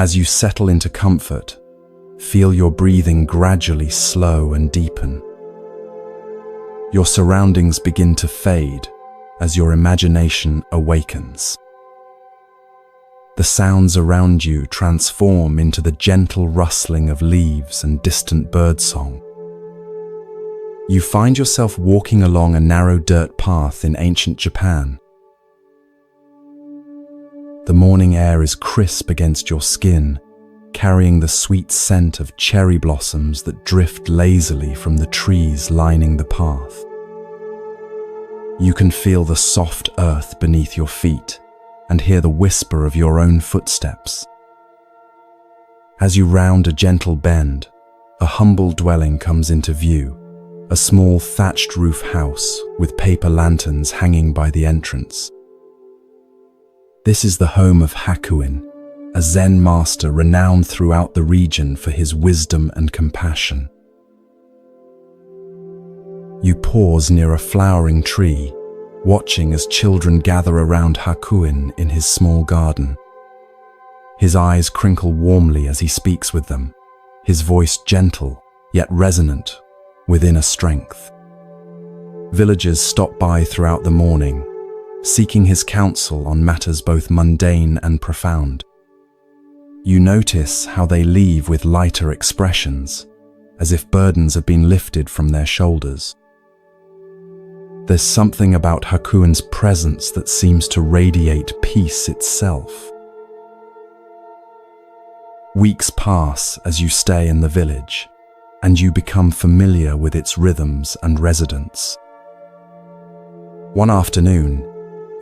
As you settle into comfort, feel your breathing gradually slow and deepen. Your surroundings begin to fade as your imagination awakens. The sounds around you transform into the gentle rustling of leaves and distant birdsong. You find yourself walking along a narrow dirt path in ancient Japan. The morning air is crisp against your skin, carrying the sweet scent of cherry blossoms that drift lazily from the trees lining the path. You can feel the soft earth beneath your feet and hear the whisper of your own footsteps. As you round a gentle bend, a humble dwelling comes into view, a small thatched roof house with paper lanterns hanging by the entrance. This is the home of Hakuin, a Zen master renowned throughout the region for his wisdom and compassion. You pause near a flowering tree, watching as children gather around Hakuin in his small garden. His eyes crinkle warmly as he speaks with them, his voice gentle yet resonant with inner strength. Villagers stop by throughout the morning, seeking his counsel on matters both mundane and profound. You notice how they leave with lighter expressions, as if burdens have been lifted from their shoulders. There's something about Hakuin's presence that seems to radiate peace itself. Weeks pass as you stay in the village, and you become familiar with its rhythms and residents. One afternoon,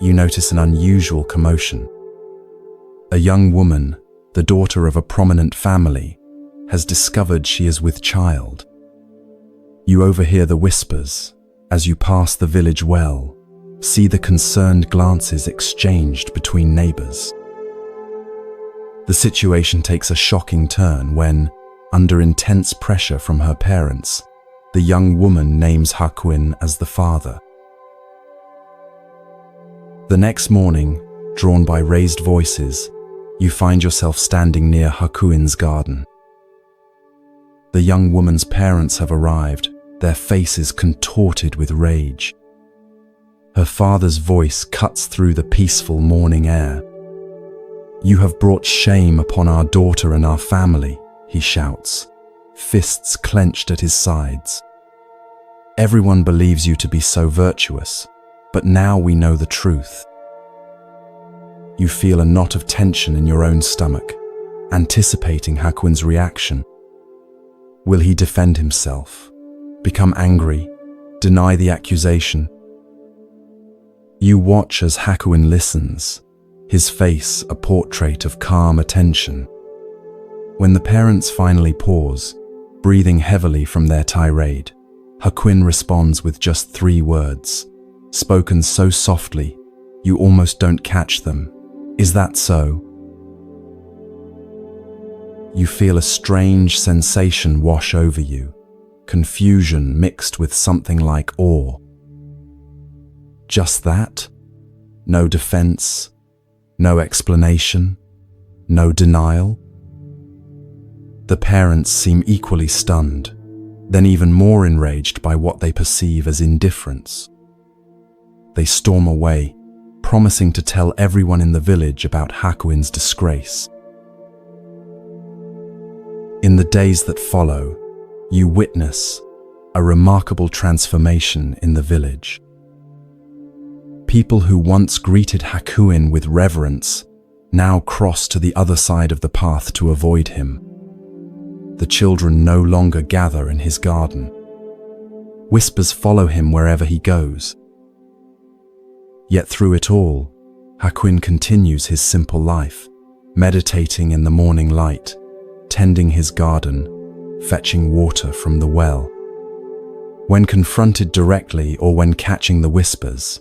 you notice an unusual commotion. A young woman, the daughter of a prominent family, has discovered she is with child. You overhear the whispers as you pass the village well, see the concerned glances exchanged between neighbors. The situation takes a shocking turn when, under intense pressure from her parents, the young woman names Hakuin as the father. The next morning, drawn by raised voices, you find yourself standing near Hakuin's garden. The young woman's parents have arrived, their faces contorted with rage. Her father's voice cuts through the peaceful morning air. "You have brought shame upon our daughter and our family," he shouts, fists clenched at his sides. "Everyone believes you to be so virtuous, but now we know the truth." You feel a knot of tension in your own stomach, anticipating Hakuin's reaction. Will he defend himself, become angry, deny the accusation? You watch as Hakuin listens, his face a portrait of calm attention. When the parents finally pause, breathing heavily from their tirade, Hakuin responds with just 3 words, spoken so softly you almost don't catch them. "Is that so?" You feel a strange sensation wash over you, confusion mixed with something like awe. Just that? No defense, no explanation, no denial? The parents seem equally stunned, then even more enraged by what they perceive as indifference. They storm away, promising to tell everyone in the village about Hakuin's disgrace. In the days that follow, you witness a remarkable transformation in the village. People who once greeted Hakuin with reverence now cross to the other side of the path to avoid him. The children no longer gather in his garden. Whispers follow him wherever he goes. Yet through it all, Hakuin continues his simple life, meditating in the morning light, tending his garden, fetching water from the well. When confronted directly or when catching the whispers,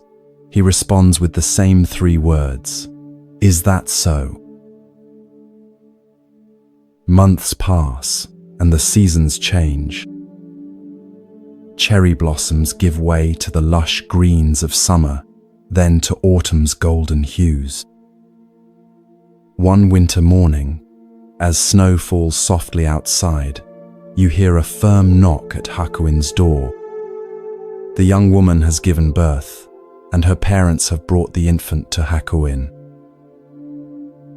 he responds with the same 3 words, "Is that so?" Months pass, and the seasons change. Cherry blossoms give way to the lush greens of summer, then to autumn's golden hues. One winter morning, As snow falls softly outside, you hear a firm knock at Hakuin's door. The young woman has given birth, and her parents have brought the infant to Hakuin.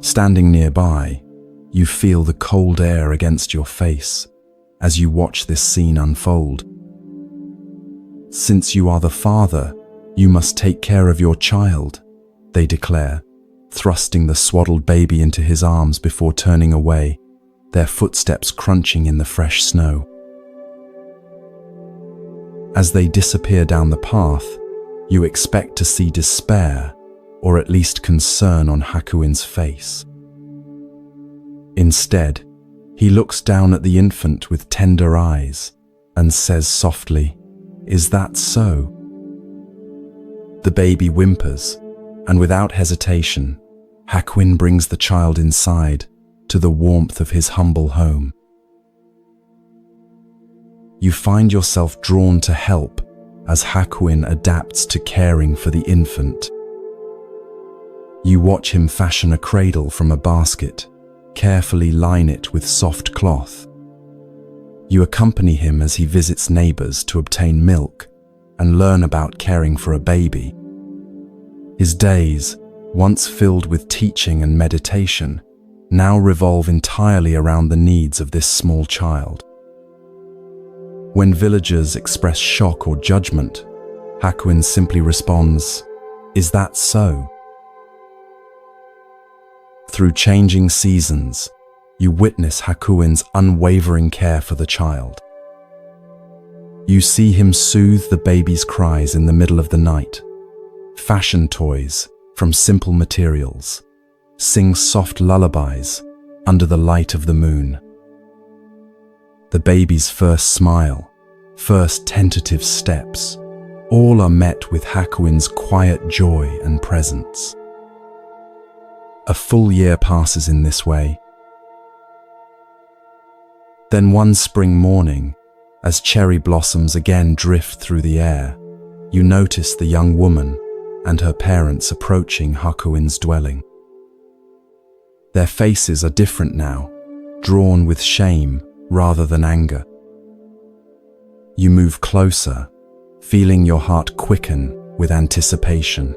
Standing nearby, you feel the cold air against your face as you watch this scene unfold. Since you are the father, you must take care of your child, they declare, thrusting the swaddled baby into his arms before turning away, their footsteps crunching in the fresh snow. As they disappear down the path, you expect to see despair, or at least concern on Hakuin's face. Instead, he looks down at the infant with tender eyes and says softly, "Is that so?" The baby whimpers, and without hesitation, Hakuin brings the child inside to the warmth of his humble home. You find yourself drawn to help as Hakuin adapts to caring for the infant. You watch him fashion a cradle from a basket, carefully line it with soft cloth. You accompany him as he visits neighbors to obtain milk and learn about caring for a baby. His days, once filled with teaching and meditation, now revolve entirely around the needs of this small child. When villagers express shock or judgment, Hakuin simply responds, "Is that so?" Through changing seasons, you witness Hakuin's unwavering care for the child. You see him soothe the baby's cries in the middle of the night, fashion toys from simple materials, sing soft lullabies under the light of the moon. The baby's first smile, first tentative steps, all are met with Hakuin's quiet joy and presence. A full year passes in this way. Then one spring morning, as cherry blossoms again drift through the air, you notice the young woman and her parents approaching Hakuin's dwelling. Their faces are different now, drawn with shame rather than anger. You move closer, feeling your heart quicken with anticipation.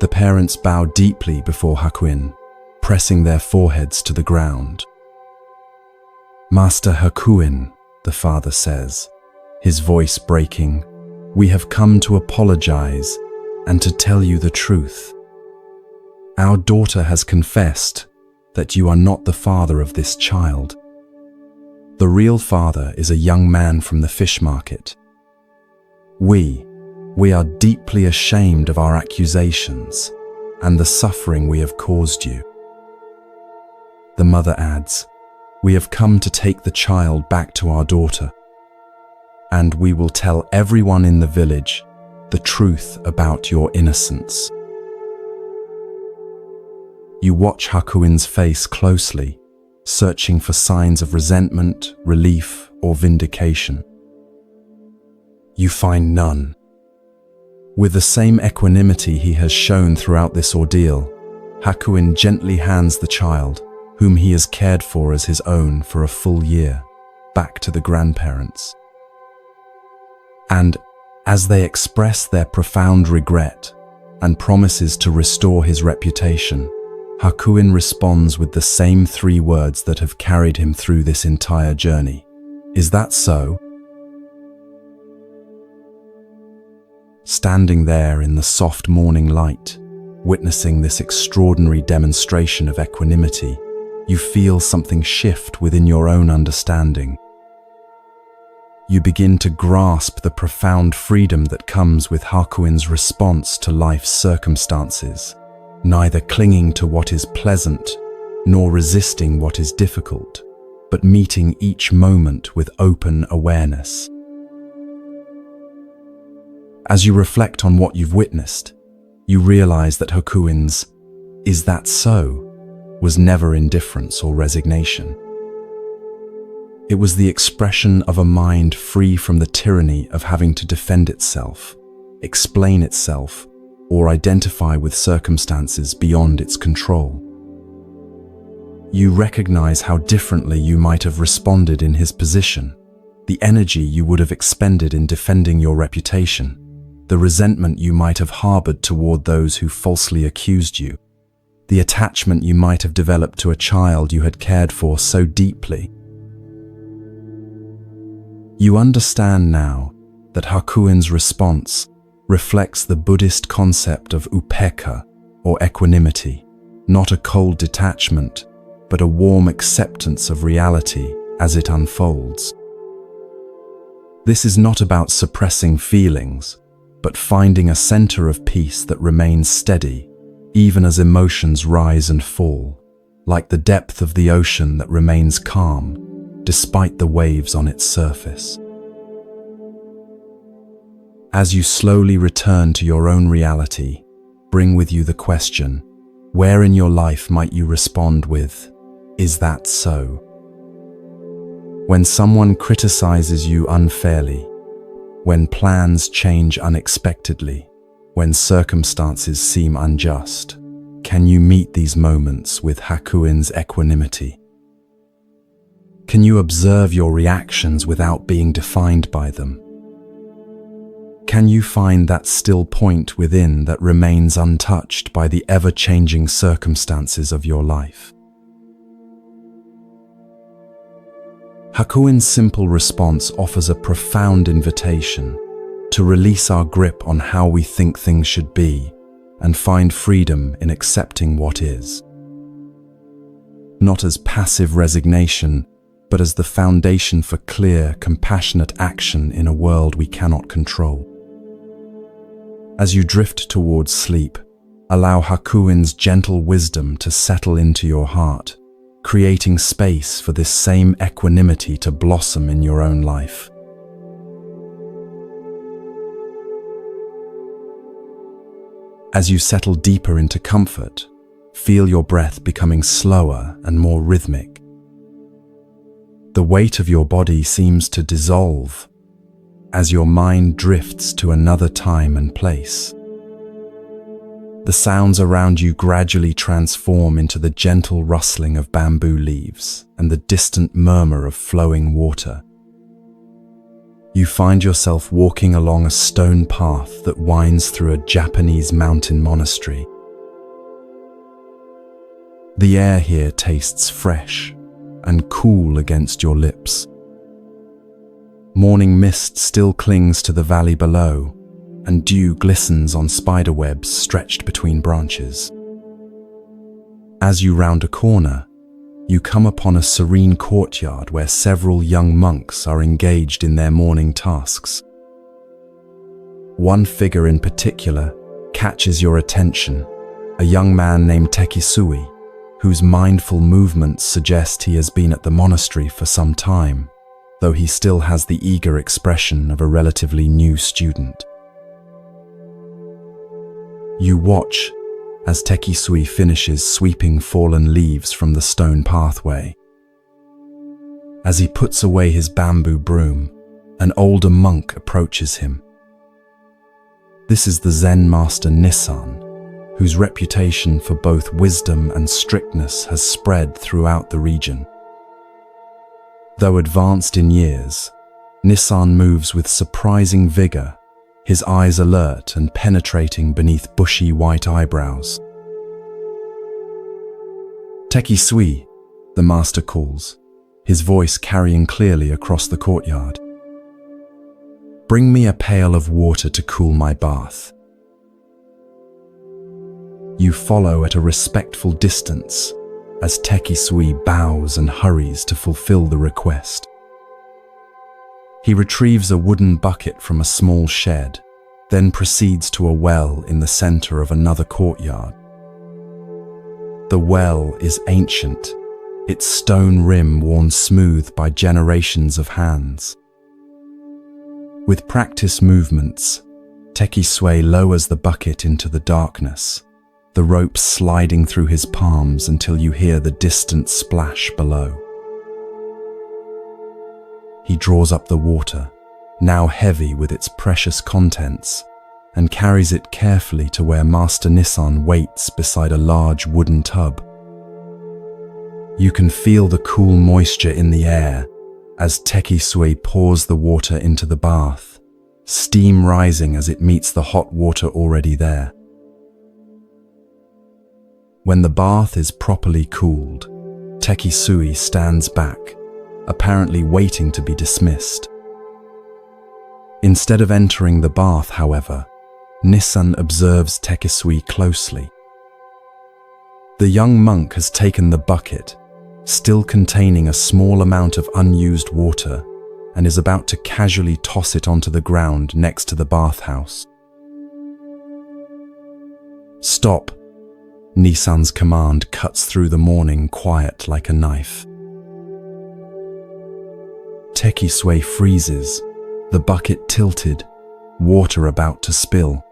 The parents bow deeply before Hakuin, pressing their foreheads to the ground. "Master Hakuin," the father says, his voice breaking, "we have come to apologize and to tell you the truth. Our daughter has confessed that you are not the father of this child. The real father is a young man from the fish market. We are deeply ashamed of our accusations and the suffering we have caused you." The mother adds, "We have come to take the child back to our daughter, and we will tell everyone in the village the truth about your innocence." You watch Hakuin's face closely, searching for signs of resentment, relief, or vindication. You find none. With the same equanimity he has shown throughout this ordeal, Hakuin gently hands the child, whom he has cared for as his own for a full year, back to the grandparents. And as they express their profound regret and promises to restore his reputation, Hakuin responds with the same 3 words that have carried him through this entire journey. "Is that so?" Standing there in the soft morning light, witnessing this extraordinary demonstration of equanimity, you feel something shift within your own understanding. You begin to grasp the profound freedom that comes with Hakuin's response to life's circumstances, neither clinging to what is pleasant nor resisting what is difficult, but meeting each moment with open awareness. As you reflect on what you've witnessed, you realize that Hakuin's "Is that so?" was never indifference or resignation. It was the expression of a mind free from the tyranny of having to defend itself, explain itself, or identify with circumstances beyond its control. You recognize how differently you might have responded in his position, the energy you would have expended in defending your reputation, the resentment you might have harbored toward those who falsely accused you, the attachment you might have developed to a child you had cared for so deeply. You understand now that Hakuin's response reflects the Buddhist concept of upekkha, or equanimity, not a cold detachment, but a warm acceptance of reality as it unfolds. This is not about suppressing feelings, but finding a center of peace that remains steady, even as emotions rise and fall, like the depth of the ocean that remains calm, despite the waves on its surface. As you slowly return to your own reality, bring with you the question, where in your life might you respond with, "Is that so?" When someone criticizes you unfairly, when plans change unexpectedly, when circumstances seem unjust, can you meet these moments with Hakuin's equanimity? Can you observe your reactions without being defined by them? Can you find that still point within that remains untouched by the ever-changing circumstances of your life? Hakuin's simple response offers a profound invitation to release our grip on how we think things should be and find freedom in accepting what is. Not as passive resignation, but as the foundation for clear, compassionate action in a world we cannot control. As you drift towards sleep, allow Hakuin's gentle wisdom to settle into your heart, creating space for this same equanimity to blossom in your own life. As you settle deeper into comfort, feel your breath becoming slower and more rhythmic. The weight of your body seems to dissolve as your mind drifts to another time and place. The sounds around you gradually transform into the gentle rustling of bamboo leaves and the distant murmur of flowing water. You find yourself walking along a stone path that winds through a Japanese mountain monastery. The air here tastes fresh and cool against your lips. Morning mist still clings to the valley below, and dew glistens on spiderwebs stretched between branches. As you round a corner, you come upon a serene courtyard where several young monks are engaged in their morning tasks. One figure in particular catches your attention, a young man named Tekisui, whose mindful movements suggest he has been at the monastery for some time, though he still has the eager expression of a relatively new student. You watch as Tekisui finishes sweeping fallen leaves from the stone pathway. As he puts away his bamboo broom, an older monk approaches him. This is the Zen master Nissan, whose reputation for both wisdom and strictness has spread throughout the region. Though advanced in years, Nissan moves with surprising vigor, his eyes alert and penetrating beneath bushy white eyebrows. "Tekisui," the master calls, his voice carrying clearly across the courtyard. "Bring me a pail of water to cool my bath." You follow at a respectful distance as Tekisui bows and hurries to fulfill the request. He retrieves a wooden bucket from a small shed, then proceeds to a well in the center of another courtyard. The well is ancient, its stone rim worn smooth by generations of hands. With practiced movements, Tekisui lowers the bucket into the darkness, the rope sliding through his palms until you hear the distant splash below. He draws up the water, now heavy with its precious contents, and carries it carefully to where Master Nissan waits beside a large wooden tub. You can feel the cool moisture in the air as Tekisui pours the water into the bath, steam rising as it meets the hot water already there. When the bath is properly cooled, Tekisui stands back, apparently waiting to be dismissed. Instead of entering the bath, however, Nissan observes Tekisui closely. The young monk has taken the bucket, still containing a small amount of unused water, and is about to casually toss it onto the ground next to the bathhouse. "Stop!" Nissan's command cuts through the morning quiet like a knife. Tekisui freezes, the bucket tilted, water about to spill.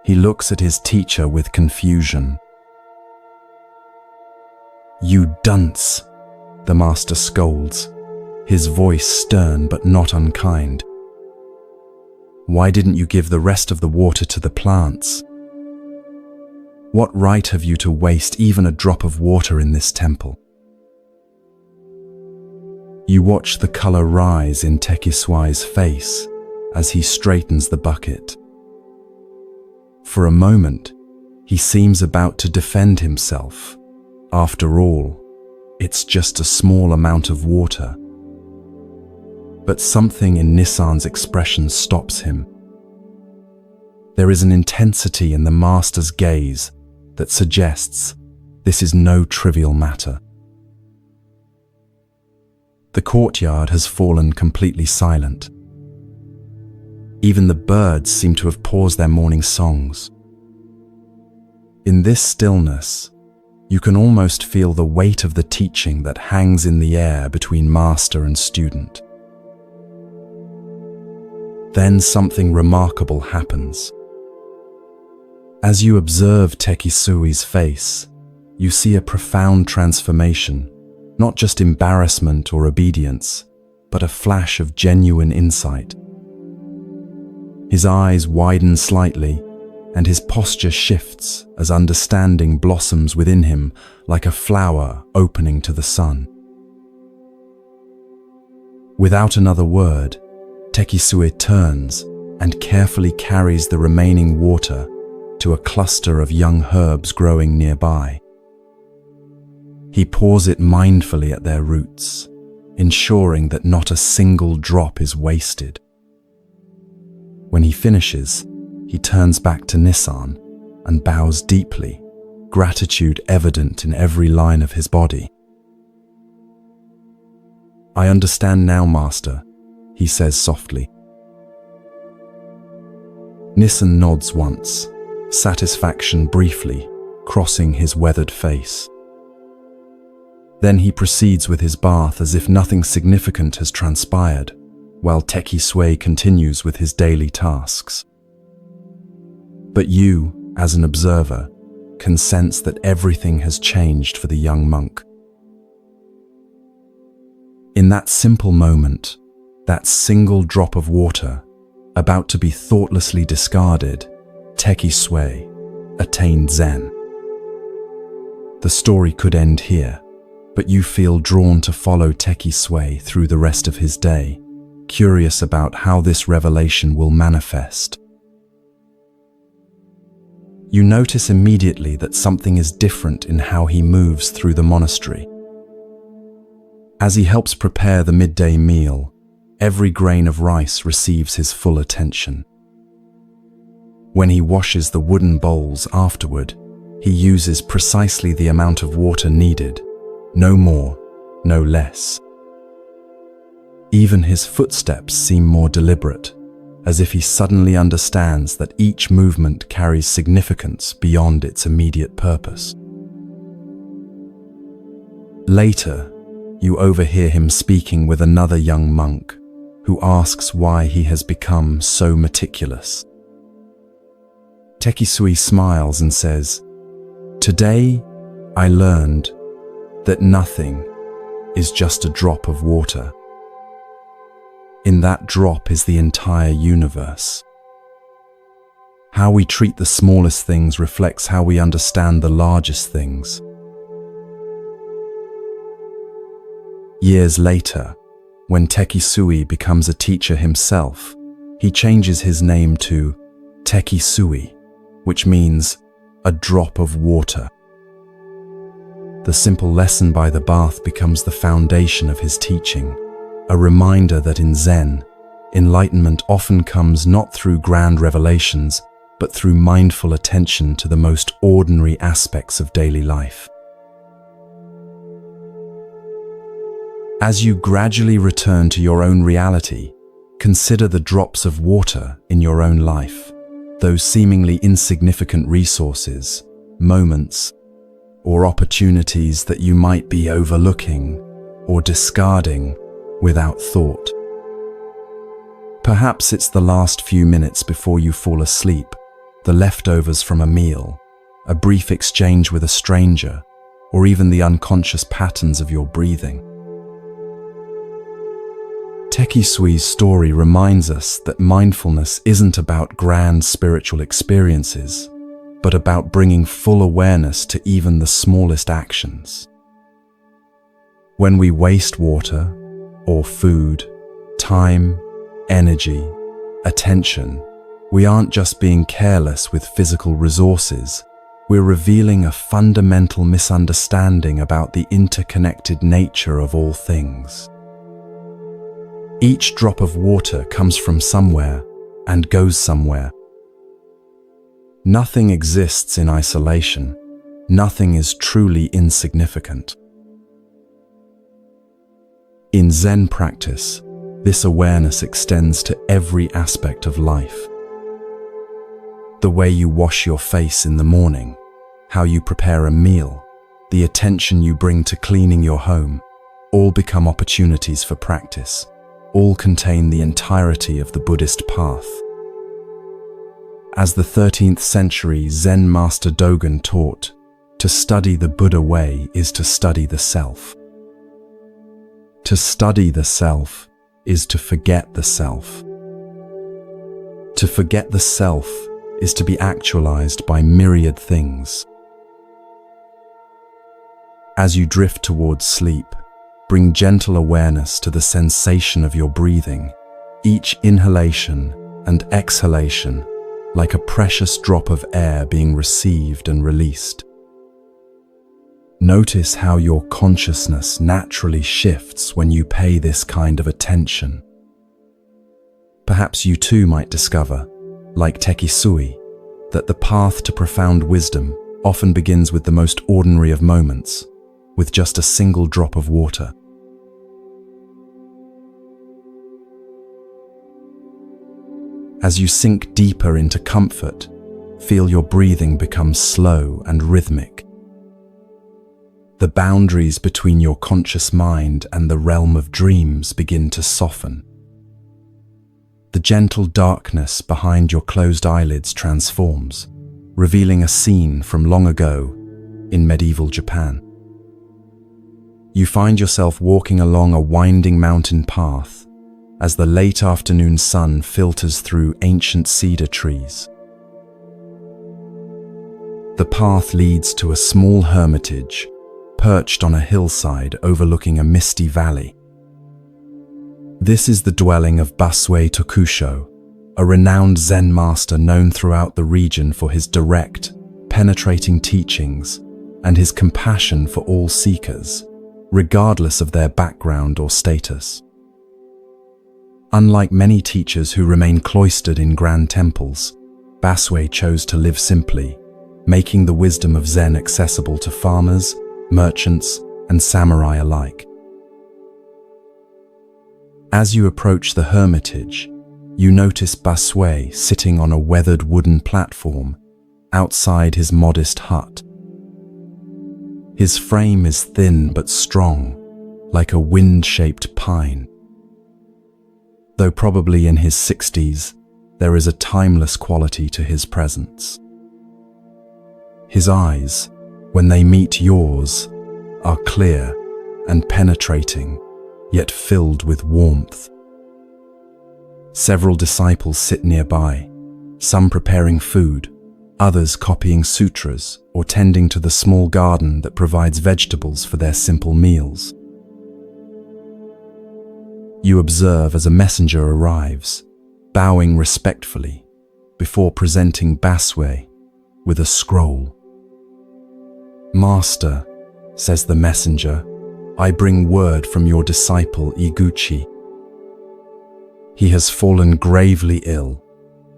He looks at his teacher with confusion. "You dunce!" the master scolds, his voice stern but not unkind. "Why didn't you give the rest of the water to the plants? What right have you to waste even a drop of water in this temple?" You watch the color rise in Tekisui's face as he straightens the bucket. For a moment, he seems about to defend himself. After all, it's just a small amount of water. But something in Nissan's expression stops him. There is an intensity in the master's gaze that suggests this is no trivial matter. The courtyard has fallen completely silent. Even the birds seem to have paused their morning songs. In this stillness, you can almost feel the weight of the teaching that hangs in the air between master and student. Then something remarkable happens. As you observe Tekisui's face, you see a profound transformation, not just embarrassment or obedience, but a flash of genuine insight. His eyes widen slightly, and his posture shifts as understanding blossoms within him like a flower opening to the sun. Without another word, Tekisui turns and carefully carries the remaining water to a cluster of young herbs growing nearby. He pours it mindfully at their roots, ensuring that not a single drop is wasted. When he finishes, he turns back to Nissan and bows deeply, gratitude evident in every line of his body. "I understand now, Master," he says softly. Nissan nods once, satisfaction briefly crossing his weathered face. Then he proceeds with his bath as if nothing significant has transpired, while Tekisui continues with his daily tasks. But you, as an observer, can sense that everything has changed for the young monk. In that simple moment, that single drop of water, about to be thoughtlessly discarded, Tekisui attained Zen. The story could end here, but you feel drawn to follow Tekisui through the rest of his day, curious about how this revelation will manifest. You notice immediately that something is different in how he moves through the monastery. As he helps prepare the midday meal, every grain of rice receives his full attention. When he washes the wooden bowls afterward, he uses precisely the amount of water needed, no more, no less. Even his footsteps seem more deliberate, as if he suddenly understands that each movement carries significance beyond its immediate purpose. Later, you overhear him speaking with another young monk, who asks why he has become so meticulous. Tekisui smiles and says, "Today, I learned that nothing is just a drop of water. In that drop is the entire universe. How we treat the smallest things reflects how we understand the largest things. Years later, when Tekisui becomes a teacher himself, he changes his name to Tekisui, which means a drop of water. The simple lesson by the bath becomes the foundation of his teaching, a reminder that in Zen, enlightenment often comes not through grand revelations, but through mindful attention to the most ordinary aspects of daily life. As you gradually return to your own reality, consider the drops of water in your own life, those seemingly insignificant resources, moments, or opportunities that you might be overlooking or discarding without thought. Perhaps it's the last few minutes before you fall asleep, the leftovers from a meal, a brief exchange with a stranger, or even the unconscious patterns of your breathing. Tekisui's story reminds us that mindfulness isn't about grand spiritual experiences, but about bringing full awareness to even the smallest actions. When we waste water, or food, time, energy, attention, we aren't just being careless with physical resources, we're revealing a fundamental misunderstanding about the interconnected nature of all things. Each drop of water comes from somewhere and goes somewhere. Nothing exists in isolation. Nothing is truly insignificant. In Zen practice, this awareness extends to every aspect of life. The way you wash your face in the morning, how you prepare a meal, the attention you bring to cleaning your home, all become opportunities for practice. All contain the entirety of the Buddhist path. As the 13th century Zen master Dogen taught, to study the Buddha way is to study the self. To study the self is to forget the self. To forget the self is to be actualized by myriad things. As you drift towards sleep, bring gentle awareness to the sensation of your breathing, each inhalation and exhalation like a precious drop of air being received and released. Notice how your consciousness naturally shifts when you pay this kind of attention. Perhaps you too might discover, like Tekisui, that the path to profound wisdom often begins with the most ordinary of moments, with just a single drop of water. As you sink deeper into comfort, feel your breathing become slow and rhythmic. The boundaries between your conscious mind and the realm of dreams begin to soften. The gentle darkness behind your closed eyelids transforms, revealing a scene from long ago in medieval Japan. You find yourself walking along a winding mountain path as the late afternoon sun filters through ancient cedar trees. The path leads to a small hermitage perched on a hillside overlooking a misty valley. This is the dwelling of Basue Tokusho, a renowned Zen master known throughout the region for his direct, penetrating teachings and his compassion for all seekers, regardless of their background or status. Unlike many teachers who remain cloistered in grand temples, Basue chose to live simply, making the wisdom of Zen accessible to farmers, merchants, and samurai alike. As you approach the hermitage, you notice Basue sitting on a weathered wooden platform outside his modest hut. His frame is thin but strong, like a wind-shaped pine. Though probably in his 60s, there is a timeless quality to his presence. His eyes, when they meet yours, are clear and penetrating, yet filled with warmth. Several disciples sit nearby, some preparing food, others copying sutras or tending to the small garden that provides vegetables for their simple meals. You observe as a messenger arrives, bowing respectfully, before presenting Baswe with a scroll. "Master," says the messenger, "I bring word from your disciple Iguchi. He has fallen gravely ill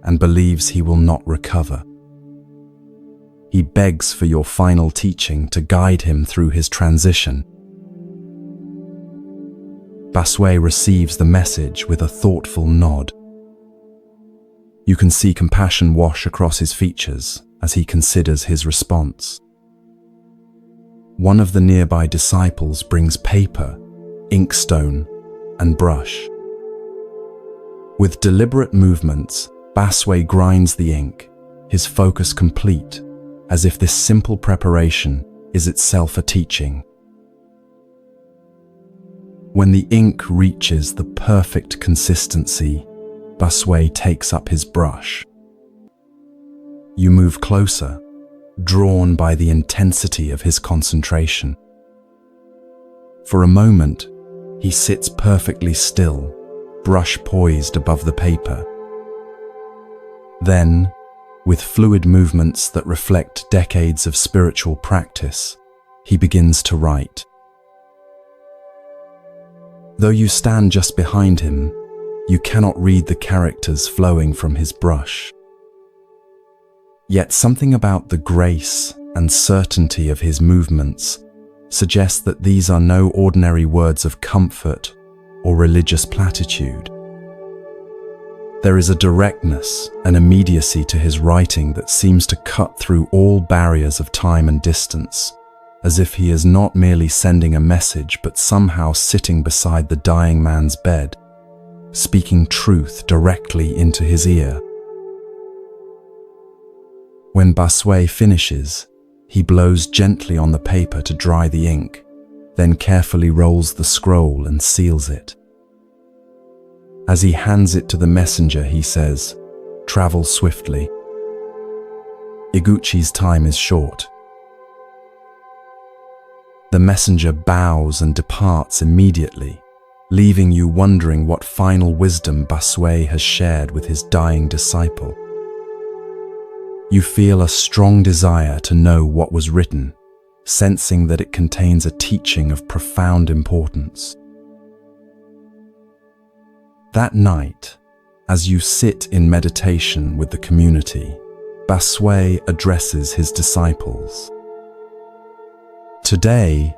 and believes he will not recover. He begs for your final teaching to guide him through his transition." Baswe receives the message with a thoughtful nod. You can see compassion wash across his features as he considers his response. One of the nearby disciples brings paper, inkstone, and brush. With deliberate movements, Baswe grinds the ink, his focus complete, as if this simple preparation is itself a teaching. When the ink reaches the perfect consistency, Baswe takes up his brush. You move closer, drawn by the intensity of his concentration. For a moment, he sits perfectly still, brush poised above the paper. Then, with fluid movements that reflect decades of spiritual practice, he begins to write. Though you stand just behind him, you cannot read the characters flowing from his brush. Yet something about the grace and certainty of his movements suggests that these are no ordinary words of comfort or religious platitude. There is a directness and immediacy to his writing that seems to cut through all barriers of time and distance, as if he is not merely sending a message but somehow sitting beside the dying man's bed, speaking truth directly into his ear. When Baswe finishes, he blows gently on the paper to dry the ink, then carefully rolls the scroll and seals it. As he hands it to the messenger, he says, "Travel swiftly. Iguchi's time is short." The messenger bows and departs immediately, leaving you wondering what final wisdom Baswe has shared with his dying disciple. You feel a strong desire to know what was written, sensing that it contains a teaching of profound importance. That night, as you sit in meditation with the community, Baswe addresses his disciples. "Today,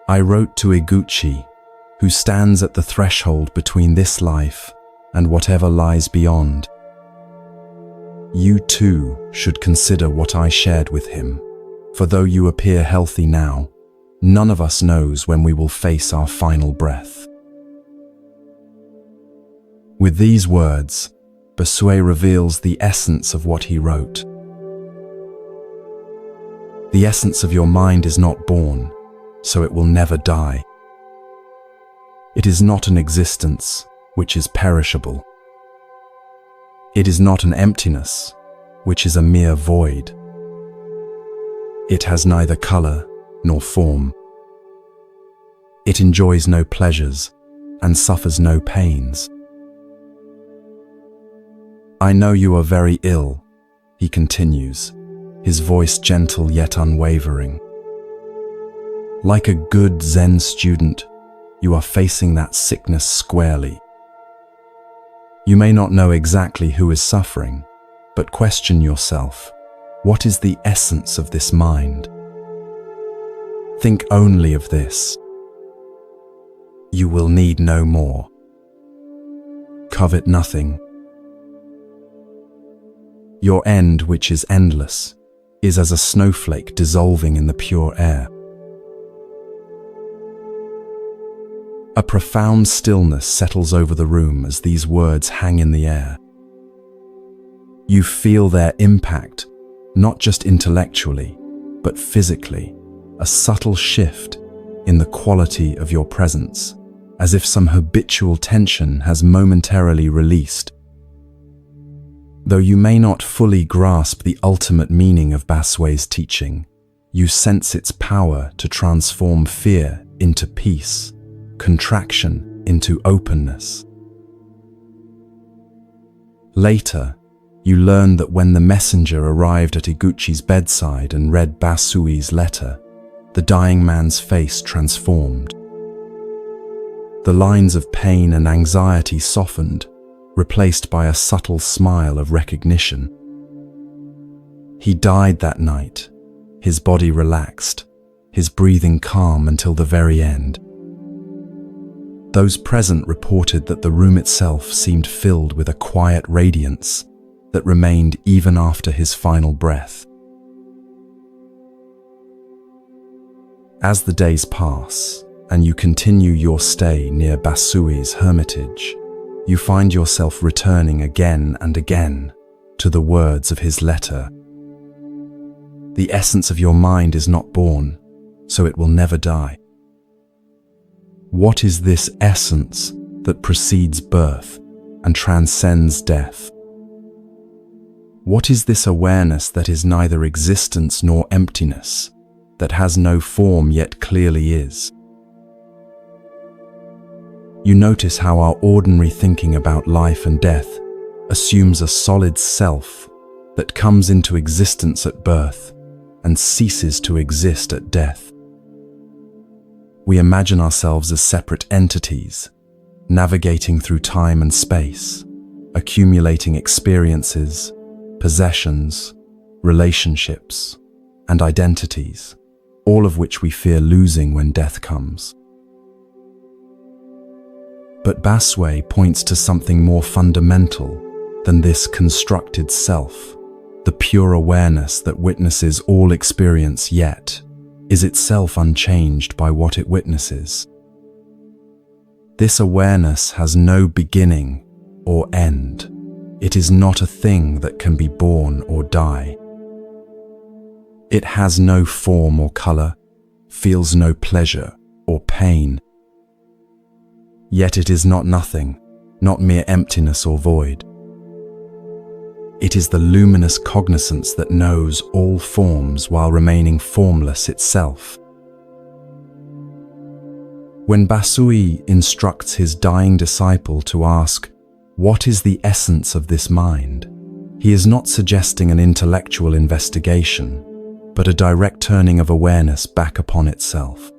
I wrote to Iguchi, who stands at the threshold between this life and whatever lies beyond. You too should consider what I shared with him, for though you appear healthy now, none of us knows when we will face our final breath." With these words, Baswe reveals the essence of what he wrote. The essence of your mind is not born, so it will never die. It is not an existence which is perishable. It is not an emptiness, which is a mere void. It has neither color nor form. It enjoys no pleasures and suffers no pains. "I know you are very ill," he continues, his voice gentle yet unwavering. "Like a good Zen student, you are facing that sickness squarely. You may not know exactly who is suffering, but question yourself, what is the essence of this mind? Think only of this. You will need no more. Covet nothing. Your end, which is endless, is as a snowflake dissolving in the pure air." A profound stillness settles over the room as these words hang in the air. You feel their impact, not just intellectually, but physically, a subtle shift in the quality of your presence, as if some habitual tension has momentarily released. Though you may not fully grasp the ultimate meaning of Baswe's teaching, you sense its power to transform fear into peace, contraction into openness. Later, you learn that when the messenger arrived at Iguchi's bedside and read Basui's letter, the dying man's face transformed. The lines of pain and anxiety softened, replaced by a subtle smile of recognition. He died that night, his body relaxed, his breathing calm until the very end. Those present reported that the room itself seemed filled with a quiet radiance that remained even after his final breath. As the days pass, and you continue your stay near Basui's hermitage, you find yourself returning again and again to the words of his letter. The essence of your mind is not born, so it will never die. What is this essence that precedes birth and transcends death? What is this awareness that is neither existence nor emptiness, that has no form yet clearly is? You notice how our ordinary thinking about life and death assumes a solid self that comes into existence at birth and ceases to exist at death. We imagine ourselves as separate entities, navigating through time and space, accumulating experiences, possessions, relationships, and identities, all of which we fear losing when death comes. But Basui points to something more fundamental than this constructed self. The pure awareness that witnesses all experience yet is itself unchanged by what it witnesses. This awareness has no beginning or end. It is not a thing that can be born or die. It has no form or color, feels no pleasure or pain. Yet it is not nothing, not mere emptiness or void. It is the luminous cognizance that knows all forms while remaining formless itself. When Basui instructs his dying disciple to ask, "What is the essence of this mind?" he is not suggesting an intellectual investigation, but a direct turning of awareness back upon itself.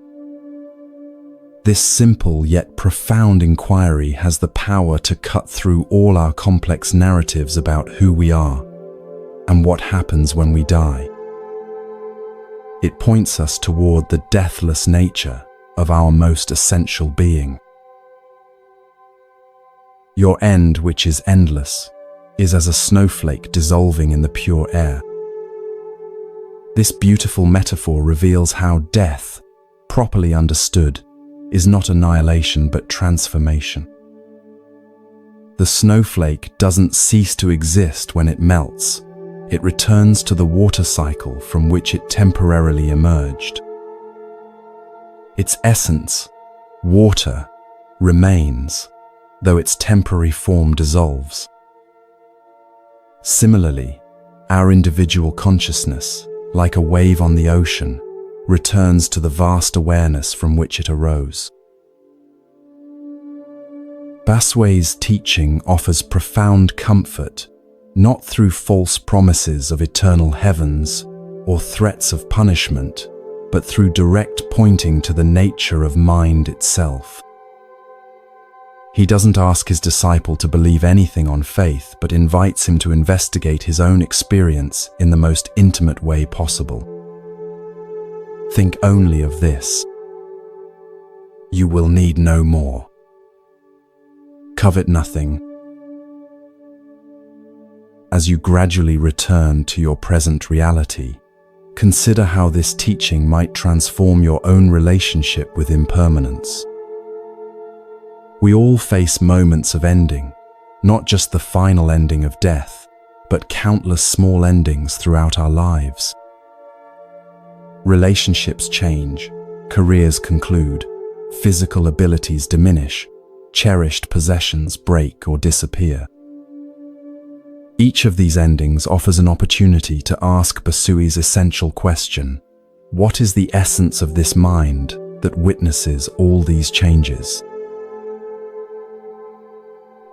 This simple yet profound inquiry has the power to cut through all our complex narratives about who we are and what happens when we die. It points us toward the deathless nature of our most essential being. Your end, which is endless, is as a snowflake dissolving in the pure air. This beautiful metaphor reveals how death, properly understood, is not annihilation but transformation. The snowflake doesn't cease to exist when it melts. It returns to the water cycle from which it temporarily emerged. Its essence, water, remains, though its temporary form dissolves. Similarly, our individual consciousness, like a wave on the ocean, returns to the vast awareness from which it arose. Basui's teaching offers profound comfort, not through false promises of eternal heavens or threats of punishment, but through direct pointing to the nature of mind itself. He doesn't ask his disciple to believe anything on faith, but invites him to investigate his own experience in the most intimate way possible. Think only of this. You will need no more. Covet nothing. As you gradually return to your present reality, consider how this teaching might transform your own relationship with impermanence. We all face moments of ending, not just the final ending of death, but countless small endings throughout our lives. Relationships change, careers conclude, physical abilities diminish, cherished possessions break or disappear. Each of these endings offers an opportunity to ask Basui's essential question: what is the essence of this mind that witnesses all these changes?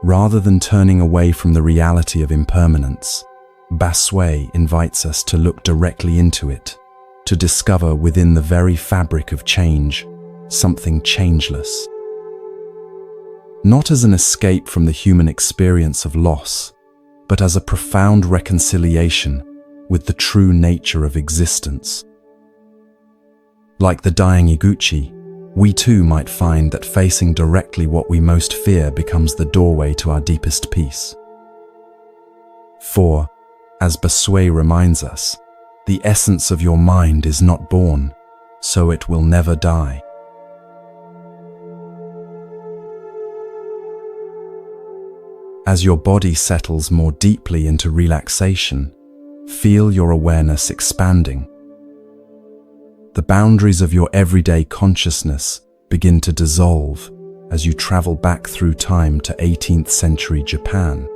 Rather than turning away from the reality of impermanence, Basui invites us to look directly into it, to discover within the very fabric of change something changeless. Not as an escape from the human experience of loss, but as a profound reconciliation with the true nature of existence. Like the dying Iguchi, we too might find that facing directly what we most fear becomes the doorway to our deepest peace. For, as Basui reminds us, the essence of your mind is not born, so it will never die. As your body settles more deeply into relaxation, feel your awareness expanding. The boundaries of your everyday consciousness begin to dissolve as you travel back through time to 18th century Japan.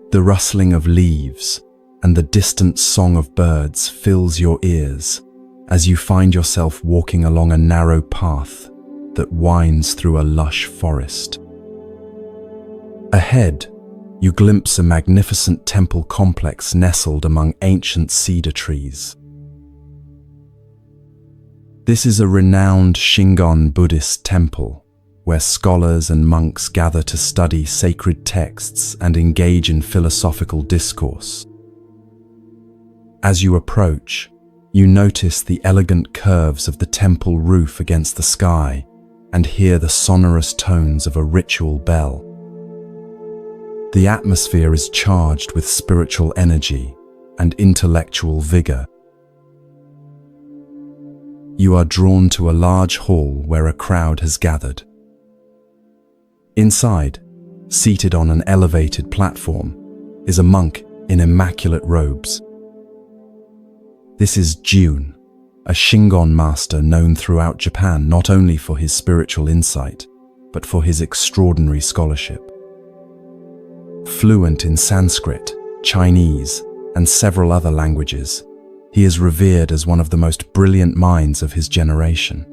The rustling of leaves and the distant song of birds fills your ears as you find yourself walking along a narrow path that winds through a lush forest. Ahead, you glimpse a magnificent temple complex nestled among ancient cedar trees. This is a renowned Shingon Buddhist temple, where scholars and monks gather to study sacred texts and engage in philosophical discourse. As you approach, you notice the elegant curves of the temple roof against the sky and hear the sonorous tones of a ritual bell. The atmosphere is charged with spiritual energy and intellectual vigor. You are drawn to a large hall where a crowd has gathered. Inside, seated on an elevated platform, is a monk in immaculate robes. This is Jun, a Shingon master known throughout Japan not only for his spiritual insight, but for his extraordinary scholarship. Fluent in Sanskrit, Chinese, and several other languages, he is revered as one of the most brilliant minds of his generation.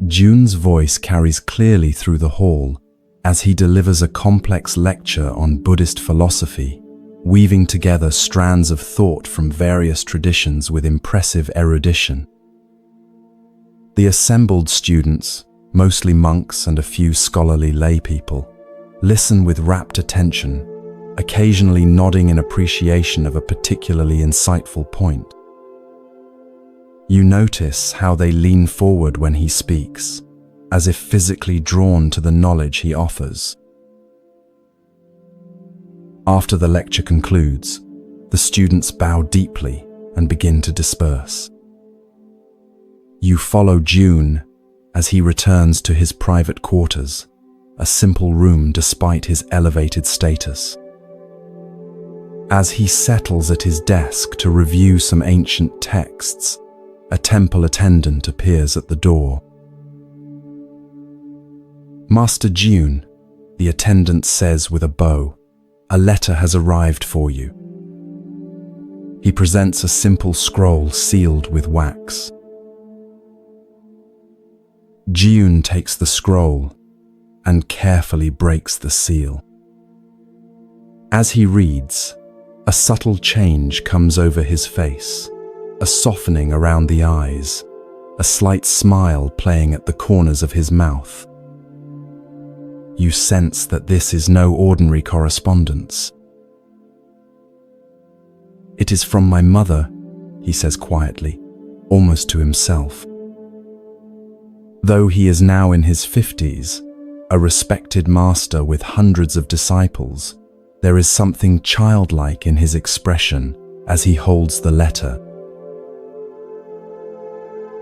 Jun's voice carries clearly through the hall as he delivers a complex lecture on Buddhist philosophy, weaving together strands of thought from various traditions with impressive erudition. The assembled students, mostly monks and a few scholarly laypeople, listen with rapt attention, occasionally nodding in appreciation of a particularly insightful point. You notice how they lean forward when he speaks, as if physically drawn to the knowledge he offers. After the lecture concludes, the students bow deeply and begin to disperse. You follow Jun as he returns to his private quarters, a simple room despite his elevated status. As he settles at his desk to review some ancient texts, a temple attendant appears at the door. "Master Jun," the attendant says with a bow, "a letter has arrived for you." He presents a simple scroll sealed with wax. Jun takes the scroll and carefully breaks the seal. As he reads, a subtle change comes over his face, a softening around the eyes, a slight smile playing at the corners of his mouth. You sense that this is no ordinary correspondence. "It is from my mother," he says quietly, almost to himself. Though he is now in his 50s, a respected master with hundreds of disciples, there is something childlike in his expression as he holds the letter.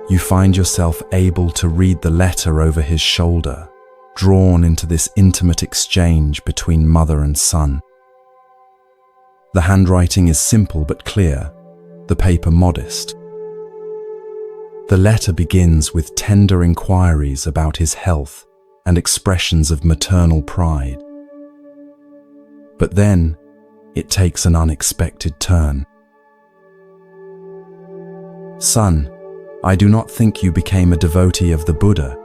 You find yourself able to read the letter over his shoulder, drawn into this intimate exchange between mother and son. The handwriting is simple but clear, the paper modest. The letter begins with tender inquiries about his health and expressions of maternal pride. But then, it takes an unexpected turn. "Son, I do not think you became a devotee of the Buddha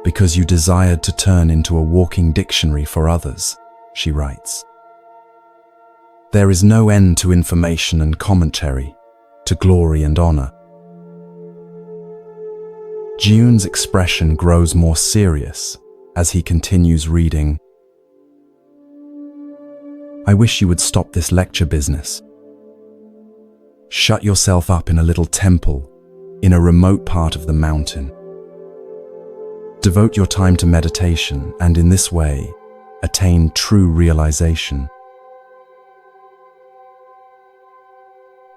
because you desired to turn into a walking dictionary for others, she writes. There is no end to information and commentary, to glory and honor. Jun's expression grows more serious as he continues reading. I wish you would stop this lecture business. Shut yourself up in a little temple in a remote part of the mountain. Devote your time to meditation and in this way attain true realization.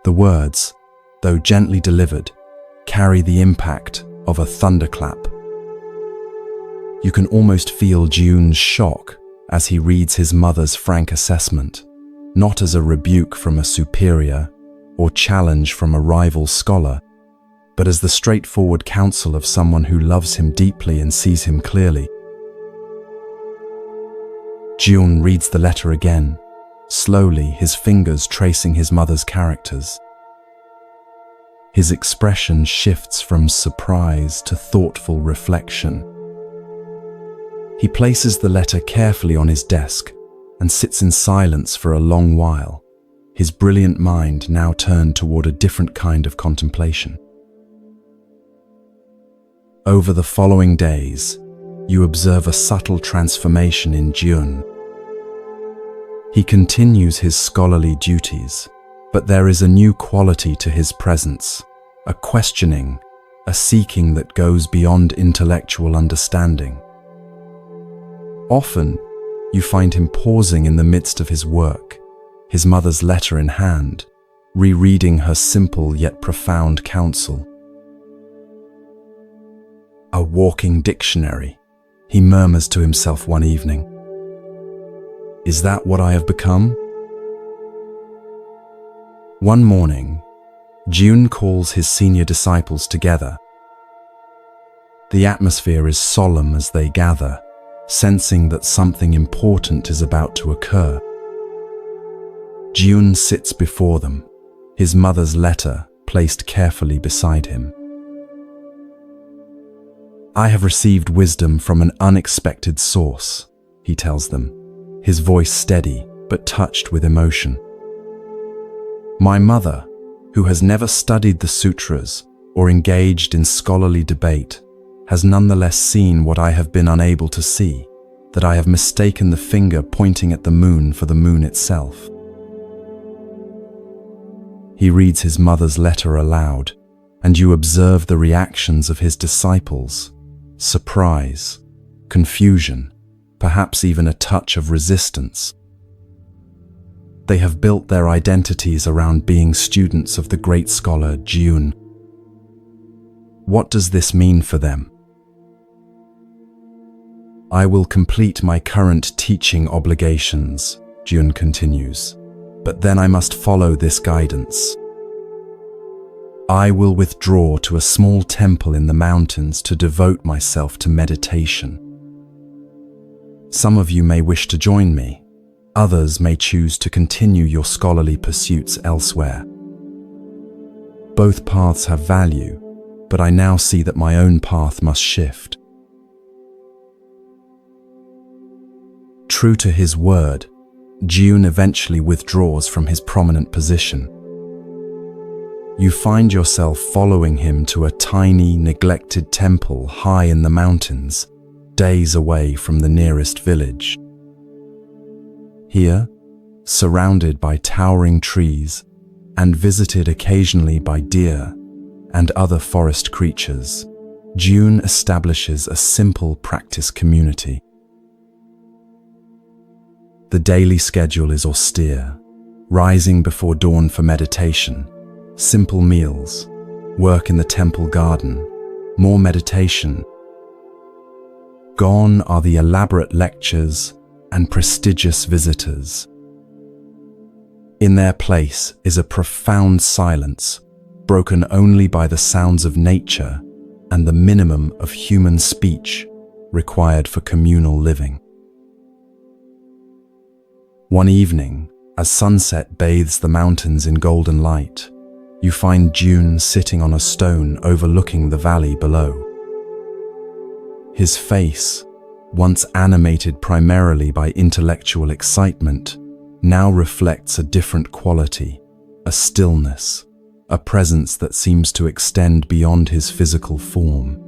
The words, though gently delivered, carry the impact of a thunderclap. You can almost feel Jun's shock as he reads his mother's frank assessment, not as a rebuke from a superior or challenge from a rival scholar, but as the straightforward counsel of someone who loves him deeply and sees him clearly. Jun reads the letter again, slowly, his fingers tracing his mother's characters. His expression shifts from surprise to thoughtful reflection. He places the letter carefully on his desk and sits in silence for a long while, his brilliant mind now turned toward a different kind of contemplation. Over the following days, you observe a subtle transformation in Jun. He continues his scholarly duties, but there is a new quality to his presence, a questioning, a seeking that goes beyond intellectual understanding. Often, you find him pausing in the midst of his work, his mother's letter in hand, rereading her simple yet profound counsel. A walking dictionary, he murmurs to himself one evening. Is that what I have become? One morning, Jun calls his senior disciples together. The atmosphere is solemn as they gather, sensing that something important is about to occur. Jun sits before them, his mother's letter placed carefully beside him. I have received wisdom from an unexpected source, he tells them, his voice steady but touched with emotion. My mother, who has never studied the sutras or engaged in scholarly debate, has nonetheless seen what I have been unable to see, that I have mistaken the finger pointing at the moon for the moon itself. He reads his mother's letter aloud, and you observe the reactions of his disciples: surprise, confusion, perhaps even a touch of resistance. They have built their identities around being students of the great scholar Jun. What does this mean for them? I will complete my current teaching obligations, Jun continues, but then I must follow this guidance. I will withdraw to a small temple in the mountains to devote myself to meditation. Some of you may wish to join me. Others may choose to continue your scholarly pursuits elsewhere. Both paths have value, but I now see that my own path must shift. True to his word, Jun eventually withdraws from his prominent position. You find yourself following him to a tiny, neglected temple high in the mountains, days away from the nearest village. Here, surrounded by towering trees and visited occasionally by deer and other forest creatures, Jun establishes a simple practice community. The daily schedule is austere: rising before dawn for meditation, simple meals, work in the temple garden, more meditation. Gone are the elaborate lectures and prestigious visitors. In their place is a profound silence, broken only by the sounds of nature and the minimum of human speech required for communal living. One evening, as sunset bathes the mountains in golden light, you find Jun sitting on a stone overlooking the valley below. His face, once animated primarily by intellectual excitement, now reflects a different quality, a stillness, a presence that seems to extend beyond his physical form.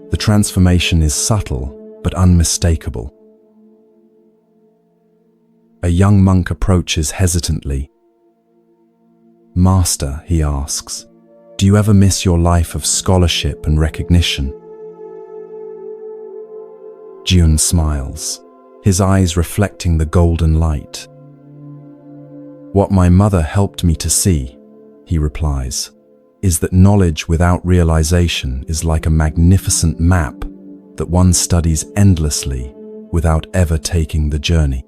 The transformation is subtle but unmistakable. A young monk approaches hesitantly. "Master," he asks, "do you ever miss your life of scholarship and recognition?" June smiles, his eyes reflecting the golden light. "What my mother helped me to see," he replies, "is that knowledge without realization is like a magnificent map that one studies endlessly without ever taking the journey.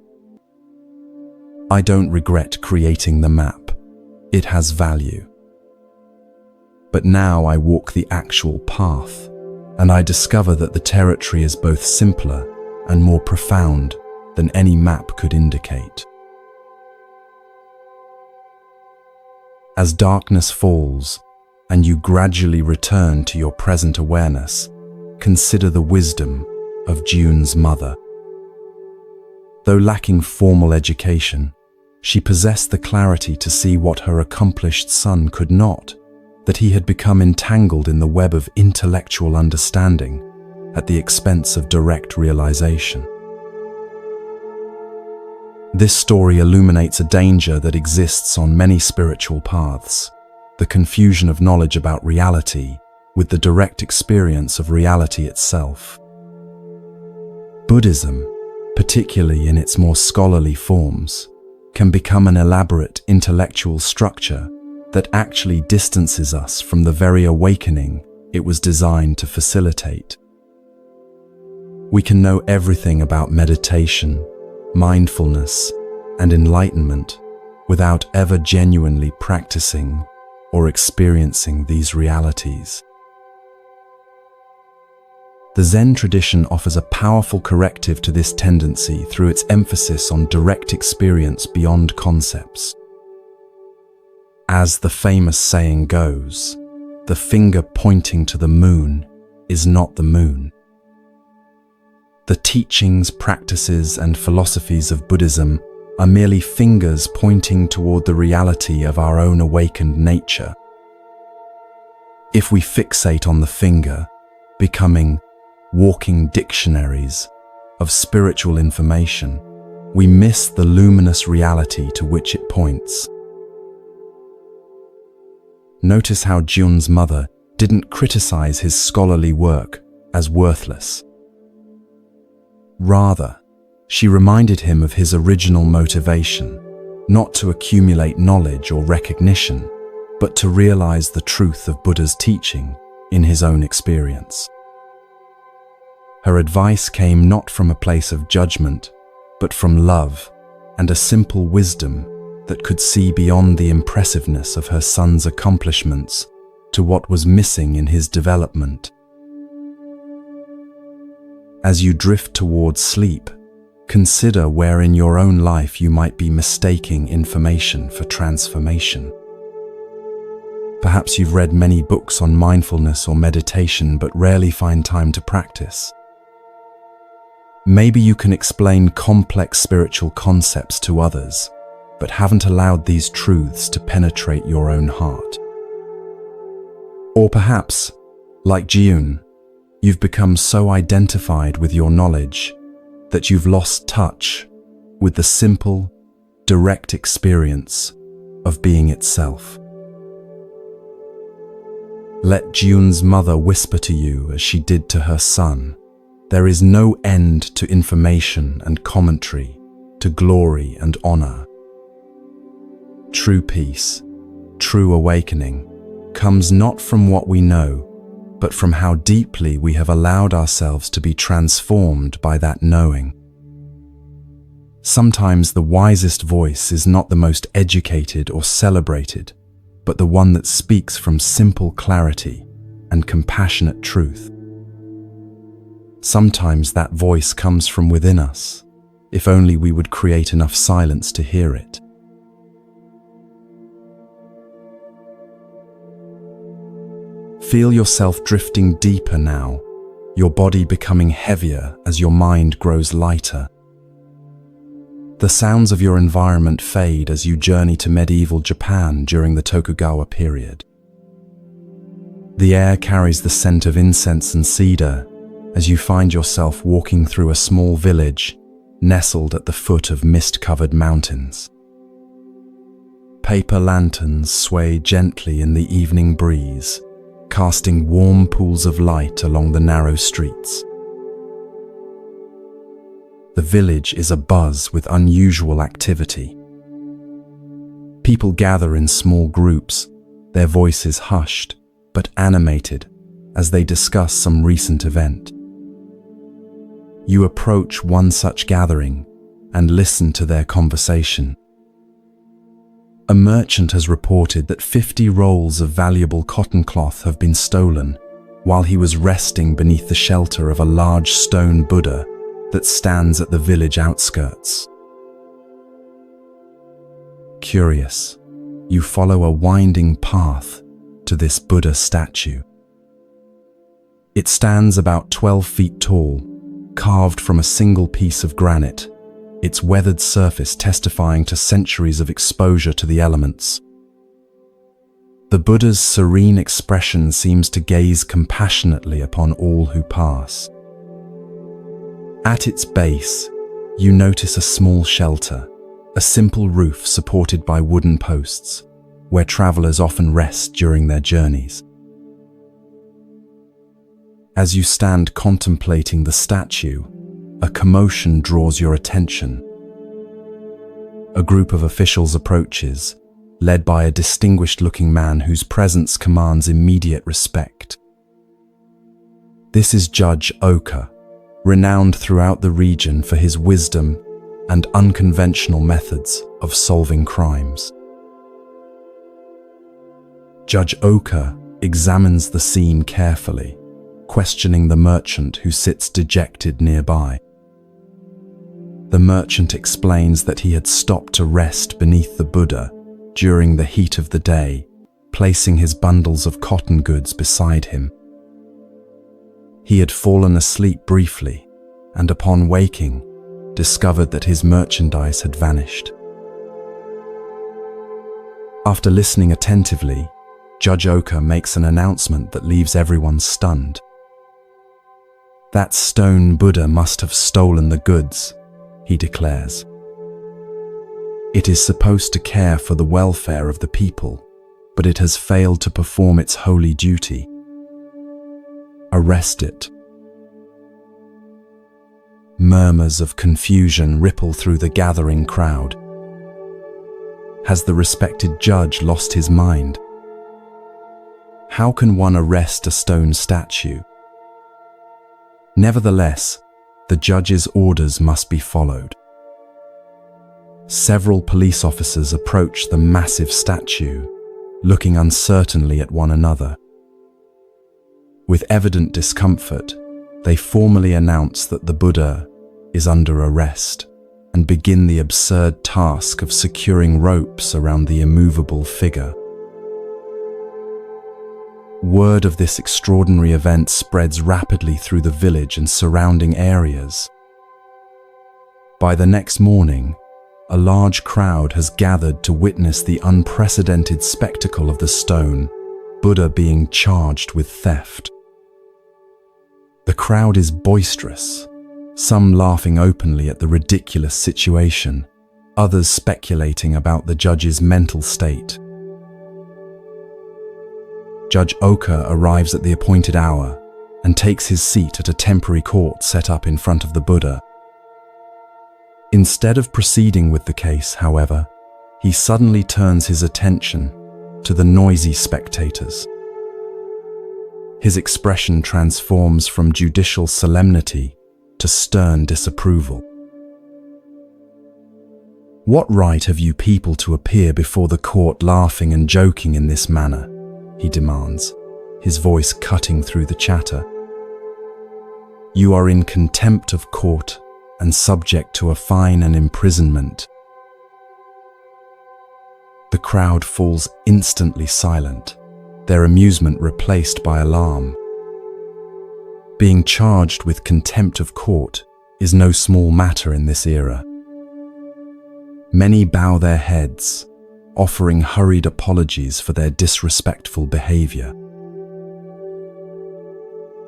I don't regret creating the map. It has value. But now I walk the actual path, and I discover that the territory is both simpler and more profound than any map could indicate." As darkness falls and you gradually return to your present awareness, consider the wisdom of June's mother. Though lacking formal education, she possessed the clarity to see what her accomplished son could not, that he had become entangled in the web of intellectual understanding at the expense of direct realization. This story illuminates a danger that exists on many spiritual paths, the confusion of knowledge about reality with the direct experience of reality itself. Buddhism, particularly in its more scholarly forms, can become an elaborate intellectual structure that actually distances us from the very awakening it was designed to facilitate. We can know everything about meditation, mindfulness, and enlightenment without ever genuinely practicing or experiencing these realities. The Zen tradition offers a powerful corrective to this tendency through its emphasis on direct experience beyond concepts. As the famous saying goes, the finger pointing to the moon is not the moon. The teachings, practices, and philosophies of Buddhism are merely fingers pointing toward the reality of our own awakened nature. If we fixate on the finger, becoming walking dictionaries of spiritual information, we miss the luminous reality to which it points. Notice how June's mother didn't criticize his scholarly work as worthless. Rather, she reminded him of his original motivation, not to accumulate knowledge or recognition, but to realize the truth of Buddha's teaching in his own experience. Her advice came not from a place of judgment, but from love and a simple wisdom that could see beyond the impressiveness of her son's accomplishments to what was missing in his development. As you drift towards sleep, consider where in your own life you might be mistaking information for transformation. Perhaps you've read many books on mindfulness or meditation but rarely find time to practice. Maybe you can explain complex spiritual concepts to others, but haven't allowed these truths to penetrate your own heart. Or perhaps, like June, you've become so identified with your knowledge that you've lost touch with the simple, direct experience of being itself. Let June's mother whisper to you as she did to her son, there is no end to information and commentary, to glory and honor. True peace, true awakening, comes not from what we know, but from how deeply we have allowed ourselves to be transformed by that knowing. Sometimes the wisest voice is not the most educated or celebrated, but the one that speaks from simple clarity and compassionate truth. Sometimes that voice comes from within us, if only we would create enough silence to hear it. Feel yourself drifting deeper now, your body becoming heavier as your mind grows lighter. The sounds of your environment fade as you journey to medieval Japan during the Tokugawa period. The air carries the scent of incense and cedar as you find yourself walking through a small village nestled at the foot of mist-covered mountains. Paper lanterns sway gently in the evening breeze, casting warm pools of light along the narrow streets. The village is abuzz with unusual activity. People gather in small groups, their voices hushed but animated as they discuss some recent event. You approach one such gathering and listen to their conversation. A merchant has reported that 50 rolls of valuable cotton cloth have been stolen while he was resting beneath the shelter of a large stone Buddha that stands at the village outskirts. Curious, you follow a winding path to this Buddha statue. It stands about 12 feet tall, carved from a single piece of granite, its weathered surface testifying to centuries of exposure to the elements. The Buddha's serene expression seems to gaze compassionately upon all who pass. At its base, you notice a small shelter, a simple roof supported by wooden posts, where travelers often rest during their journeys. As you stand contemplating the statue, a commotion draws your attention. A group of officials approaches, led by a distinguished-looking man whose presence commands immediate respect. This is Judge Oka, renowned throughout the region for his wisdom and unconventional methods of solving crimes. Judge Oka examines the scene carefully, questioning the merchant who sits dejected nearby. The merchant explains that he had stopped to rest beneath the Buddha during the heat of the day, placing his bundles of cotton goods beside him. He had fallen asleep briefly, and upon waking, discovered that his merchandise had vanished. After listening attentively, Judge Oka makes an announcement that leaves everyone stunned. That stone Buddha must have stolen the goods, he declares. It is supposed to care for the welfare of the people, but it has failed to perform its holy duty. Arrest it. Murmurs of confusion ripple through the gathering crowd. Has the respected judge lost his mind? How can one arrest a stone statue? Nevertheless, the judge's orders must be followed. Several police officers approach the massive statue, looking uncertainly at one another. With evident discomfort, they formally announce that the Buddha is under arrest and begin the absurd task of securing ropes around the immovable figure. Word of this extraordinary event spreads rapidly through the village and surrounding areas. By the next morning, a large crowd has gathered to witness the unprecedented spectacle of the stone Buddha being charged with theft. The crowd is boisterous, some laughing openly at the ridiculous situation, others speculating about the judge's mental state. Judge Oka arrives at the appointed hour and takes his seat at a temporary court set up in front of the Buddha. Instead of proceeding with the case, however, he suddenly turns his attention to the noisy spectators. His expression transforms from judicial solemnity to stern disapproval. "What right have you people to appear before the court laughing and joking in this manner?" he demands, his voice cutting through the chatter. "You are in contempt of court and subject to a fine and imprisonment." The crowd falls instantly silent, their amusement replaced by alarm. Being charged with contempt of court is no small matter in this era. Many bow their heads, offering hurried apologies for their disrespectful behavior.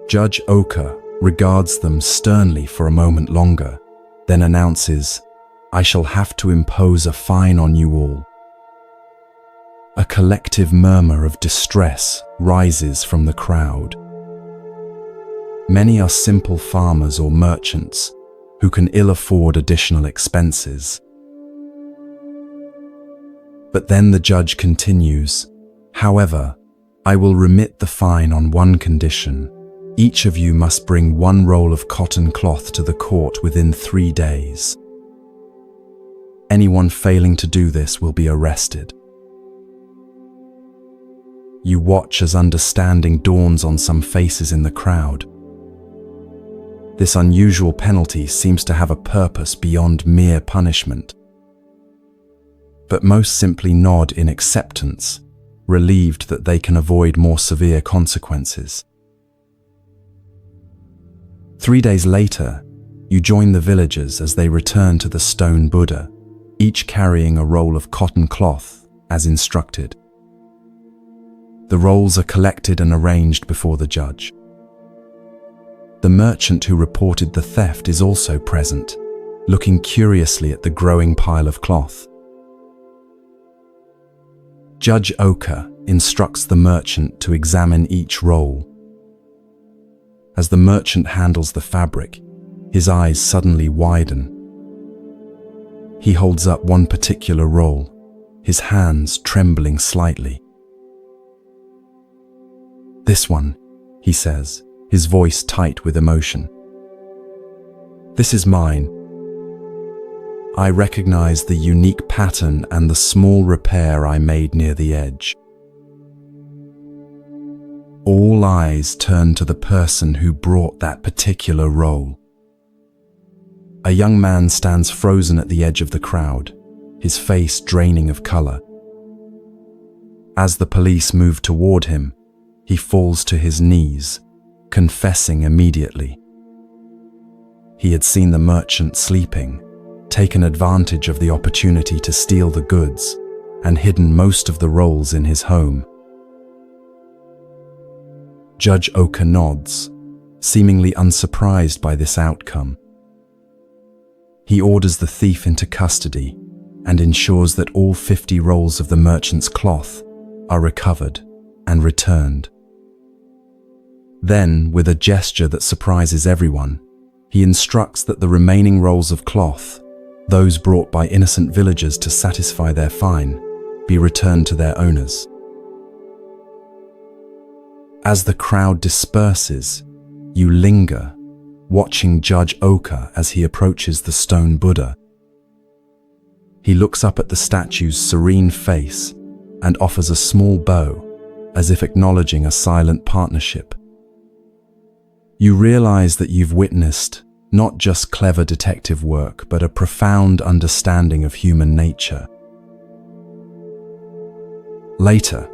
Judge Oka regards them sternly for a moment longer, then announces, "I shall have to impose a fine on you all." A collective murmur of distress rises from the crowd. Many are simple farmers or merchants who can ill afford additional expenses. But then the judge continues, "However, I will remit the fine on one condition. Each of you must bring one roll of cotton cloth to the court within 3 days. Anyone failing to do this will be arrested." You watch as understanding dawns on some faces in the crowd. This unusual penalty seems to have a purpose beyond mere punishment. But most simply nod in acceptance, relieved that they can avoid more severe consequences. 3 days later, you join the villagers as they return to the stone Buddha, each carrying a roll of cotton cloth as instructed. The rolls are collected and arranged before the judge. The merchant who reported the theft is also present, looking curiously at the growing pile of cloth. Judge Oka instructs the merchant to examine each roll. As the merchant handles the fabric, his eyes suddenly widen. He holds up one particular roll, his hands trembling slightly. "This one," he says, his voice tight with emotion. "This is mine. I recognize the unique pattern and the small repair I made near the edge." All eyes turn to the person who brought that particular roll. A young man stands frozen at the edge of the crowd, his face draining of color. As the police move toward him, he falls to his knees, confessing immediately. He had seen the merchant sleeping, taken advantage of the opportunity to steal the goods, and hidden most of the rolls in his home. Judge Oka nods, seemingly unsurprised by this outcome. He orders the thief into custody and ensures that all 50 rolls of the merchant's cloth are recovered and returned. Then, with a gesture that surprises everyone, he instructs that the remaining rolls of cloth, those brought by innocent villagers to satisfy their fine, be returned to their owners. As the crowd disperses, you linger, watching Judge Oka as he approaches the stone Buddha. He looks up at the statue's serene face and offers a small bow, as if acknowledging a silent partnership. You realize that you've witnessed not just clever detective work, but a profound understanding of human nature. Later,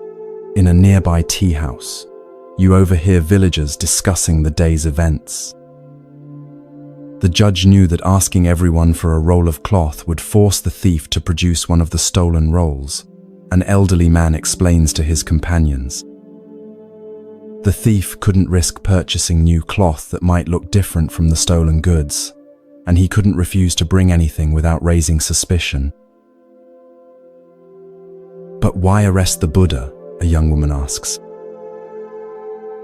in a nearby tea house, you overhear villagers discussing the day's events. The judge knew that asking everyone for a roll of cloth would force the thief to produce one of the stolen rolls. An elderly man explains to his companions. The thief couldn't risk purchasing new cloth that might look different from the stolen goods, and he couldn't refuse to bring anything without raising suspicion. "But why arrest the Buddha?" a young woman asks.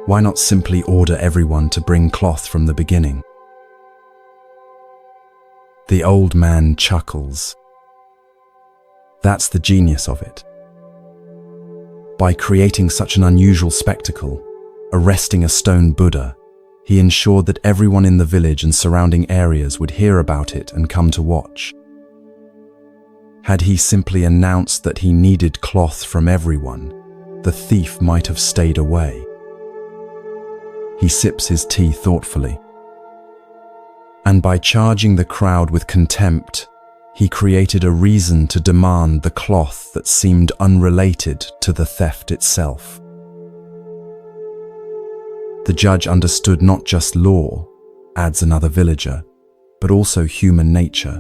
"Why not simply order everyone to bring cloth from the beginning?" The old man chuckles. That's the genius of it. By creating such an unusual spectacle, arresting a stone Buddha, he ensured that everyone in the village and surrounding areas would hear about it and come to watch. Had he simply announced that he needed cloth from everyone, the thief might have stayed away. He sips his tea thoughtfully. And by charging the crowd with contempt, he created a reason to demand the cloth that seemed unrelated to the theft itself. The judge understood not just law, adds another villager, but also human nature.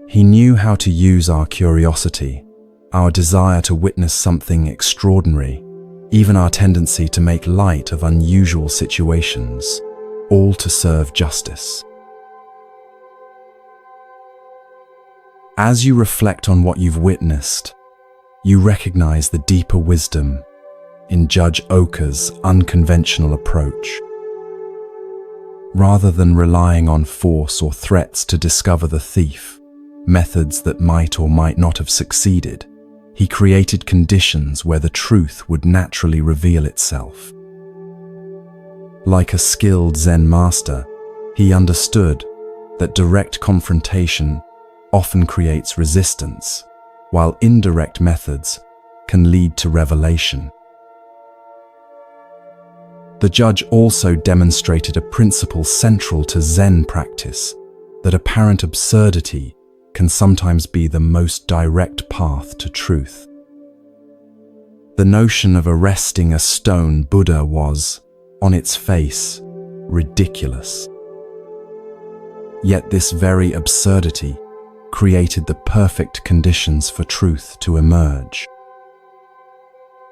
He knew how to use our curiosity, our desire to witness something extraordinary, even our tendency to make light of unusual situations, all to serve justice. As you reflect on what you've witnessed, you recognize the deeper wisdom in Judge Oka's unconventional approach. Rather than relying on force or threats to discover the thief, methods that might or might not have succeeded, he created conditions where the truth would naturally reveal itself. Like a skilled Zen master, he understood that direct confrontation often creates resistance, while indirect methods can lead to revelation. The judge also demonstrated a principle central to Zen practice, that apparent absurdity can sometimes be the most direct path to truth. The notion of arresting a stone Buddha was, on its face, ridiculous. Yet this very absurdity created the perfect conditions for truth to emerge.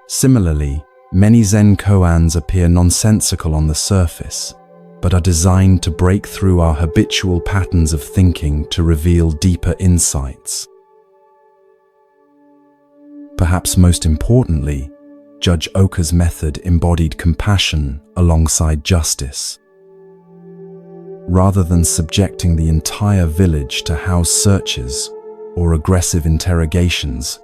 Similarly, many Zen koans appear nonsensical on the surface, but are designed to break through our habitual patterns of thinking to reveal deeper insights. Perhaps most importantly, Judge Oka's method embodied compassion alongside justice. Rather than subjecting the entire village to house searches or aggressive interrogations,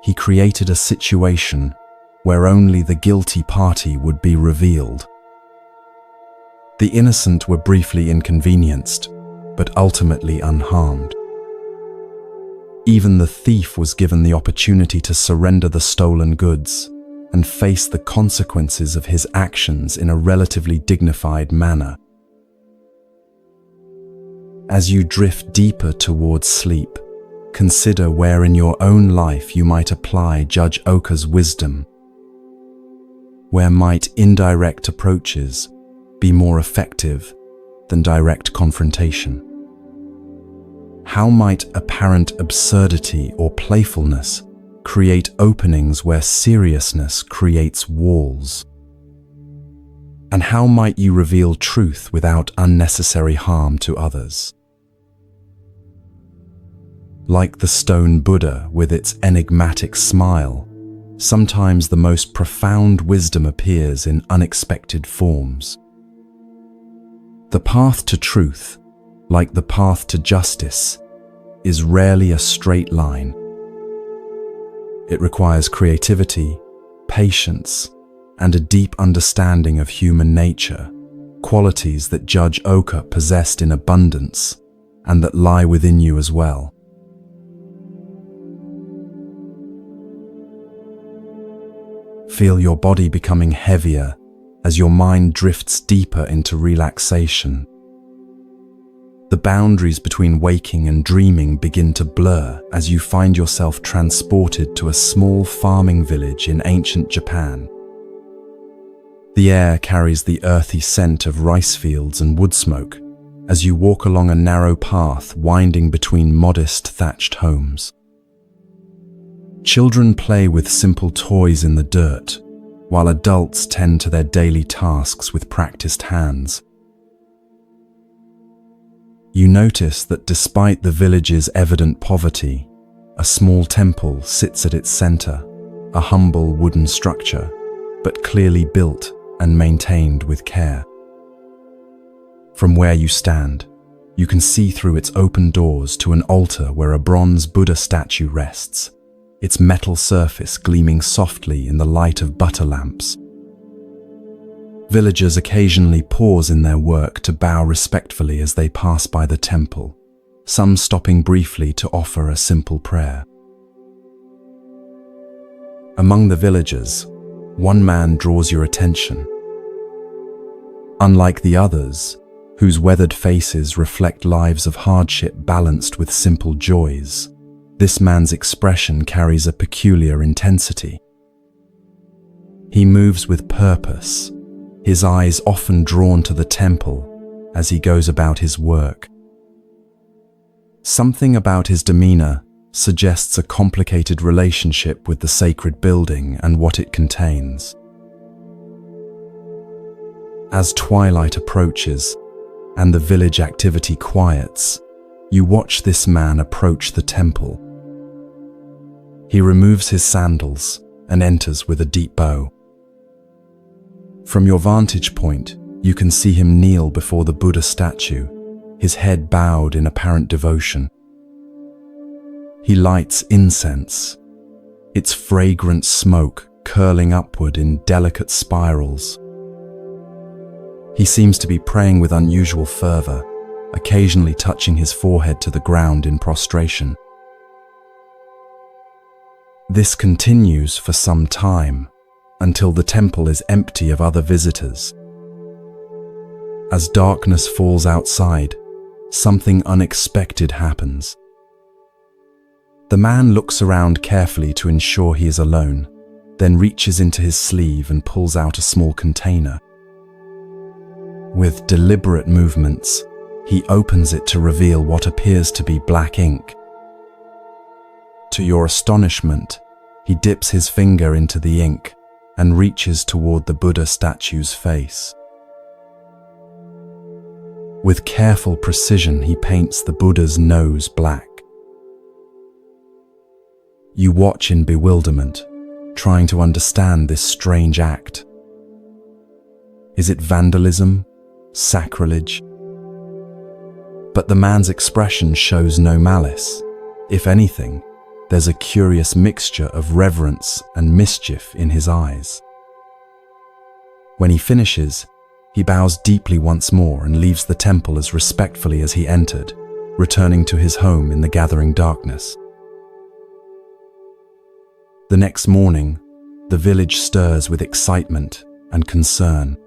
he created a situation where only the guilty party would be revealed. The innocent were briefly inconvenienced, but ultimately unharmed. Even the thief was given the opportunity to surrender the stolen goods and face the consequences of his actions in a relatively dignified manner. As you drift deeper towards sleep, consider where in your own life you might apply Judge Oka's wisdom. Where might indirect approaches be more effective than direct confrontation? How might apparent absurdity or playfulness create openings where seriousness creates walls? And how might you reveal truth without unnecessary harm to others? Like the stone Buddha with its enigmatic smile, sometimes the most profound wisdom appears in unexpected forms. The path to truth, like the path to justice, is rarely a straight line. It requires creativity, patience, and a deep understanding of human nature, qualities that Judge Oka possessed in abundance and that lie within you as well. Feel your body becoming heavier as your mind drifts deeper into relaxation. The boundaries between waking and dreaming begin to blur as you find yourself transported to a small farming village in ancient Japan. The air carries the earthy scent of rice fields and wood smoke as you walk along a narrow path winding between modest thatched homes. Children play with simple toys in the dirt, while adults tend to their daily tasks with practiced hands. You notice that despite the village's evident poverty, a small temple sits at its center, a humble wooden structure, but clearly built and maintained with care. From where you stand, you can see through its open doors to an altar where a bronze Buddha statue rests, its metal surface gleaming softly in the light of butter lamps. Villagers occasionally pause in their work to bow respectfully as they pass by the temple, some stopping briefly to offer a simple prayer. Among the villagers, one man draws your attention. Unlike the others, whose weathered faces reflect lives of hardship balanced with simple joys, this man's expression carries a peculiar intensity. He moves with purpose, his eyes often drawn to the temple as he goes about his work. Something about his demeanor suggests a complicated relationship with the sacred building and what it contains. As twilight approaches and the village activity quiets, you watch this man approach the temple. He removes his sandals and enters with a deep bow. From your vantage point, you can see him kneel before the Buddha statue, his head bowed in apparent devotion. He lights incense, its fragrant smoke curling upward in delicate spirals. He seems to be praying with unusual fervor, occasionally touching his forehead to the ground in prostration. This continues for some time, until the temple is empty of other visitors. As darkness falls outside, something unexpected happens. The man looks around carefully to ensure he is alone, then reaches into his sleeve and pulls out a small container. With deliberate movements, he opens it to reveal what appears to be black ink. To your astonishment, he dips his finger into the ink and reaches toward the Buddha statue's face. With careful precision, he paints the Buddha's nose black. You watch in bewilderment, trying to understand this strange act. Is it vandalism? Sacrilege? But the man's expression shows no malice. If anything, there's a curious mixture of reverence and mischief in his eyes. When he finishes, he bows deeply once more and leaves the temple as respectfully as he entered, returning to his home in the gathering darkness. The next morning, the village stirs with excitement and concern.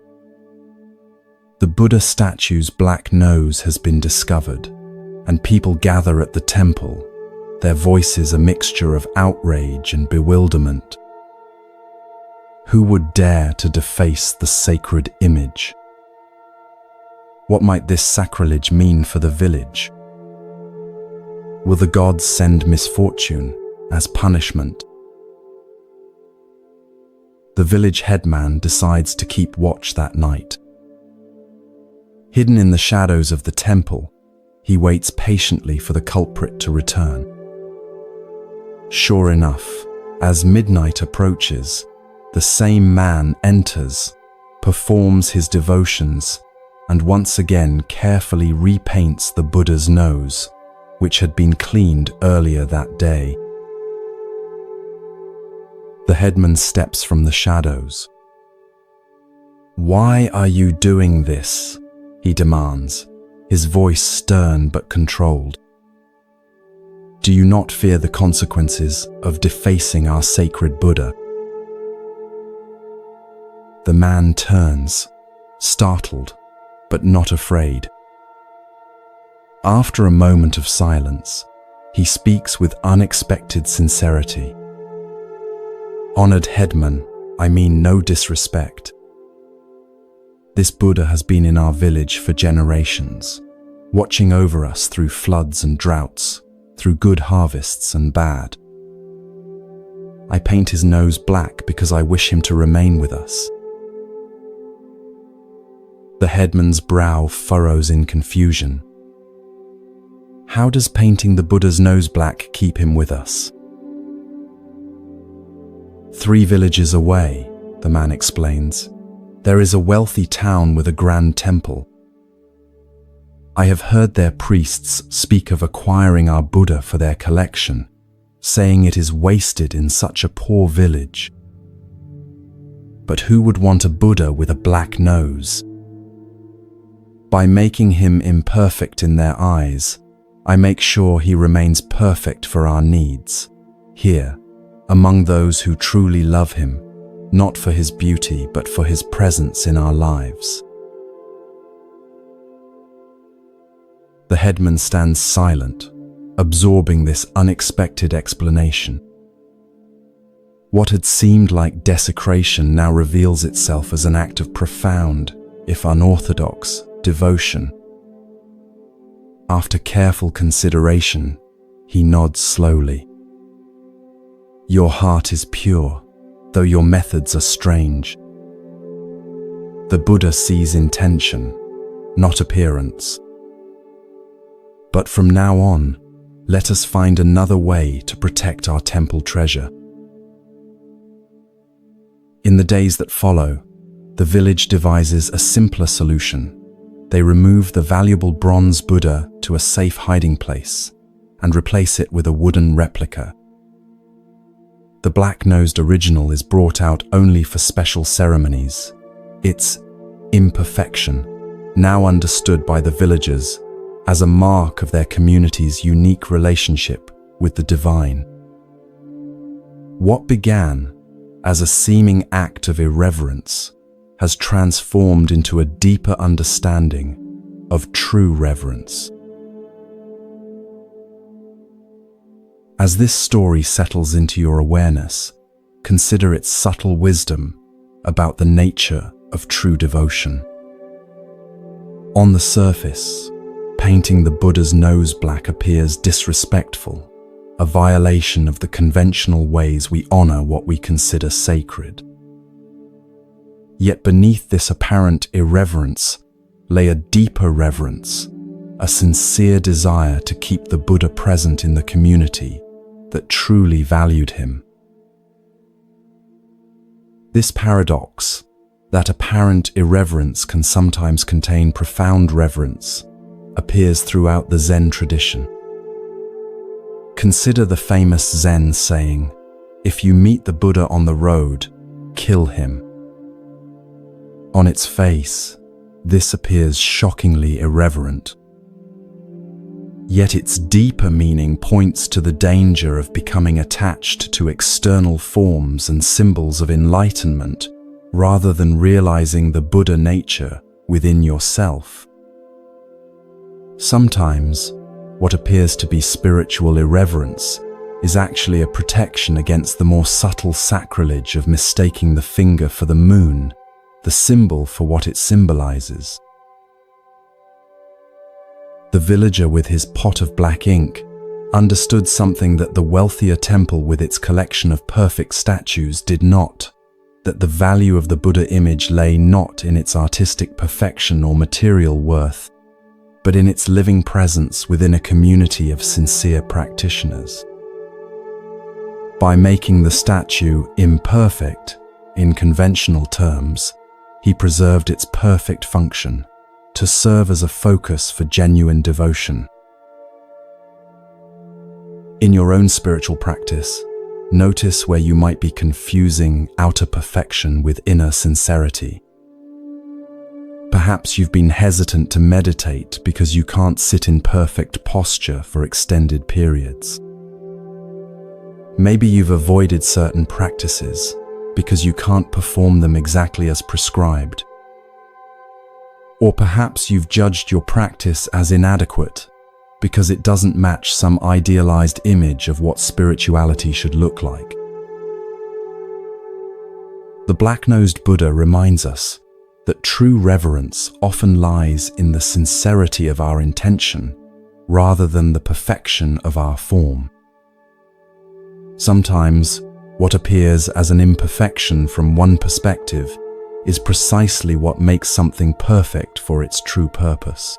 The Buddha statue's black nose has been discovered, and people gather at the temple, their voices a mixture of outrage and bewilderment. Who would dare to deface the sacred image? What might this sacrilege mean for the village? Will the gods send misfortune as punishment? The village headman decides to keep watch that night. Hidden in the shadows of the temple, he waits patiently for the culprit to return. Sure enough, as midnight approaches, the same man enters, performs his devotions, and once again carefully repaints the Buddha's nose, which had been cleaned earlier that day. The headman steps from the shadows. "Why are you doing this?" he demands, his voice stern but controlled. "Do you not fear the consequences of defacing our sacred Buddha?" The man turns, startled, but not afraid. After a moment of silence, he speaks with unexpected sincerity. "Honored headman, I mean no disrespect. This Buddha has been in our village for generations, watching over us through floods and droughts, through good harvests and bad. I paint his nose black because I wish him to remain with us." The headman's brow furrows in confusion. How does painting the Buddha's nose black keep him with us? 3 villages away, the man explains, there is a wealthy town with a grand temple. I have heard their priests speak of acquiring our Buddha for their collection, saying it is wasted in such a poor village. But who would want a Buddha with a black nose? By making him imperfect in their eyes, I make sure he remains perfect for our needs, here, among those who truly love him, not for his beauty but for his presence in our lives. The headman stands silent, absorbing this unexpected explanation. What had seemed like desecration now reveals itself as an act of profound, if unorthodox, devotion. After careful consideration, he nods slowly. Your heart is pure, though your methods are strange. The Buddha sees intention, not appearance. But from now on, let us find another way to protect our temple treasure. In the days that follow, the village devises a simpler solution. They remove the valuable bronze Buddha to a safe hiding place and replace it with a wooden replica. The black-nosed original is brought out only for special ceremonies. Its imperfection, now understood by the villagers as a mark of their community's unique relationship with the divine. What began as a seeming act of irreverence has transformed into a deeper understanding of true reverence. As this story settles into your awareness, consider its subtle wisdom about the nature of true devotion. On the surface, painting the Buddha's nose black appears disrespectful, a violation of the conventional ways we honor what we consider sacred. Yet beneath this apparent irreverence lay a deeper reverence, a sincere desire to keep the Buddha present in the community that truly valued him. This paradox, that apparent irreverence can sometimes contain profound reverence, appears throughout the Zen tradition. Consider the famous Zen saying, "If you meet the Buddha on the road, kill him." On its face, this appears shockingly irreverent. Yet its deeper meaning points to the danger of becoming attached to external forms and symbols of enlightenment rather than realizing the Buddha nature within yourself. Sometimes, what appears to be spiritual irreverence is actually a protection against the more subtle sacrilege of mistaking the finger for the moon, the symbol for what it symbolizes. The villager with his pot of black ink understood something that the wealthier temple with its collection of perfect statues did not, that the value of the Buddha image lay not in its artistic perfection or material worth, but in its living presence within a community of sincere practitioners. By making the statue imperfect, in conventional terms, he preserved its perfect function, to serve as a focus for genuine devotion. In your own spiritual practice, notice where you might be confusing outer perfection with inner sincerity. Perhaps you've been hesitant to meditate because you can't sit in perfect posture for extended periods. Maybe you've avoided certain practices because you can't perform them exactly as prescribed. Or perhaps you've judged your practice as inadequate because it doesn't match some idealized image of what spirituality should look like. The black-nosed Buddha reminds us that true reverence often lies in the sincerity of our intention rather than the perfection of our form. Sometimes, what appears as an imperfection from one perspective is precisely what makes something perfect for its true purpose.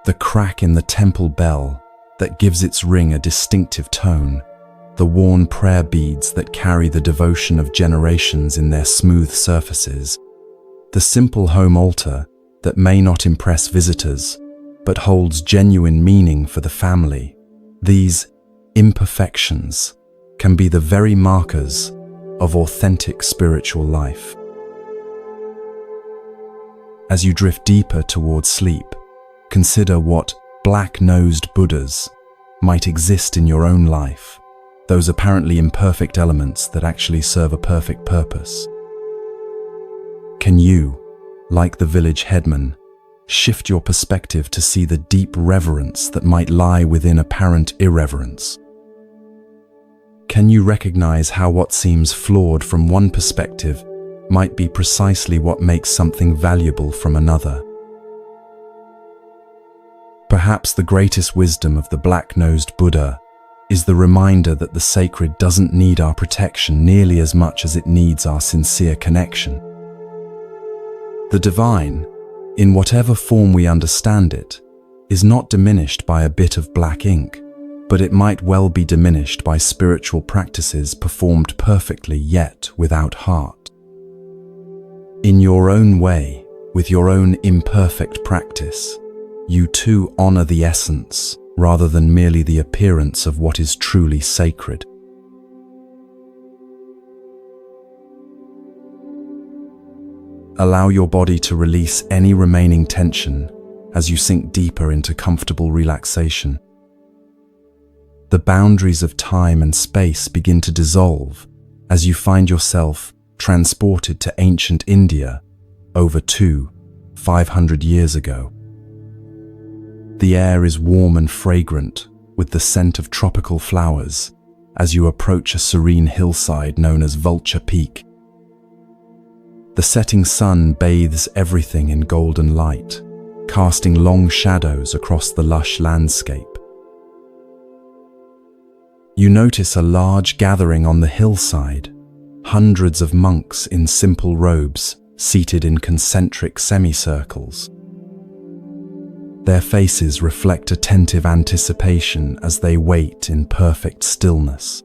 The crack in the temple bell that gives its ring a distinctive tone, the worn prayer beads that carry the devotion of generations in their smooth surfaces, the simple home altar that may not impress visitors but holds genuine meaning for the family. These imperfections can be the very markers of authentic spiritual life. As you drift deeper towards sleep, consider what black-nosed Buddhas might exist in your own life, those apparently imperfect elements that actually serve a perfect purpose. Can you, like the village headman, shift your perspective to see the deep reverence that might lie within apparent irreverence? Can you recognize how what seems flawed from one perspective might be precisely what makes something valuable from another? Perhaps the greatest wisdom of the black-nosed Buddha is the reminder that the sacred doesn't need our protection nearly as much as it needs our sincere connection. The divine, in whatever form we understand it, is not diminished by a bit of black ink, but it might well be diminished by spiritual practices performed perfectly yet without heart. In your own way, with your own imperfect practice, you too honor the essence rather than merely the appearance of what is truly sacred. Allow your body to release any remaining tension as you sink deeper into comfortable relaxation. The boundaries of time and space begin to dissolve as you find yourself transported to ancient India over 500 years ago. The air is warm and fragrant with the scent of tropical flowers as you approach a serene hillside known as Vulture Peak. The setting sun bathes everything in golden light, casting long shadows across the lush landscape. You notice a large gathering on the hillside, hundreds of monks in simple robes seated in concentric semicircles. Their faces reflect attentive anticipation as they wait in perfect stillness.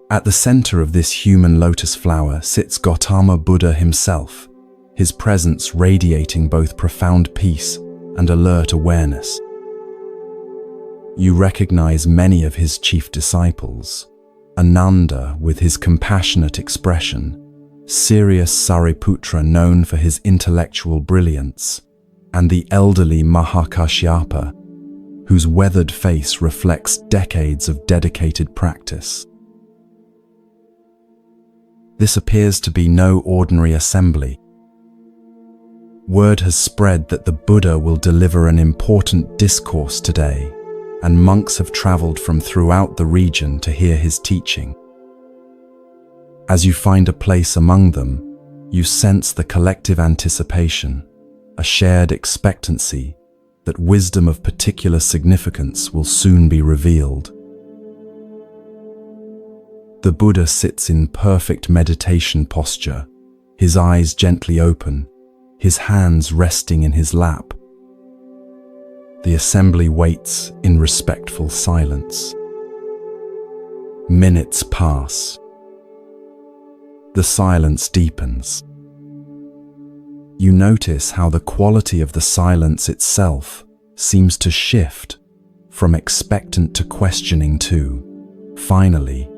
At the center of this human lotus flower sits Gautama Buddha himself, his presence radiating both profound peace and alert awareness. You recognize many of his chief disciples: Ananda with his compassionate expression, serious Sariputra known for his intellectual brilliance, and the elderly Mahakashyapa, whose weathered face reflects decades of dedicated practice. This appears to be no ordinary assembly. Word has spread that the Buddha will deliver an important discourse today, and monks have traveled from throughout the region to hear his teaching. As you find a place among them, you sense the collective anticipation, a shared expectancy that wisdom of particular significance will soon be revealed. The Buddha sits in perfect meditation posture, his eyes gently open, his hands resting in his lap. The assembly waits in respectful silence. Minutes pass. The silence deepens. You notice how the quality of the silence itself seems to shift from expectant to questioning to, finally,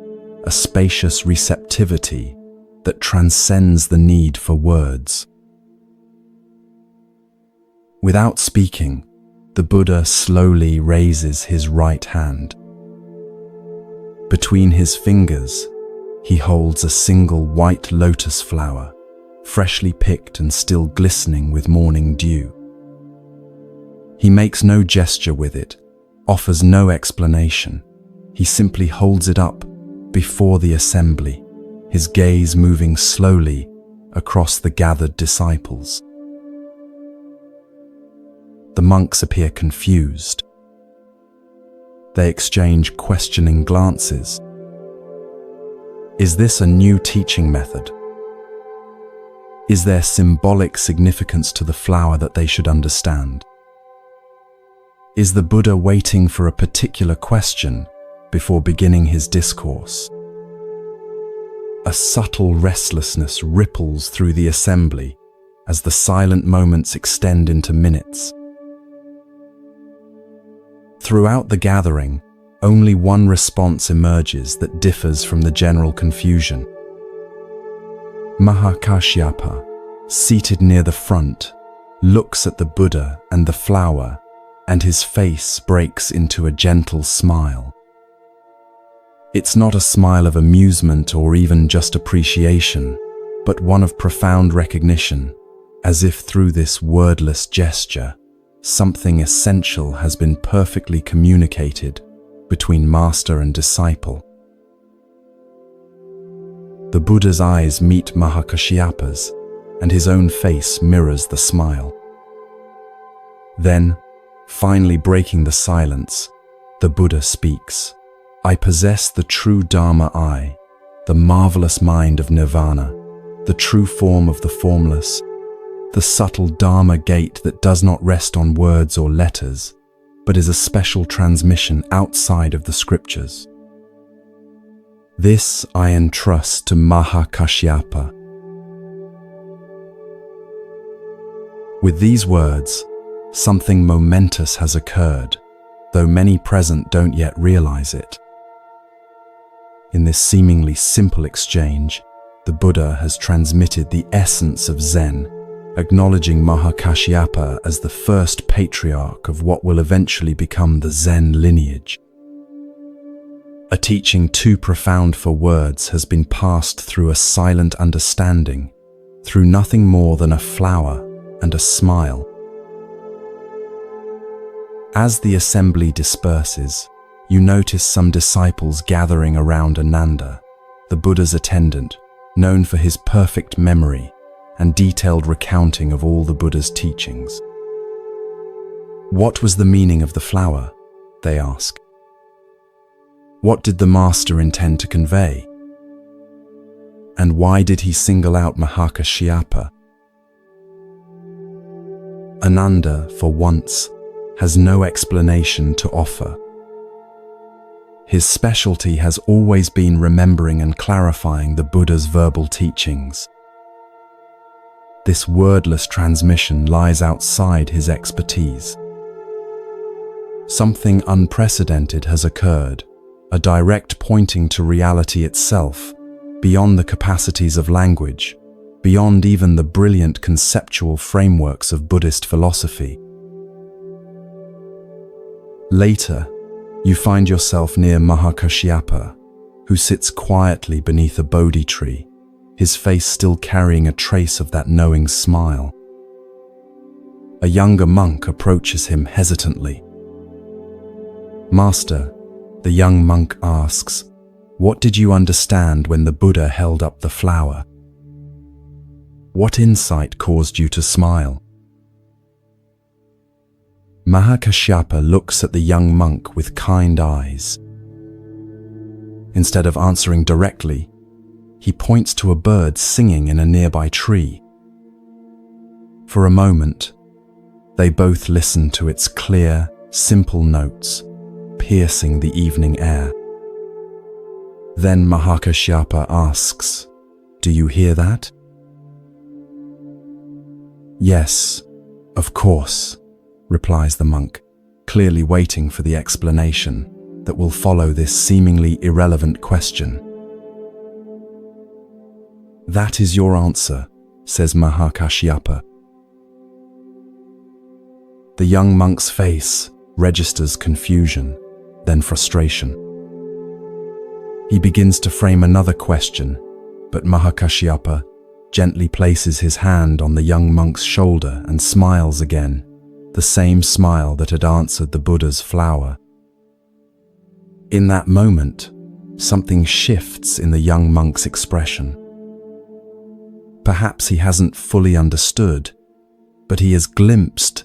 a spacious receptivity that transcends the need for words. Without speaking, the Buddha slowly raises his right hand. Between his fingers, he holds a single white lotus flower, freshly picked and still glistening with morning dew. He makes no gesture with it, offers no explanation. He simply holds it up before the assembly, his gaze moving slowly across the gathered disciples. The monks appear confused. They exchange questioning glances. Is this a new teaching method? Is there symbolic significance to the flower that they should understand? Is the Buddha waiting for a particular question before beginning his discourse? A subtle restlessness ripples through the assembly as the silent moments extend into minutes. Throughout the gathering, only one response emerges that differs from the general confusion. Mahakashyapa, seated near the front, looks at the Buddha and the flower, and his face breaks into a gentle smile. It's not a smile of amusement or even just appreciation, but one of profound recognition, as if through this wordless gesture, something essential has been perfectly communicated between master and disciple. The Buddha's eyes meet Mahakashyapa's, and his own face mirrors the smile. Then, finally breaking the silence, the Buddha speaks. I possess the true Dharma I, the marvelous mind of nirvana, the true form of the formless, the subtle Dharma gate that does not rest on words or letters, but is a special transmission outside of the scriptures. This I entrust to Mahakashyapa. With these words, something momentous has occurred, though many present don't yet realize it. In this seemingly simple exchange, the Buddha has transmitted the essence of Zen, acknowledging Mahakashyapa as the first patriarch of what will eventually become the Zen lineage. A teaching too profound for words has been passed through a silent understanding, through nothing more than a flower and a smile. As the assembly disperses, you notice some disciples gathering around Ananda, the Buddha's attendant, known for his perfect memory and detailed recounting of all the Buddha's teachings. What was the meaning of the flower? They ask. What did the master intend to convey? And why did he single out Mahakashyapa? Ananda, for once, has no explanation to offer. His specialty has always been remembering and clarifying the Buddha's verbal teachings. This wordless transmission lies outside his expertise. Something unprecedented has occurred, a direct pointing to reality itself, beyond the capacities of language, beyond even the brilliant conceptual frameworks of Buddhist philosophy. Later, you find yourself near Mahakashyapa, who sits quietly beneath a Bodhi tree, his face still carrying a trace of that knowing smile. A younger monk approaches him hesitantly. Master, the young monk asks, what did you understand when the Buddha held up the flower? What insight caused you to smile? Mahakashyapa looks at the young monk with kind eyes. Instead of answering directly, he points to a bird singing in a nearby tree. For a moment, they both listen to its clear, simple notes, piercing the evening air. Then Mahakashyapa asks, "Do you hear that?" "Yes, of course," replies the monk, clearly waiting for the explanation that will follow this seemingly irrelevant question. "That is your answer," says Mahakashyapa. The young monk's face registers confusion, then frustration. He begins to frame another question, but Mahakashyapa gently places his hand on the young monk's shoulder and smiles again, the same smile that had answered the Buddha's flower. In that moment, something shifts in the young monk's expression. Perhaps he hasn't fully understood, but he has glimpsed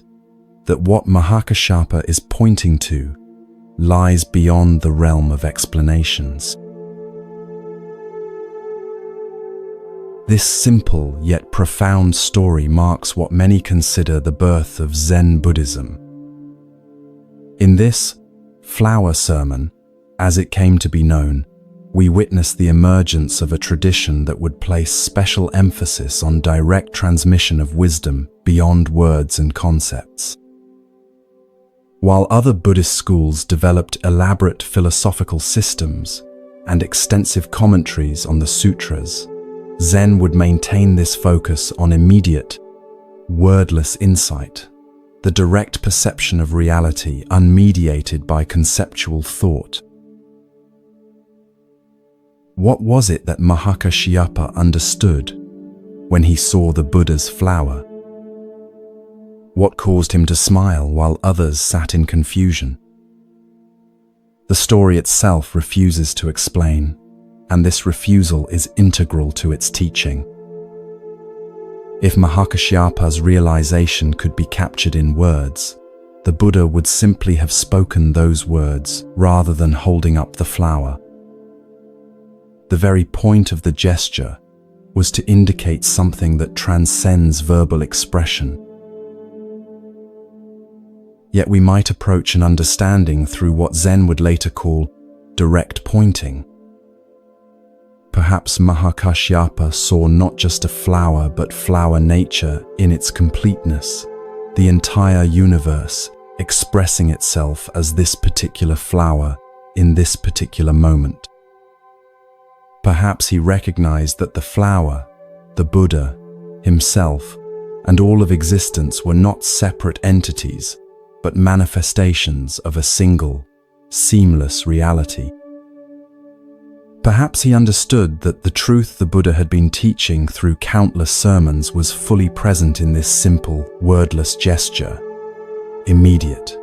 that what Mahakashyapa is pointing to lies beyond the realm of explanations. This simple yet profound story marks what many consider the birth of Zen Buddhism. In this flower sermon, as it came to be known, we witness the emergence of a tradition that would place special emphasis on direct transmission of wisdom beyond words and concepts. While other Buddhist schools developed elaborate philosophical systems and extensive commentaries on the sutras, Zen would maintain this focus on immediate, wordless insight, the direct perception of reality unmediated by conceptual thought. What was it that Mahakashyapa understood when he saw the Buddha's flower? What caused him to smile while others sat in confusion? The story itself refuses to explain, and this refusal is integral to its teaching. If Mahakashyapa's realization could be captured in words, the Buddha would simply have spoken those words rather than holding up the flower. The very point of the gesture was to indicate something that transcends verbal expression. Yet we might approach an understanding through what Zen would later call direct pointing. Perhaps Mahakashyapa saw not just a flower but flower nature in its completeness, the entire universe expressing itself as this particular flower in this particular moment. Perhaps he recognized that the flower, the Buddha, himself, and all of existence were not separate entities, but manifestations of a single, seamless reality. Perhaps he understood that the truth the Buddha had been teaching through countless sermons was fully present in this simple, wordless gesture, immediate,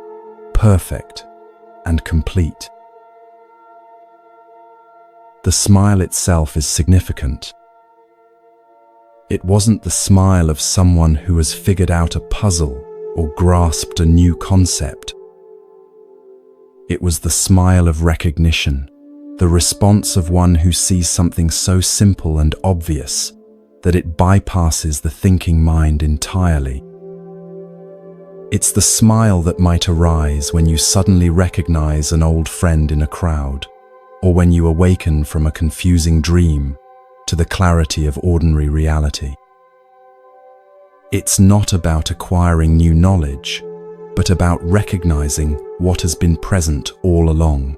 perfect, and complete. The smile itself is significant. It wasn't the smile of someone who has figured out a puzzle or grasped a new concept. It was the smile of recognition, the response of one who sees something so simple and obvious that it bypasses the thinking mind entirely. It's the smile that might arise when you suddenly recognize an old friend in a crowd, or when you awaken from a confusing dream to the clarity of ordinary reality. It's not about acquiring new knowledge, but about recognizing what has been present all along.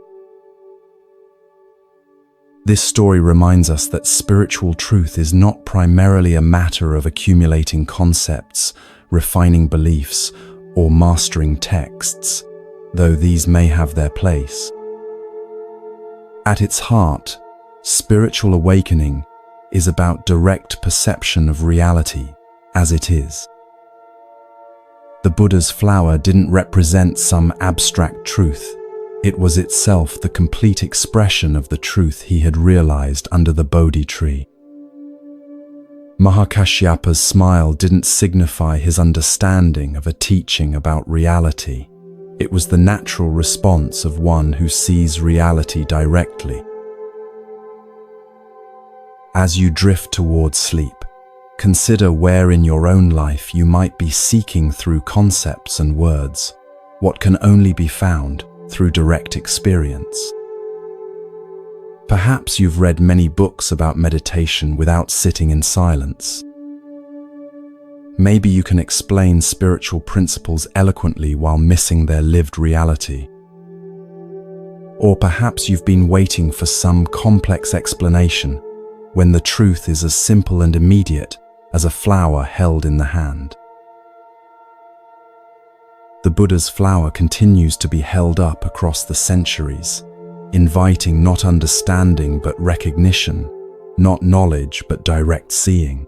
This story reminds us that spiritual truth is not primarily a matter of accumulating concepts, refining beliefs, or mastering texts, though these may have their place. At its heart, spiritual awakening is about direct perception of reality as it is. The Buddha's flower didn't represent some abstract truth. It was itself the complete expression of the truth he had realized under the Bodhi tree. Mahakashyapa's smile didn't signify his understanding of a teaching about reality. It was the natural response of one who sees reality directly. As you drift towards sleep, consider where in your own life you might be seeking through concepts and words what can only be found through direct experience. Perhaps you've read many books about meditation without sitting in silence. Maybe you can explain spiritual principles eloquently while missing their lived reality. Or perhaps you've been waiting for some complex explanation when the truth is as simple and immediate as a flower held in the hand. The Buddha's flower continues to be held up across the centuries, inviting not understanding but recognition, not knowledge but direct seeing.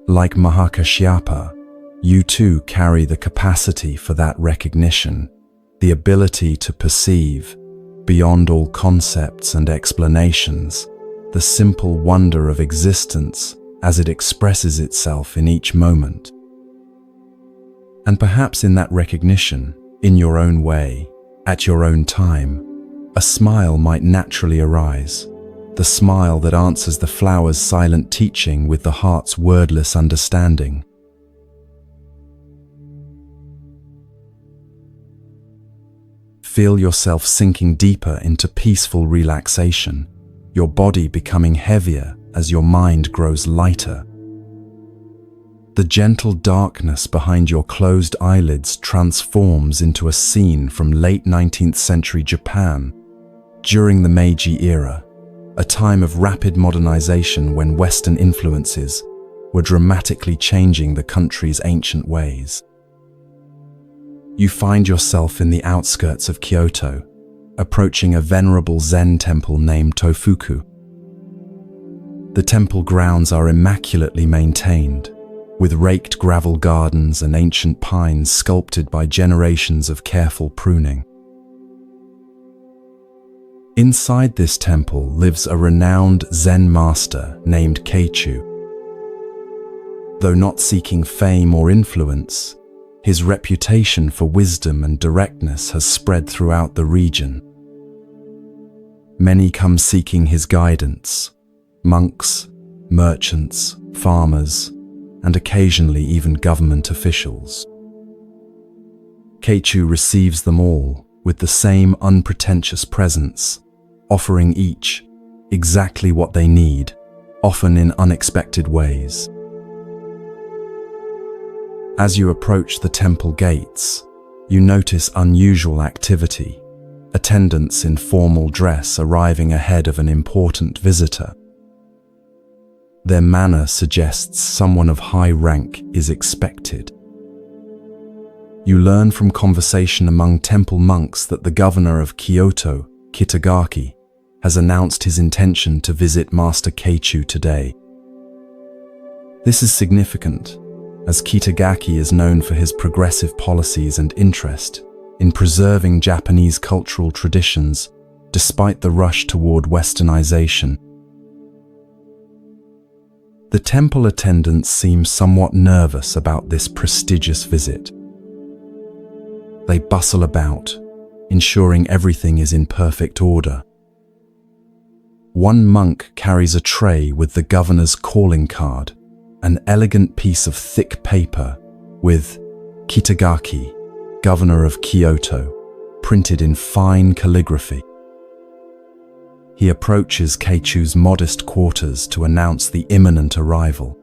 Like Mahakashyapa, you too carry the capacity for that recognition, the ability to perceive, beyond all concepts and explanations, the simple wonder of existence as it expresses itself in each moment. And perhaps in that recognition, in your own way, at your own time, a smile might naturally arise, the smile that answers the flower's silent teaching with the heart's wordless understanding. Feel yourself sinking deeper into peaceful relaxation, your body becoming heavier as your mind grows lighter. The gentle darkness behind your closed eyelids transforms into a scene from late 19th century Japan during the Meiji era, a time of rapid modernization when Western influences were dramatically changing the country's ancient ways. You find yourself in the outskirts of Kyoto, approaching a venerable Zen temple named Tofuku. The temple grounds are immaculately maintained, with raked gravel gardens and ancient pines sculpted by generations of careful pruning. Inside this temple lives a renowned Zen master named Keichu. Though not seeking fame or influence, his reputation for wisdom and directness has spread throughout the region. Many come seeking his guidance: monks, merchants, farmers, and occasionally even government officials. Keichu receives them all with the same unpretentious presence, offering each exactly what they need, often in unexpected ways. As you approach the temple gates, you notice unusual activity, attendants in formal dress arriving ahead of an important visitor. Their manner suggests someone of high rank is expected. You learn from conversation among temple monks that the governor of Kyoto, Kitagaki, has announced his intention to visit Master Keichu today. This is significant, as Kitagaki is known for his progressive policies and interest in preserving Japanese cultural traditions despite the rush toward westernization. The temple attendants seem somewhat nervous about this prestigious visit. They bustle about, ensuring everything is in perfect order. One monk carries a tray with the governor's calling card, an elegant piece of thick paper with Kitagaki, Governor of Kyoto, printed in fine calligraphy. He approaches Keichu's modest quarters to announce the imminent arrival.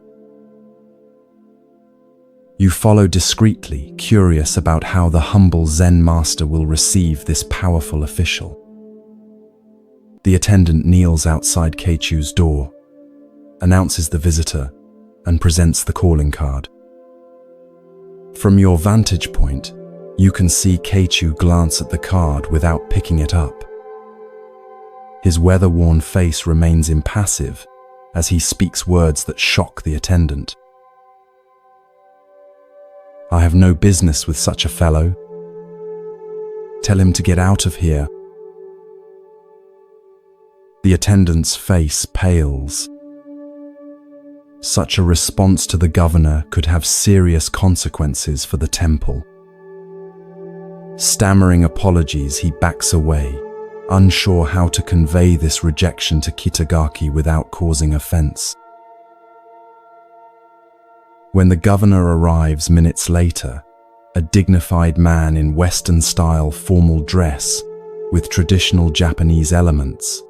You follow discreetly, curious about how the humble Zen master will receive this powerful official. The attendant kneels outside Keichu's door, announces the visitor, and presents the calling card. From your vantage point, you can see Keichu glance at the card without picking it up. His weather-worn face remains impassive as he speaks words that shock the attendant. "I have no business with such a fellow. Tell him to get out of here." The attendant's face pales. Such a response to the governor could have serious consequences for the temple. Stammering apologies, he backs away, unsure how to convey this rejection to Kitagaki without causing offense. When the governor arrives minutes later, a dignified man in Western-style formal dress with traditional Japanese elements,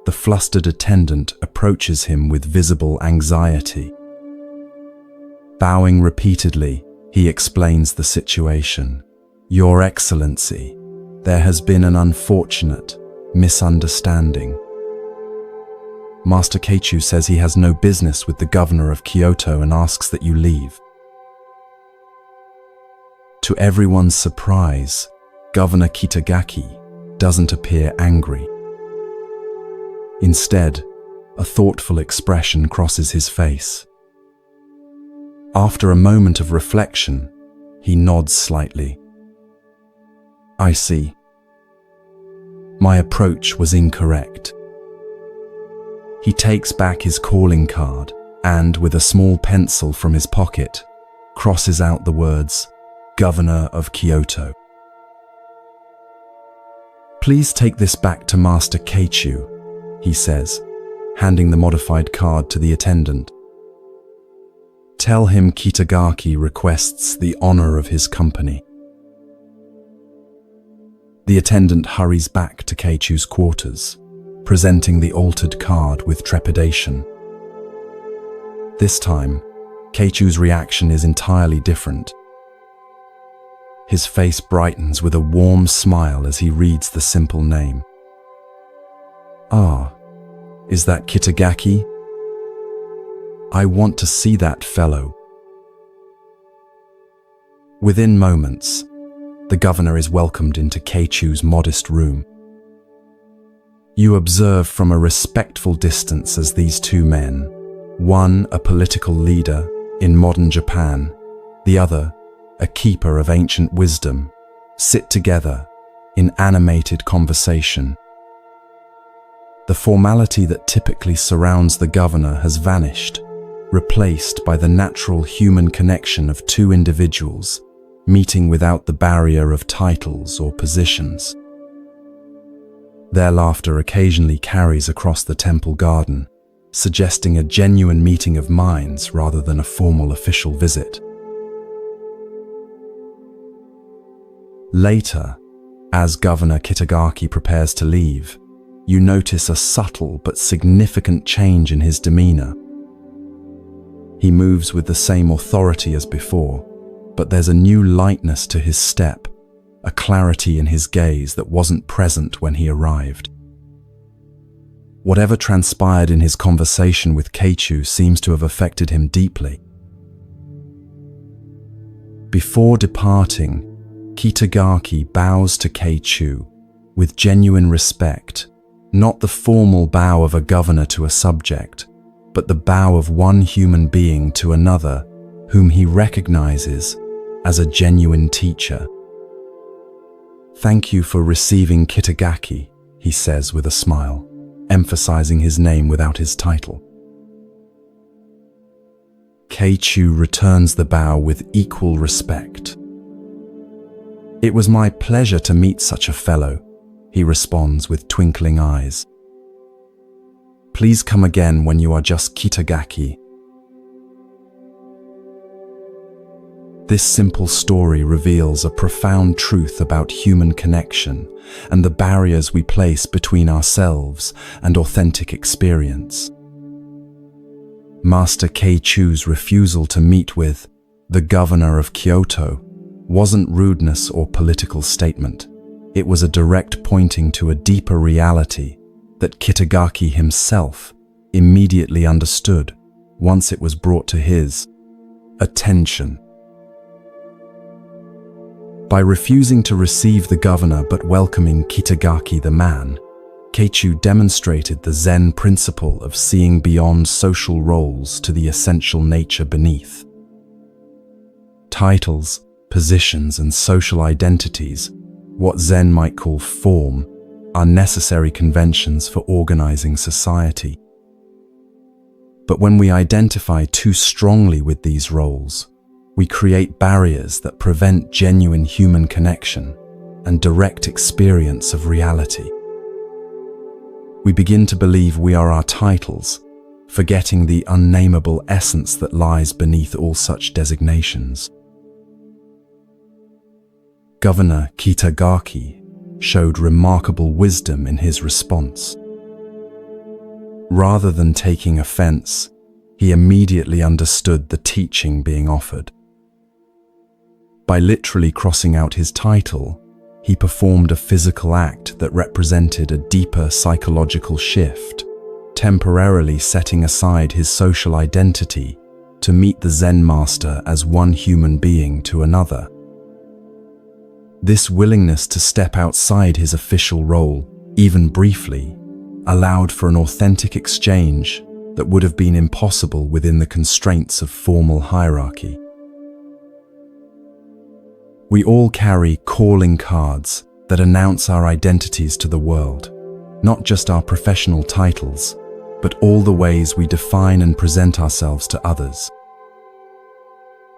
the flustered attendant approaches him with visible anxiety. Bowing repeatedly, he explains the situation. "Your Excellency, there has been an unfortunate misunderstanding. Master Keichu says he has no business with the governor of Kyoto and asks that you leave." To everyone's surprise, Governor Kitagaki doesn't appear angry. Instead, a thoughtful expression crosses his face. After a moment of reflection, he nods slightly. "I see. My approach was incorrect." He takes back his calling card and, with a small pencil from his pocket, crosses out the words, "Governor of Kyoto." "Please take this back to Master Keichu," he says, handing the modified card to the attendant. "Tell him Kitagaki requests the honor of his company." The attendant hurries back to Keichu's quarters, presenting the altered card with trepidation. This time, Keichu's reaction is entirely different. His face brightens with a warm smile as he reads the simple name. "Ah, is that Kitagaki? I want to see that fellow." Within moments, the governor is welcomed into Keichu's modest room. You observe from a respectful distance as these two men, one a political leader in modern Japan, the other a keeper of ancient wisdom, sit together in animated conversation. The formality that typically surrounds the governor has vanished, replaced by the natural human connection of two individuals, meeting without the barrier of titles or positions. Their laughter occasionally carries across the temple garden, suggesting a genuine meeting of minds rather than a formal official visit. Later, as Governor Kitagaki prepares to leave, you notice a subtle but significant change in his demeanor. He moves with the same authority as before, but there's a new lightness to his step, a clarity in his gaze that wasn't present when he arrived. Whatever transpired in his conversation with Keichu seems to have affected him deeply. Before departing, Kitagaki bows to Keichu with genuine respect, not the formal bow of a governor to a subject, but the bow of one human being to another whom he recognizes as a genuine teacher. "Thank you for receiving Kitagaki," he says with a smile, emphasizing his name without his title. Keichu returns the bow with equal respect. "It was my pleasure to meet such a fellow," he responds with twinkling eyes. "Please come again when you are just Kitagaki." This simple story reveals a profound truth about human connection and the barriers we place between ourselves and authentic experience. Master Keichu's refusal to meet with the governor of Kyoto wasn't rudeness or political statement. It was a direct pointing to a deeper reality that Kitagaki himself immediately understood once it was brought to his attention. By refusing to receive the governor but welcoming Kitagaki the man, Keichu demonstrated the Zen principle of seeing beyond social roles to the essential nature beneath. Titles, positions, and social identities, what Zen might call form, are necessary conventions for organizing society. But when we identify too strongly with these roles, we create barriers that prevent genuine human connection and direct experience of reality. We begin to believe we are our titles, forgetting the unnameable essence that lies beneath all such designations. Governor Kitagaki showed remarkable wisdom in his response. Rather than taking offense, he immediately understood the teaching being offered. By literally crossing out his title, he performed a physical act that represented a deeper psychological shift, temporarily setting aside his social identity to meet the Zen master as one human being to another. This willingness to step outside his official role, even briefly, allowed for an authentic exchange that would have been impossible within the constraints of formal hierarchy. We all carry calling cards that announce our identities to the world, not just our professional titles, but all the ways we define and present ourselves to others.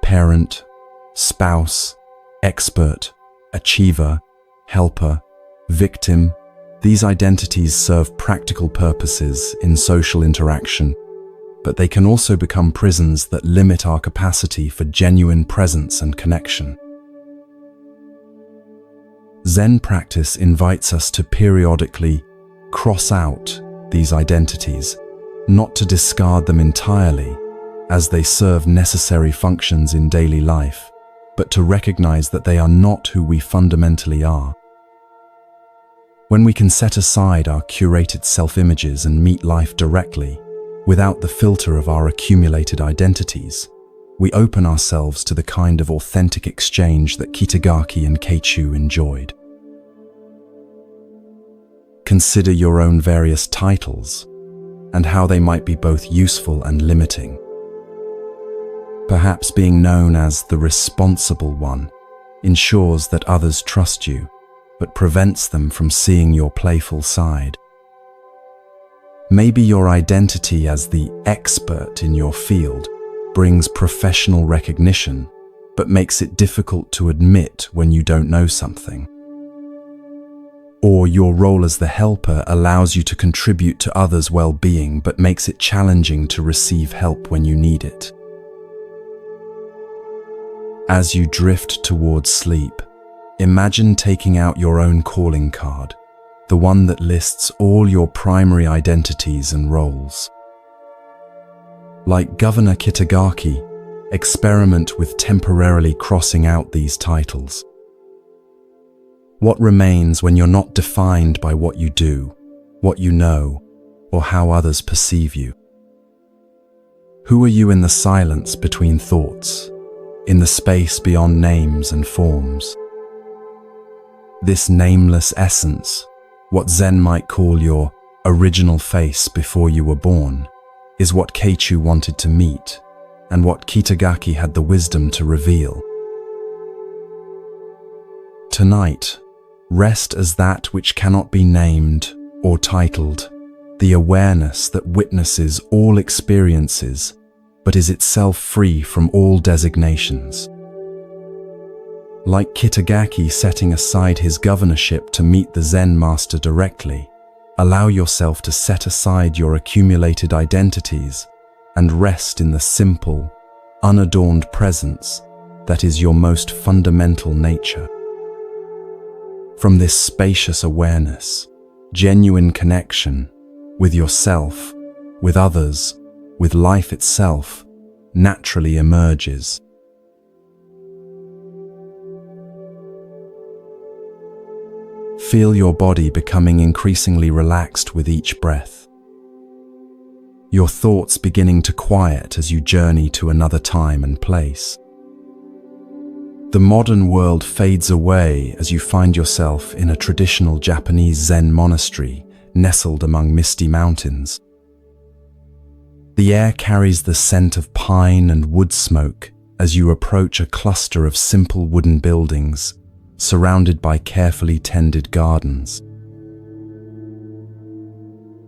Parent, spouse, expert, achiever, helper, victim, these identities serve practical purposes in social interaction, but they can also become prisons that limit our capacity for genuine presence and connection. Zen practice invites us to periodically cross out these identities, not to discard them entirely, as they serve necessary functions in daily life, but to recognize that they are not who we fundamentally are. When we can set aside our curated self-images and meet life directly, without the filter of our accumulated identities, we open ourselves to the kind of authentic exchange that Kitagaki and Keichu enjoyed. Consider your own various titles and how they might be both useful and limiting. Perhaps being known as the responsible one ensures that others trust you, but prevents them from seeing your playful side. Maybe your identity as the expert in your field brings professional recognition, but makes it difficult to admit when you don't know something. Or your role as the helper allows you to contribute to others' well-being, but makes it challenging to receive help when you need it. As you drift towards sleep, imagine taking out your own calling card, the one that lists all your primary identities and roles. Like Governor Kitagaki, experiment with temporarily crossing out these titles. What remains when you're not defined by what you do, what you know, or how others perceive you? Who are you in the silence between thoughts, in the space beyond names and forms? This nameless essence, what Zen might call your original face before you were born, is what Keichu wanted to meet, and what Kitagaki had the wisdom to reveal. Tonight, rest as that which cannot be named or titled, the awareness that witnesses all experiences, but is itself free from all designations. Like Kitagaki setting aside his governorship to meet the Zen master directly, allow yourself to set aside your accumulated identities and rest in the simple, unadorned presence that is your most fundamental nature. From this spacious awareness, genuine connection with yourself, with others, with life itself, naturally emerges. Feel your body becoming increasingly relaxed with each breath. Your thoughts beginning to quiet as you journey to another time and place. The modern world fades away as you find yourself in a traditional Japanese Zen monastery nestled among misty mountains. The air carries the scent of pine and wood smoke as you approach a cluster of simple wooden buildings surrounded by carefully tended gardens.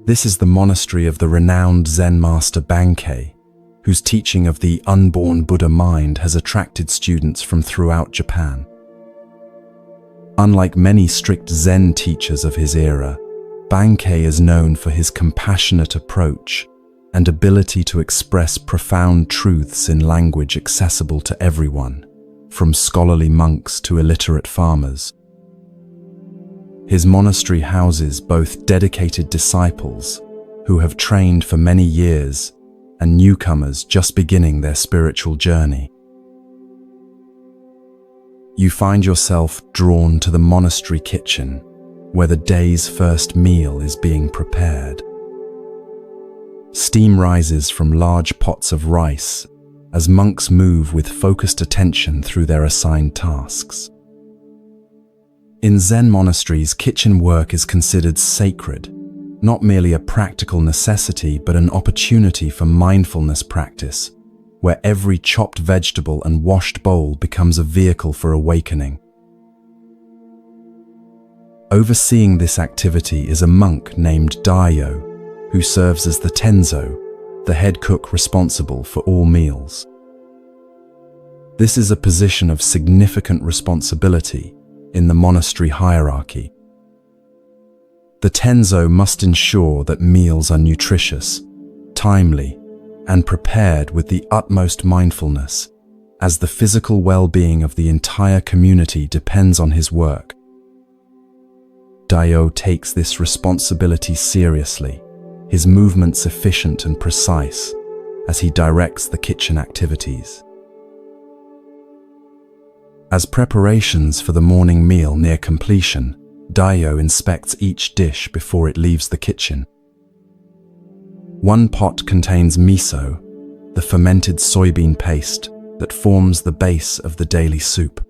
This is the monastery of the renowned Zen master Bankei, whose teaching of the unborn Buddha mind has attracted students from throughout Japan. Unlike many strict Zen teachers of his era, Bankei is known for his compassionate approach and ability to express profound truths in language accessible to everyone, from scholarly monks to illiterate farmers. His monastery houses both dedicated disciples who have trained for many years and newcomers just beginning their spiritual journey. You find yourself drawn to the monastery kitchen, where the day's first meal is being prepared. Steam rises from large pots of rice as monks move with focused attention through their assigned tasks. In Zen monasteries, kitchen work is considered sacred, not merely a practical necessity, but an opportunity for mindfulness practice, where every chopped vegetable and washed bowl becomes a vehicle for awakening. Overseeing this activity is a monk named Daio, who serves as the tenzo, the head cook responsible for all meals. This is a position of significant responsibility in the monastery hierarchy. The tenzo must ensure that meals are nutritious, timely, and prepared with the utmost mindfulness, as the physical well-being of the entire community depends on his work. Daio takes this responsibility seriously, his movements efficient and precise as he directs the kitchen activities. As preparations for the morning meal near completion, Daio inspects each dish before it leaves the kitchen. One pot contains miso, the fermented soybean paste that forms the base of the daily soup.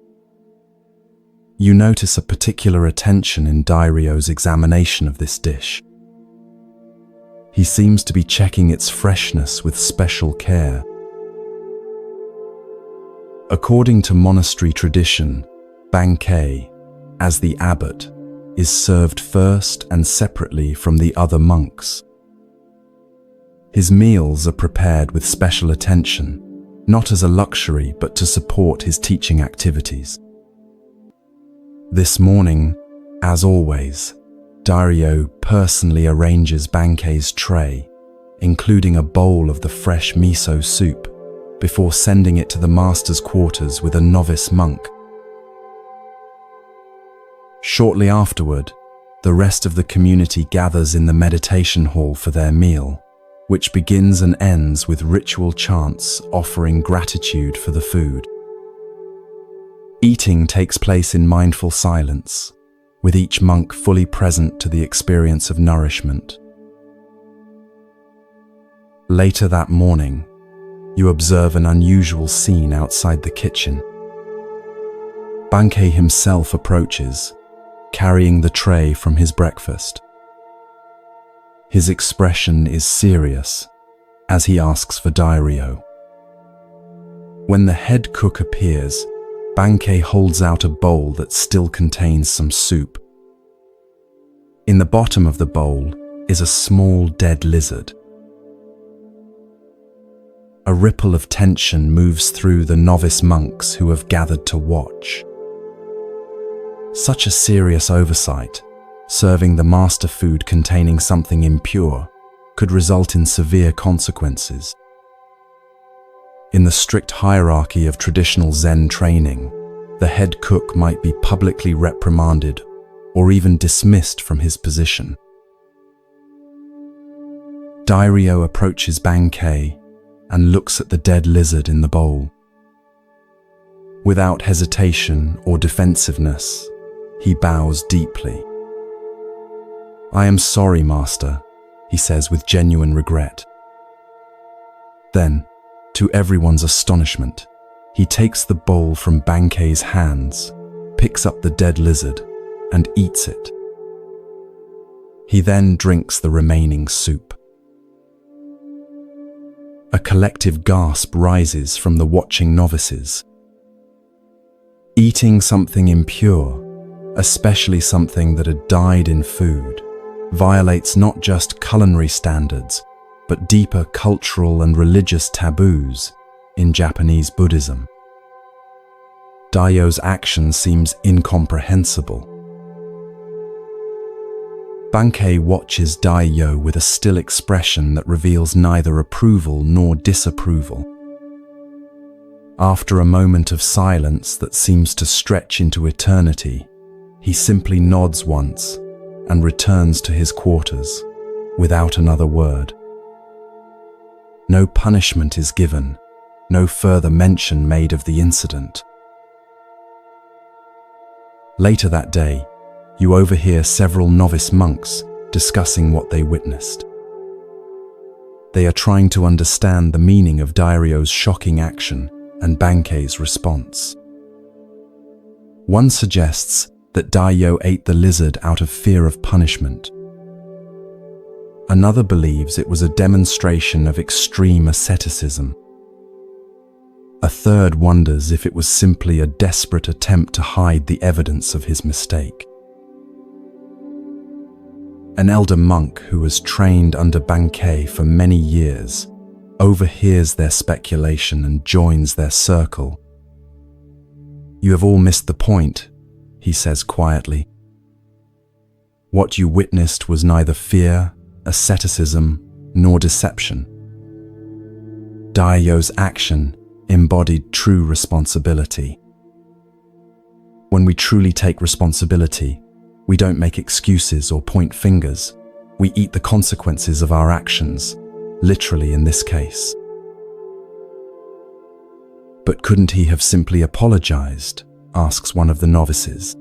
You notice a particular attention in Dairyo's examination of this dish. He seems to be checking its freshness with special care. According to monastery tradition, Bankei, as the abbot, is served first and separately from the other monks. His meals are prepared with special attention, not as a luxury but to support his teaching activities. This morning, as always, Dairyo personally arranges Bankei's tray, including a bowl of the fresh miso soup, before sending it to the master's quarters with a novice monk. Shortly afterward, the rest of the community gathers in the meditation hall for their meal, which begins and ends with ritual chants offering gratitude for the food. Eating takes place in mindful silence, with each monk fully present to the experience of nourishment. Later that morning, you observe an unusual scene outside the kitchen. Bankei himself approaches, carrying the tray from his breakfast. His expression is serious as he asks for Dairyo. When the head cook appears, Bankei holds out a bowl that still contains some soup. In the bottom of the bowl is a small dead lizard. A ripple of tension moves through the novice monks who have gathered to watch. Such a serious oversight, serving the master food containing something impure, could result in severe consequences. In the strict hierarchy of traditional Zen training, the head cook might be publicly reprimanded or even dismissed from his position. Dairyo approaches Bankei and looks at the dead lizard in the bowl. Without hesitation or defensiveness, he bows deeply. "I am sorry, Master," he says with genuine regret. Then, to everyone's astonishment, he takes the bowl from Bankei's hands, picks up the dead lizard, and eats it. He then drinks the remaining soup. A collective gasp rises from the watching novices. Eating something impure, especially something that had died in food, violates not just culinary standards, but deeper cultural and religious taboos in Japanese Buddhism. Dairyo's action seems incomprehensible. Bankei watches Dairyo with a still expression that reveals neither approval nor disapproval. After a moment of silence that seems to stretch into eternity, he simply nods once and returns to his quarters without another word. No punishment is given, no further mention made of the incident. Later that day, you overhear several novice monks discussing what they witnessed. They are trying to understand the meaning of Dairyo's shocking action and Bankei's response. One suggests that Dairyo ate the lizard out of fear of punishment. Another believes it was a demonstration of extreme asceticism. A third wonders if it was simply a desperate attempt to hide the evidence of his mistake. An elder monk who has trained under Bankei for many years overhears their speculation and joins their circle. "You have all missed the point," he says quietly. "What you witnessed was neither fear, asceticism, nor deception. Dairyo's action embodied true responsibility. When we truly take responsibility, we don't make excuses or point fingers. We eat the consequences of our actions, literally in this case." "But couldn't he have simply apologized?" asks one of the novices.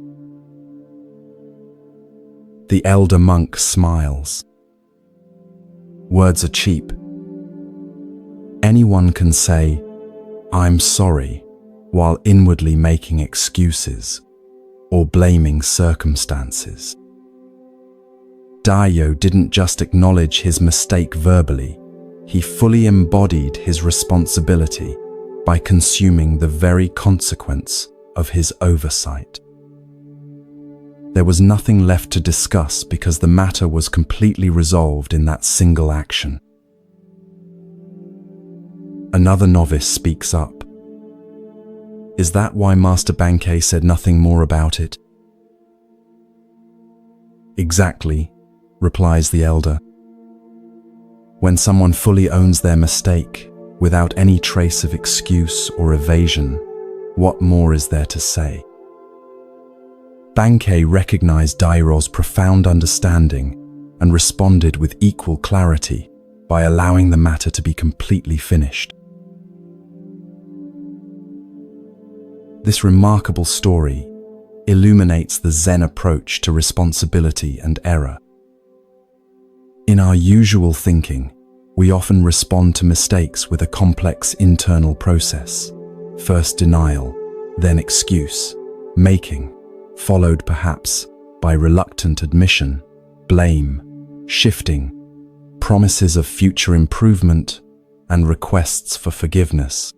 The elder monk smiles. "Words are cheap. Anyone can say, 'I'm sorry,' while inwardly making excuses or blaming circumstances. Dairyo didn't just acknowledge his mistake verbally, he fully embodied his responsibility by consuming the very consequence of his oversight. There was nothing left to discuss because the matter was completely resolved in that single action. Another novice speaks up. Is that why Master Bankei said nothing more about it? Exactly, replies the elder. When someone fully owns their mistake, without any trace of excuse or evasion, what more is there to say? Bankei recognized Dairo's profound understanding and responded with equal clarity by allowing the matter to be completely finished. This remarkable story illuminates the Zen approach to responsibility and error. In our usual thinking, we often respond to mistakes with a complex internal process. First denial, then excuse, making, followed perhaps by reluctant admission, blame, shifting, promises of future improvement, and requests for forgiveness.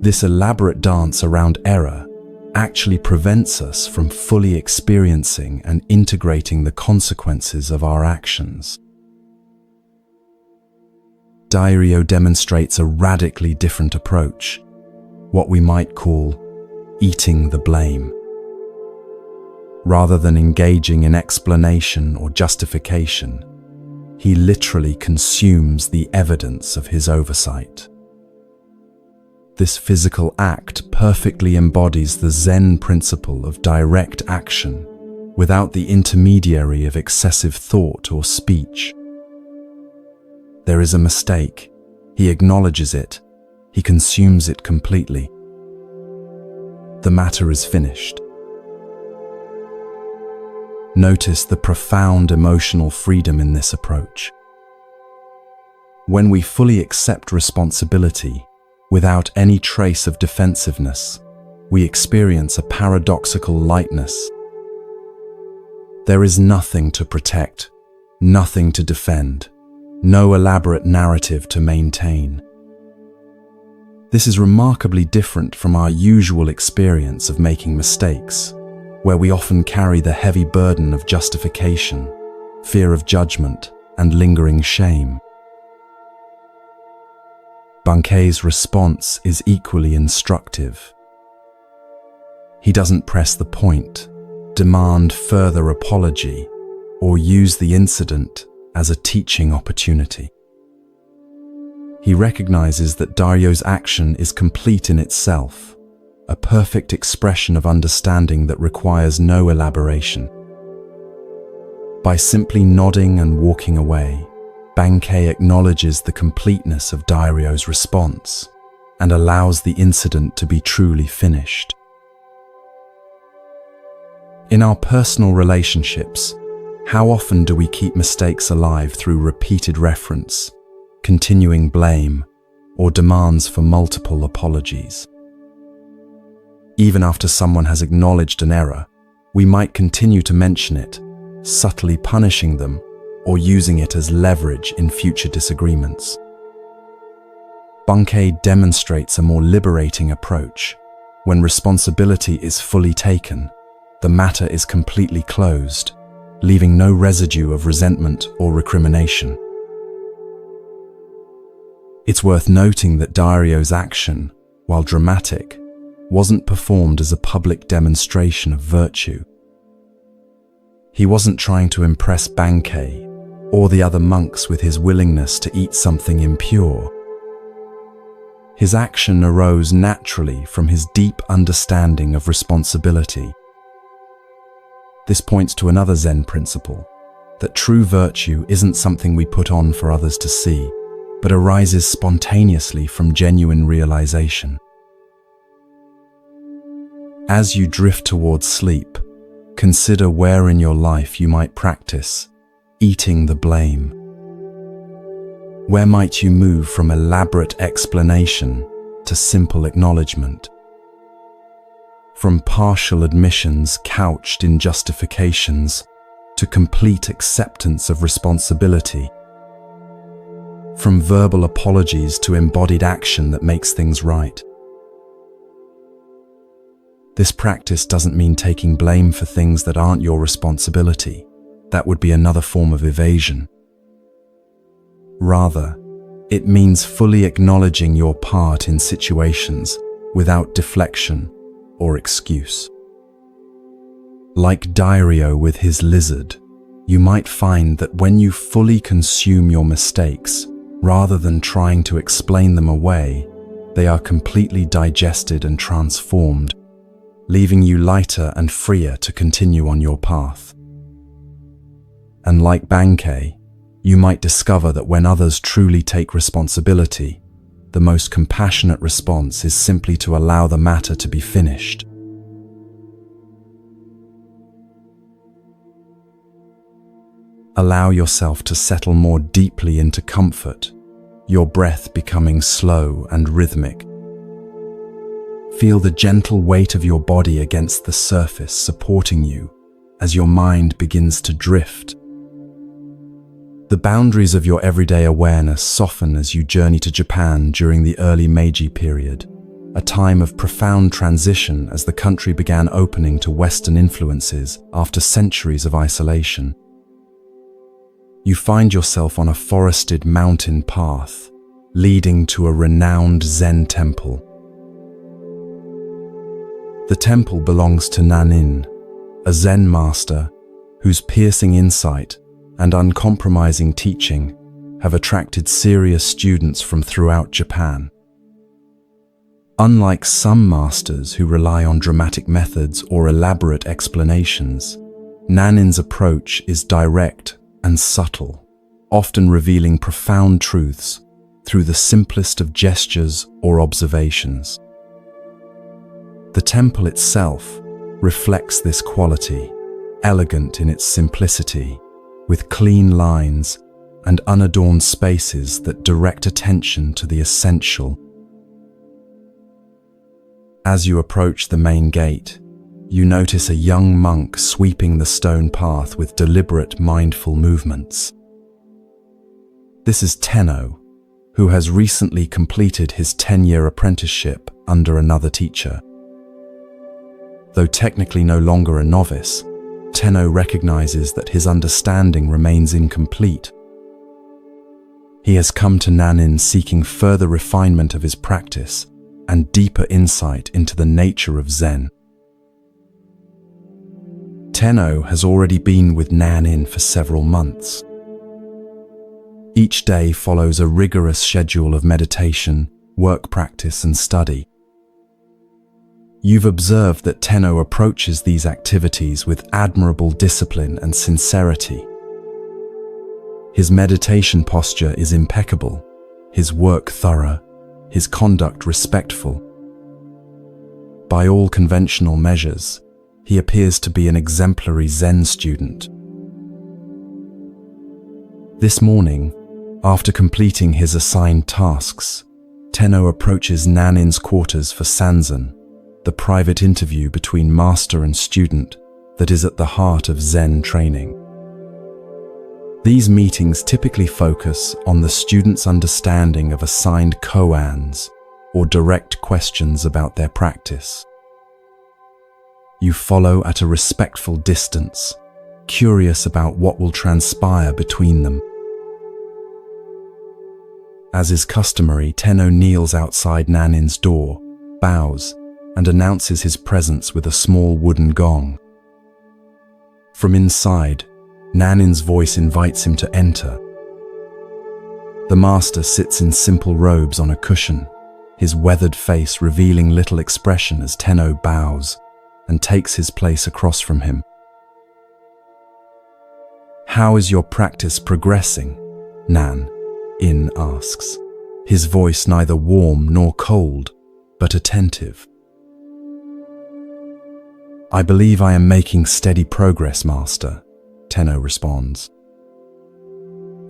This elaborate dance around error actually prevents us from fully experiencing and integrating the consequences of our actions. Dairyo demonstrates a radically different approach, what we might call eating the blame. Rather than engaging in explanation or justification, he literally consumes the evidence of his oversight. This physical act perfectly embodies the Zen principle of direct action without the intermediary of excessive thought or speech. There is a mistake. He acknowledges it. He consumes it completely. The matter is finished. Notice the profound emotional freedom in this approach. When we fully accept responsibility, without any trace of defensiveness, we experience a paradoxical lightness. There is nothing to protect, nothing to defend, no elaborate narrative to maintain. This is remarkably different from our usual experience of making mistakes, where we often carry the heavy burden of justification, fear of judgment, and lingering shame. Bankei's response is equally instructive. He doesn't press the point, demand further apology, or use the incident as a teaching opportunity. He recognizes that Dairyo's action is complete in itself, a perfect expression of understanding that requires no elaboration. By simply nodding and walking away, Bankei acknowledges the completeness of Dairyo's response and allows the incident to be truly finished. In our personal relationships, how often do we keep mistakes alive through repeated reference, continuing blame, or demands for multiple apologies? Even after someone has acknowledged an error, we might continue to mention it, subtly punishing them or using it as leverage in future disagreements. Bankei demonstrates a more liberating approach. When responsibility is fully taken, the matter is completely closed, leaving no residue of resentment or recrimination. It's worth noting that Dairyo's action, while dramatic, wasn't performed as a public demonstration of virtue. He wasn't trying to impress Bankei or the other monks with his willingness to eat something impure. His action arose naturally from his deep understanding of responsibility. This points to another Zen principle, that true virtue isn't something we put on for others to see, but arises spontaneously from genuine realization. As you drift towards sleep, consider where in your life you might practice eating the blame. Where might you move from elaborate explanation to simple acknowledgement? From partial admissions couched in justifications to complete acceptance of responsibility? From verbal apologies to embodied action that makes things right? This practice doesn't mean taking blame for things that aren't your responsibility. That would be another form of evasion. Rather, It means fully acknowledging your part in situations without deflection or excuse. Like Dairyo with his lizard, you might find that when you fully consume your mistakes, rather than trying to explain them away, they are completely digested and transformed, leaving you lighter and freer to continue on your path. And like Bankei, you might discover that when others truly take responsibility, the most compassionate response is simply to allow the matter to be finished. Allow yourself to settle more deeply into comfort, your breath becoming slow and rhythmic. Feel the gentle weight of your body against the surface supporting you as your mind begins to drift. The boundaries of your everyday awareness soften as you journey to Japan during the early Meiji period, a time of profound transition as the country began opening to Western influences after centuries of isolation. You find yourself on a forested mountain path, leading to a renowned Zen temple. The temple belongs to Nanin, a Zen master whose piercing insight and uncompromising teaching have attracted serious students from throughout Japan. Unlike some masters who rely on dramatic methods or elaborate explanations, Nanin's approach is direct and subtle, often revealing profound truths through the simplest of gestures or observations. The temple itself reflects this quality, elegant in its simplicity, with clean lines and unadorned spaces that direct attention to the essential. As you approach the main gate, you notice a young monk sweeping the stone path with deliberate, mindful movements. This is Tenno, who has recently completed his 10-year apprenticeship under another teacher. Though technically no longer a novice, Tenno recognizes that his understanding remains incomplete. He has come to Nanin seeking further refinement of his practice and deeper insight into the nature of Zen. Tenno has already been with Nanin for several months. Each day follows a rigorous schedule of meditation, work practice, and study. You've observed that Tenno approaches these activities with admirable discipline and sincerity. His meditation posture is impeccable, his work thorough, his conduct respectful. By all conventional measures, he appears to be an exemplary Zen student. This morning, after completing his assigned tasks, Tenno approaches Nanin's quarters for Sanzen, the private interview between master and student that is at the heart of Zen training. These meetings typically focus on the student's understanding of assigned koans or direct questions about their practice. You follow at a respectful distance, curious about what will transpire between them. As is customary, Tenno kneels outside Nanin's door, bows, and announces his presence with a small wooden gong. From inside, Nanin's voice invites him to enter. The master sits in simple robes on a cushion, his weathered face revealing little expression as Tenno bows and takes his place across from him. "How is your practice progressing?" Nan-in asks, his voice neither warm nor cold, but attentive. "I believe I am making steady progress, Master," Tenno responds.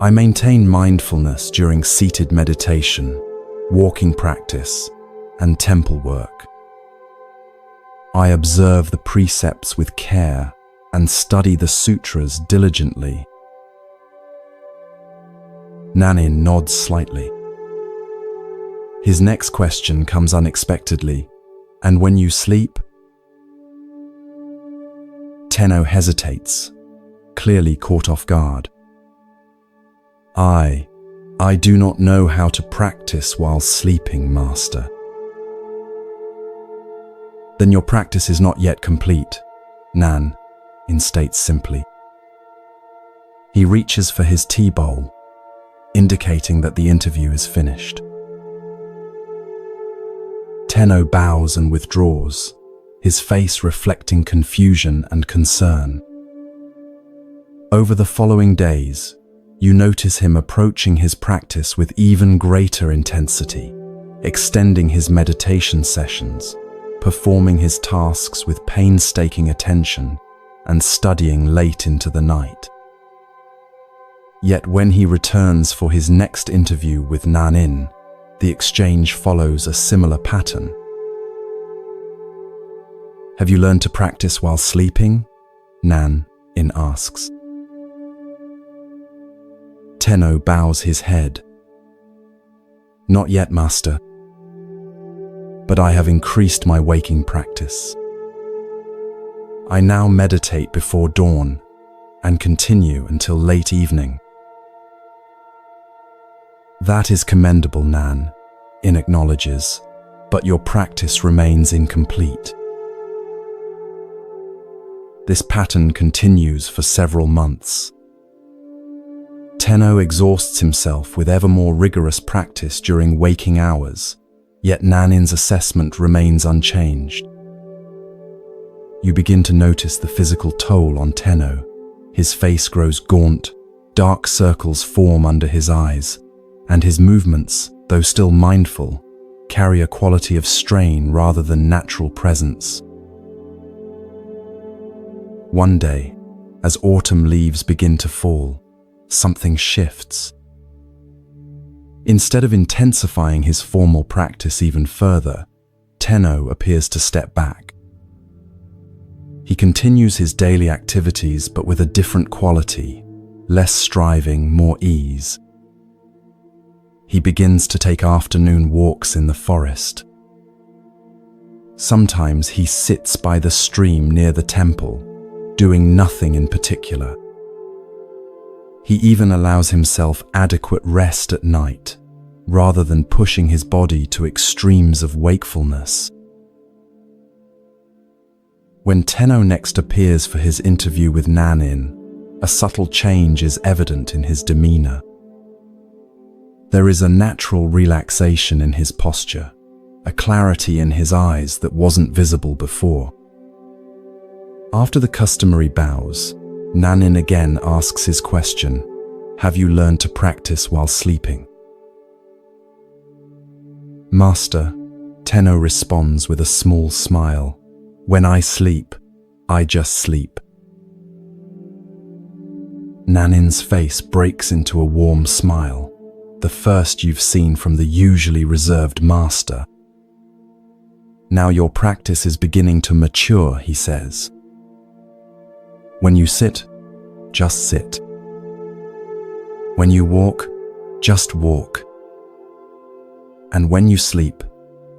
"I maintain mindfulness during seated meditation, walking practice, and temple work. I observe the precepts with care and study the sutras diligently." Nanin nods slightly. His next question comes unexpectedly. "And when you sleep?" Tenno hesitates, clearly caught off guard. "I "I do not know how to practice while sleeping, Master." "Then your practice is not yet complete," Nan instates simply. He reaches for his tea bowl, indicating that the interview is finished. Tenno bows and withdraws, his face reflecting confusion and concern. Over the following days, you notice him approaching his practice with even greater intensity, extending his meditation sessions, performing his tasks with painstaking attention, and studying late into the night. Yet when he returns for his next interview with Nanin, the exchange follows a similar pattern. "Have you learned to practice while sleeping?" Nanin asks. Tenno bows his head. "Not yet, Master. But I have increased my waking practice. I now meditate before dawn and continue until late evening." "That is commendable, Nan," acknowledges, "but your practice remains incomplete." This pattern continues for several months. Tenno exhausts himself with ever more rigorous practice during waking hours, yet Nanin's assessment remains unchanged. You begin to notice the physical toll on Tenno. His face grows gaunt, dark circles form under his eyes, and his movements, though still mindful, carry a quality of strain rather than natural presence. One day, as autumn leaves begin to fall, something shifts. Instead of intensifying his formal practice even further, Tenno appears to step back. He continues his daily activities but with a different quality, less striving, more ease. He begins to take afternoon walks in the forest. Sometimes he sits by the stream near the temple, doing nothing in particular. He even allows himself adequate rest at night, rather than pushing his body to extremes of wakefulness. When Tenno next appears for his interview with Nanin, a subtle change is evident in his demeanor. There is a natural relaxation in his posture, a clarity in his eyes that wasn't visible before. After the customary bows, Nanin again asks his question, "Have you learned to practice while sleeping?" "Master," Tenno responds with a small smile, "when I sleep, I just sleep." Nanin's face breaks into a warm smile, the first you've seen from the usually reserved master. "Now your practice is beginning to mature," he says. "When you sit, just sit. When you walk, just walk. And when you sleep,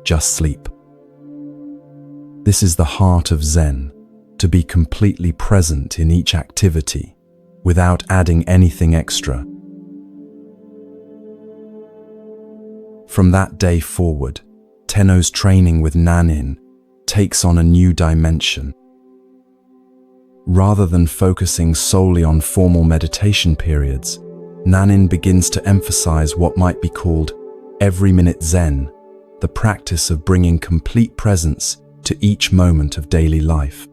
just sleep." This is the heart of Zen, to be completely present in each activity, without adding anything extra. From that day forward, Tenno's training with Nanin takes on a new dimension. Rather than focusing solely on formal meditation periods, Nanin begins to emphasize what might be called every-minute Zen, the practice of bringing complete presence to each moment of daily life.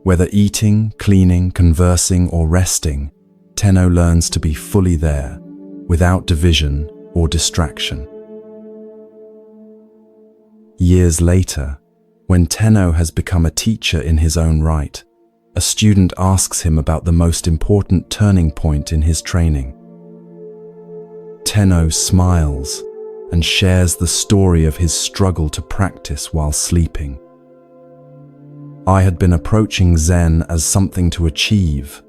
Whether eating, cleaning, conversing, or resting, Tenno learns to be fully there, without division or distraction. Years later, when Tenno has become a teacher in his own right, a student asks him about the most important turning point in his training. Tenno smiles and shares the story of his struggle to practice while sleeping. "I had been approaching Zen as something to achieve,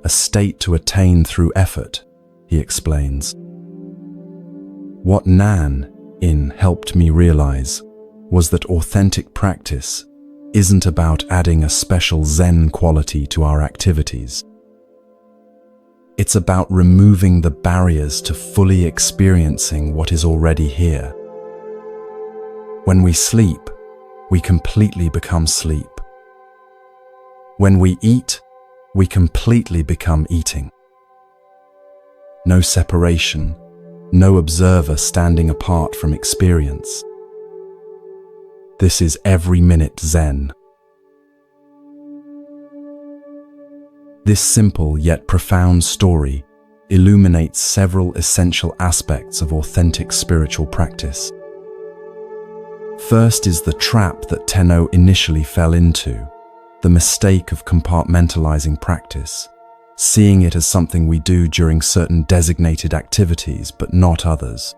a state to attain through effort," he explains. "What Nanin helped me realize was that authentic practice isn't about adding a special Zen quality to our activities. It's about removing the barriers to fully experiencing what is already here. When we sleep, we completely become sleep. When we eat, we completely become eating. No separation, no observer standing apart from experience. This is every minute Zen. This simple yet profound story illuminates several essential aspects of authentic spiritual practice. First is the trap that Tenno initially fell into, the mistake of compartmentalizing practice, seeing it as something we do during certain designated activities but not others.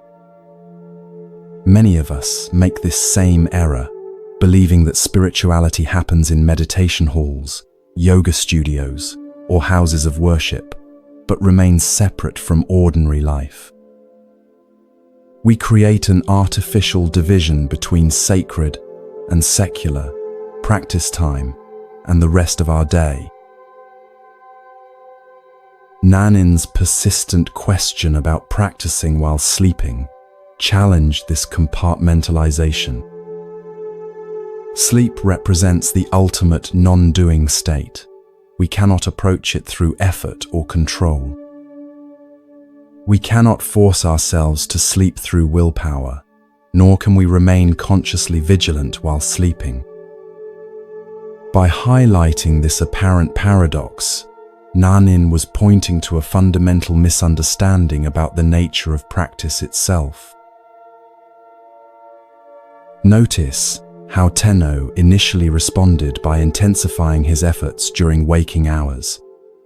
Many of us make this same error, believing that spirituality happens in meditation halls, yoga studios, or houses of worship, but remains separate from ordinary life. We create an artificial division between sacred and secular, practice time, and the rest of our day. Nanin's persistent question about practicing while sleeping challenged this compartmentalization. Sleep represents the ultimate non-doing state. We cannot approach it through effort or control. We cannot force ourselves to sleep through willpower, nor can we remain consciously vigilant while sleeping. By highlighting this apparent paradox, Nanin was pointing to a fundamental misunderstanding about the nature of practice itself. Notice how Tenno initially responded by intensifying his efforts during waking hours,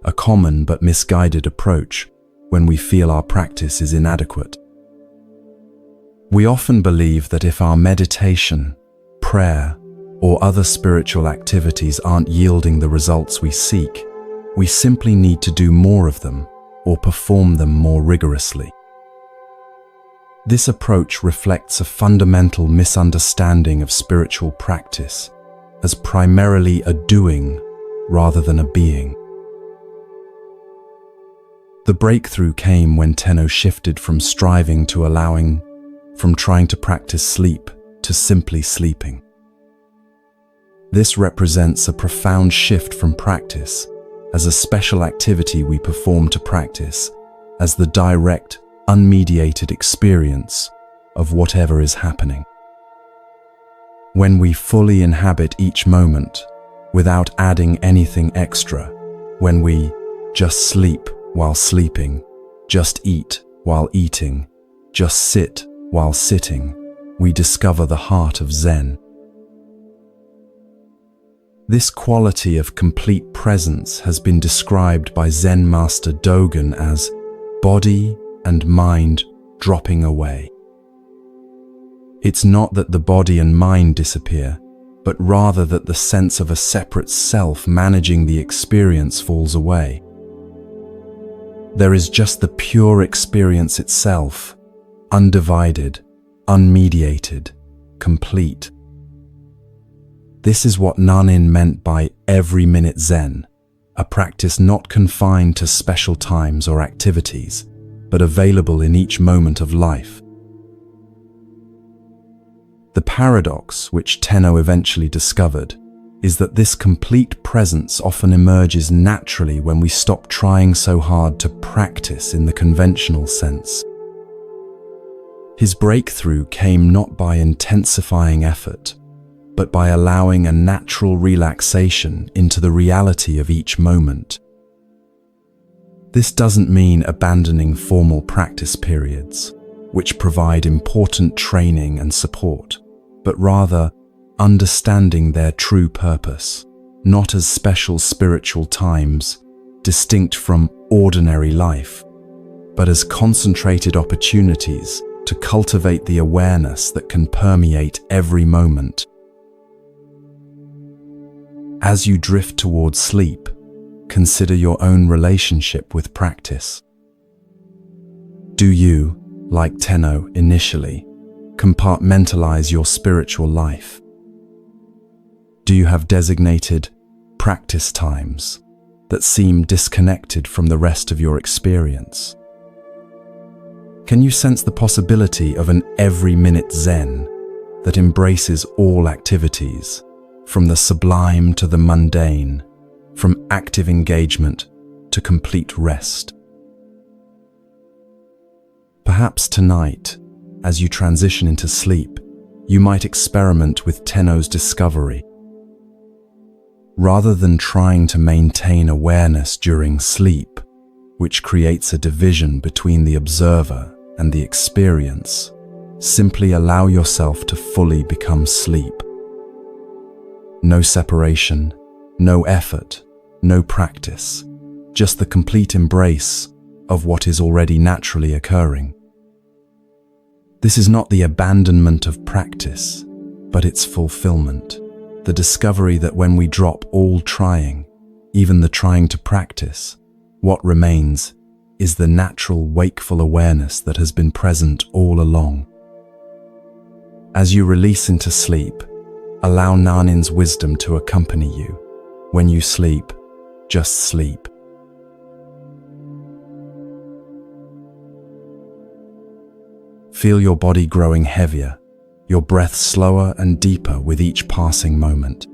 a common but misguided approach when we feel our practice is inadequate. We often believe that if our meditation, prayer, or other spiritual activities aren't yielding the results we seek, we simply need to do more of them or perform them more rigorously. This approach reflects a fundamental misunderstanding of spiritual practice as primarily a doing rather than a being. The breakthrough came when Tenno shifted from striving to allowing, from trying to practice sleep to simply sleeping. This represents a profound shift from practice as a special activity we perform to practice as the direct, unmediated experience of whatever is happening. When we fully inhabit each moment without adding anything extra, when we just sleep while sleeping, just eat while eating, just sit while sitting, we discover the heart of Zen. This quality of complete presence has been described by Zen master Dogen as body and mind dropping away. It's not that the body and mind disappear, but rather that the sense of a separate self managing the experience falls away. There is just the pure experience itself, undivided, unmediated, complete. This is what Nanin meant by every minute Zen, a practice not confined to special times or activities, but available in each moment of life. The paradox, which Tenno eventually discovered, is that this complete presence often emerges naturally when we stop trying so hard to practice in the conventional sense. His breakthrough came not by intensifying effort, but by allowing a natural relaxation into the reality of each moment. This doesn't mean abandoning formal practice periods, which provide important training and support, but rather understanding their true purpose, not as special spiritual times, distinct from ordinary life, but as concentrated opportunities to cultivate the awareness that can permeate every moment. As you drift towards sleep, consider your own relationship with practice. Do you, like Tenno initially, compartmentalize your spiritual life? Do you have designated practice times, that seem disconnected from the rest of your experience? Can you sense the possibility of an every-minute Zen that embraces all activities, from the sublime to the mundane, from active engagement to complete rest? Perhaps tonight, as you transition into sleep, you might experiment with Tenno's discovery. Rather than trying to maintain awareness during sleep, which creates a division between the observer and the experience, simply allow yourself to fully become sleep. No separation, no effort, no practice, just the complete embrace of what is already naturally occurring. This is not the abandonment of practice, but its fulfillment, the discovery that when we drop all trying, even the trying to practice, what remains is the natural wakeful awareness that has been present all along. As you release into sleep, allow Nanin's wisdom to accompany you. When you sleep, just sleep. Feel your body growing heavier, your breath slower and deeper with each passing moment.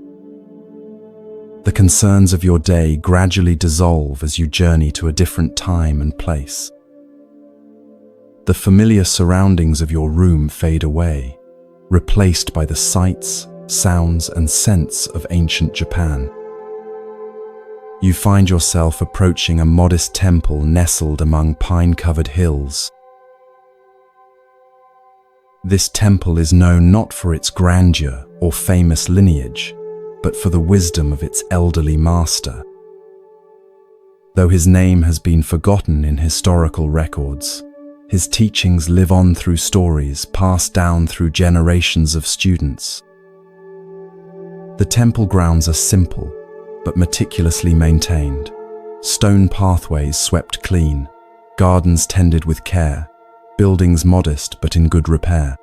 The concerns of your day gradually dissolve as you journey to a different time and place. The familiar surroundings of your room fade away, replaced by the sights, sounds, and scents of ancient Japan. You find yourself approaching a modest temple nestled among pine-covered hills. This temple is known not for its grandeur or famous lineage, but for the wisdom of its elderly master. Though his name has been forgotten in historical records, his teachings live on through stories passed down through generations of students. The temple grounds are simple, but meticulously maintained. Stone pathways swept clean, gardens tended with care, buildings modest but in good repair.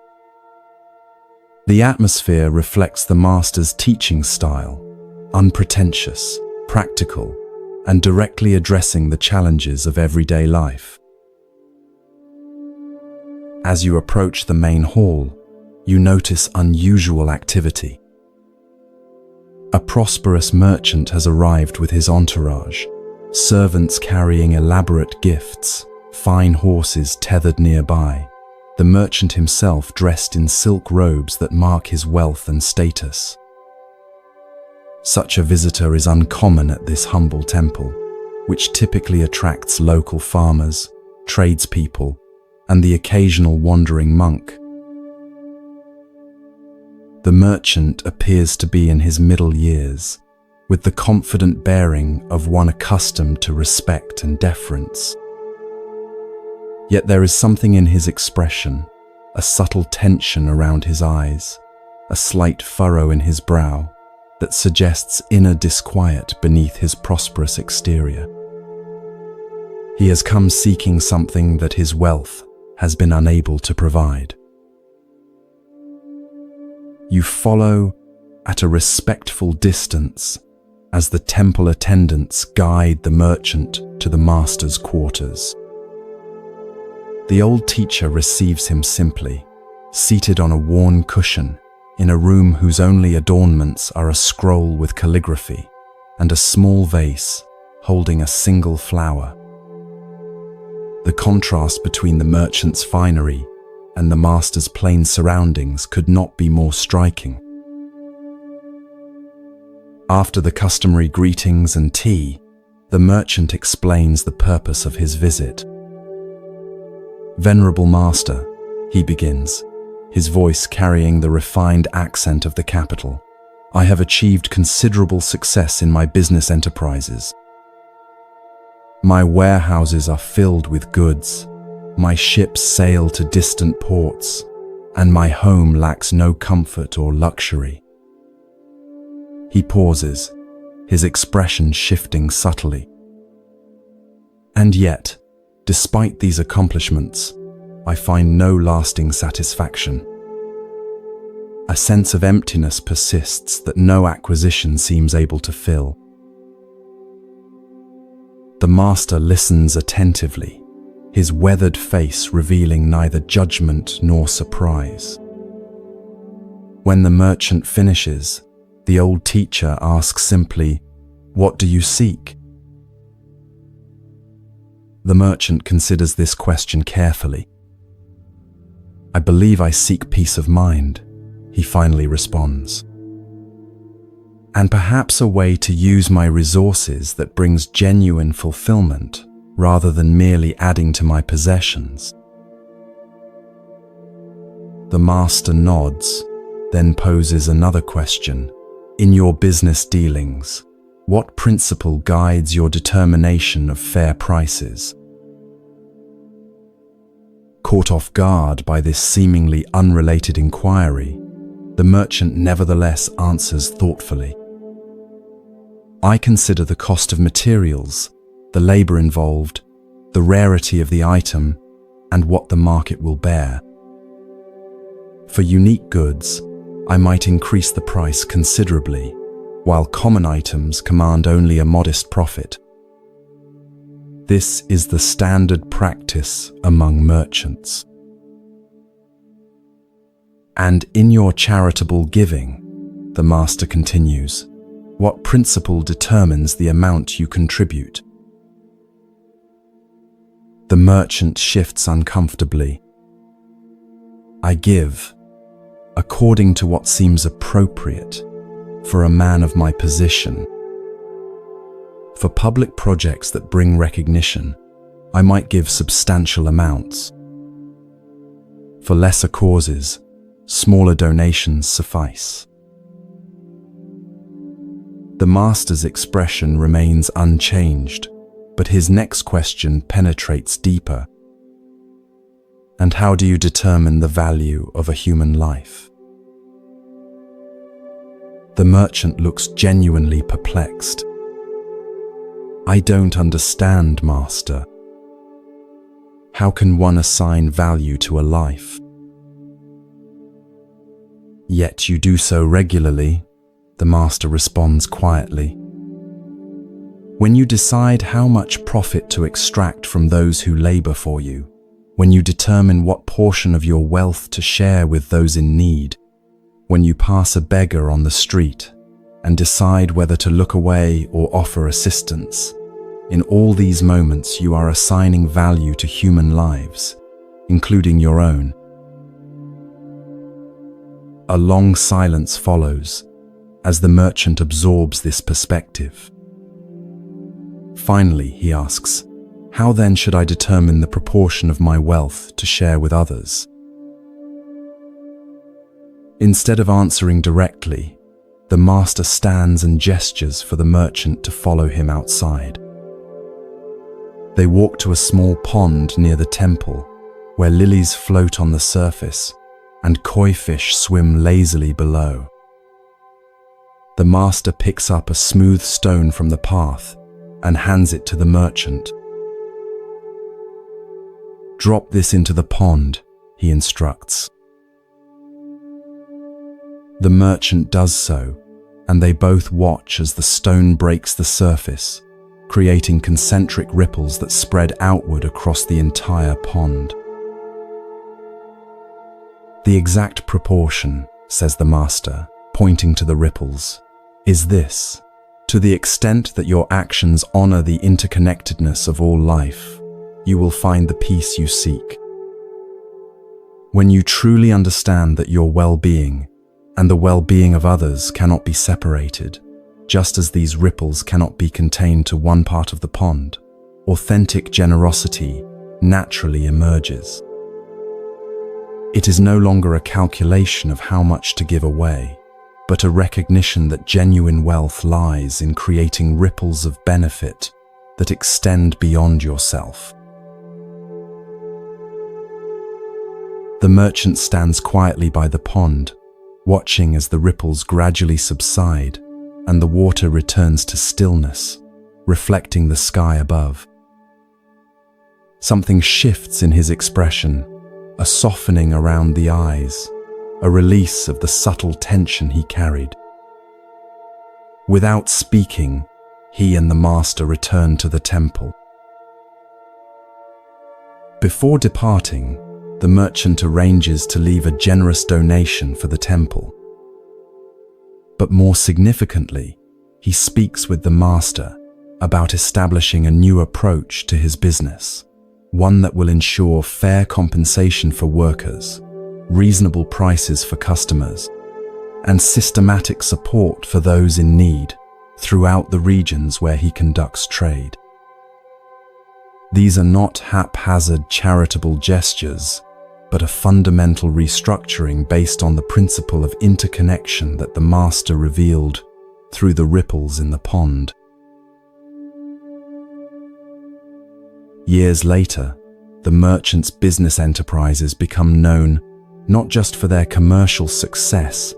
The atmosphere reflects the master's teaching style, unpretentious, practical, and directly addressing the challenges of everyday life. As you approach the main hall, you notice unusual activity. A prosperous merchant has arrived with his entourage, servants carrying elaborate gifts, fine horses tethered nearby, the merchant himself dressed in silk robes that mark his wealth and status. Such a visitor is uncommon at this humble temple, which typically attracts local farmers, tradespeople, and the occasional wandering monk. The merchant appears to be in his middle years, with the confident bearing of one accustomed to respect and deference. Yet there is something in his expression, a subtle tension around his eyes, a slight furrow in his brow, that suggests inner disquiet beneath his prosperous exterior. He has come seeking something that his wealth has been unable to provide. You follow at a respectful distance as the temple attendants guide the merchant to the master's quarters. The old teacher receives him simply, seated on a worn cushion in a room whose only adornments are a scroll with calligraphy and a small vase holding a single flower. The contrast between the merchant's finery and the master's plain surroundings could not be more striking. After the customary greetings and tea, the merchant explains the purpose of his visit. "Venerable Master," he begins, his voice carrying the refined accent of the capital, "I have achieved considerable success in my business enterprises. My warehouses are filled with goods, my ships sail to distant ports, and my home lacks no comfort or luxury." He pauses, his expression shifting subtly. "And yet, despite these accomplishments, I find no lasting satisfaction. A sense of emptiness persists that no acquisition seems able to fill. The master listens attentively, his weathered face revealing neither judgment nor surprise. When the merchant finishes, the old teacher asks simply, "What do you seek?" The merchant considers this question carefully. "I believe I seek peace of mind," he finally responds. "And perhaps a way to use my resources that brings genuine fulfillment rather than merely adding to my possessions." The master nods, then poses another question. "In your business dealings, what principle guides your determination of fair prices?" Caught off guard by this seemingly unrelated inquiry, the merchant nevertheless answers thoughtfully. "I consider the cost of materials, the labor involved, the rarity of the item, and what the market will bear. For unique goods, I might increase the price considerably, while common items command only a modest profit. This is the standard practice among merchants. And in your charitable giving," the master continues, "what principle determines the amount you contribute?" The merchant shifts uncomfortably. "I give according to what seems appropriate for a man of my position. For public projects that bring recognition, I might give substantial amounts. For lesser causes, smaller donations suffice." The master's expression remains unchanged, but his next question penetrates deeper. "And how do you determine the value of a human life?" The merchant looks genuinely perplexed. "I don't understand, master. How can one assign value to a life?" "Yet you do so regularly," the master responds quietly. "When you decide how much profit to extract from those who labor for you, when you determine what portion of your wealth to share with those in need, when you pass a beggar on the street and decide whether to look away or offer assistance, in all these moments you are assigning value to human lives, including your own." A long silence follows as the merchant absorbs this perspective. Finally, he asks, "How then should I determine the proportion of my wealth to share with others?" Instead of answering directly, the master stands and gestures for the merchant to follow him outside. They walk to a small pond near the temple, where lilies float on the surface and koi fish swim lazily below. The master picks up a smooth stone from the path and hands it to the merchant. "Drop this into the pond," he instructs. The merchant does so, and they both watch as the stone breaks the surface, creating concentric ripples that spread outward across the entire pond. "The exact proportion," says the master, pointing to the ripples, "is this: to the extent that your actions honor the interconnectedness of all life, you will find the peace you seek. When you truly understand that your well-being and the well-being of others cannot be separated, just as these ripples cannot be contained to one part of the pond, authentic generosity naturally emerges. It is no longer a calculation of how much to give away, but a recognition that genuine wealth lies in creating ripples of benefit that extend beyond yourself." The merchant stands quietly by the pond, watching as the ripples gradually subside and the water returns to stillness, reflecting the sky above. Something shifts in his expression, a softening around the eyes, a release of the subtle tension he carried. Without speaking, he and the master returned to the temple. Before departing, the merchant arranges to leave a generous donation for the temple. But more significantly, he speaks with the master about establishing a new approach to his business, one that will ensure fair compensation for workers, reasonable prices for customers, and systematic support for those in need throughout the regions where he conducts trade. These are not haphazard charitable gestures, but a fundamental restructuring based on the principle of interconnection that the master revealed through the ripples in the pond. Years later, the merchant's business enterprises become known not just for their commercial success,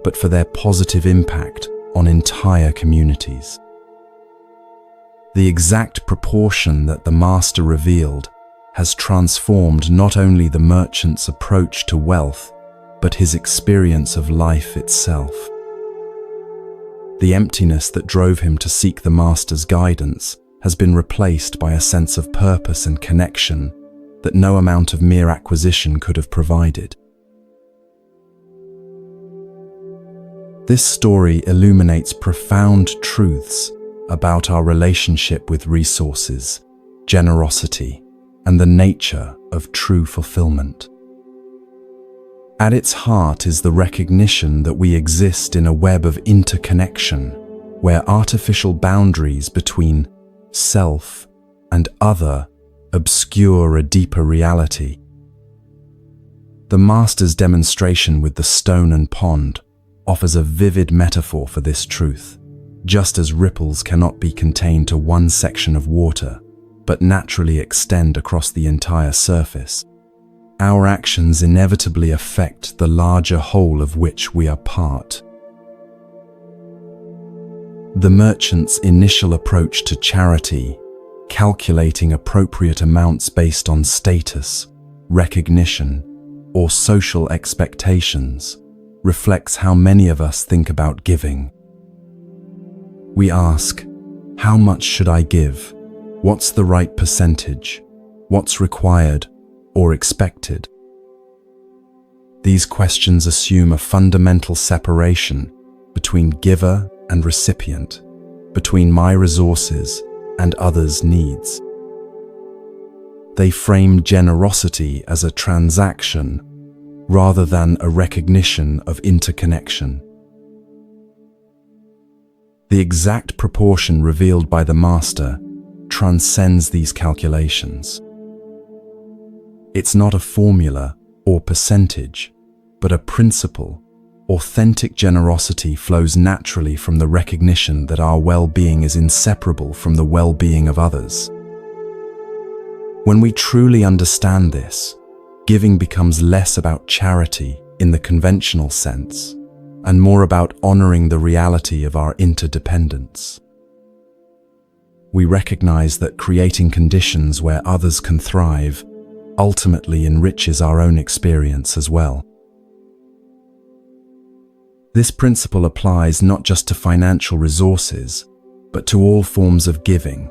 but for their positive impact on entire communities. The exact proportion that the master revealed has transformed not only the merchant's approach to wealth, but his experience of life itself. The emptiness that drove him to seek the master's guidance has been replaced by a sense of purpose and connection that no amount of mere acquisition could have provided. This story illuminates profound truths about our relationship with resources, generosity, and the nature of true fulfillment. At its heart is the recognition that we exist in a web of interconnection, where artificial boundaries between self and other obscure a deeper reality. The master's demonstration with the stone and pond offers a vivid metaphor for this truth. Just as ripples cannot be contained to one section of water, but naturally extend across the entire surface, our actions inevitably affect the larger whole of which we are part. The merchant's initial approach to charity, calculating appropriate amounts based on status, recognition, or social expectations, reflects how many of us think about giving. We ask, how much should I give? What's the right percentage? What's required or expected? These questions assume a fundamental separation between giver and recipient, between my resources and others' needs. They frame generosity as a transaction rather than a recognition of interconnection. The exact proportion revealed by the master transcends these calculations. It's not a formula or percentage, but a principle. Authentic generosity flows naturally from the recognition that our well-being is inseparable from the well-being of others. When we truly understand this, giving becomes less about charity in the conventional sense, and more about honoring the reality of our interdependence. We recognize that creating conditions where others can thrive ultimately enriches our own experience as well. This principle applies not just to financial resources, but to all forms of giving,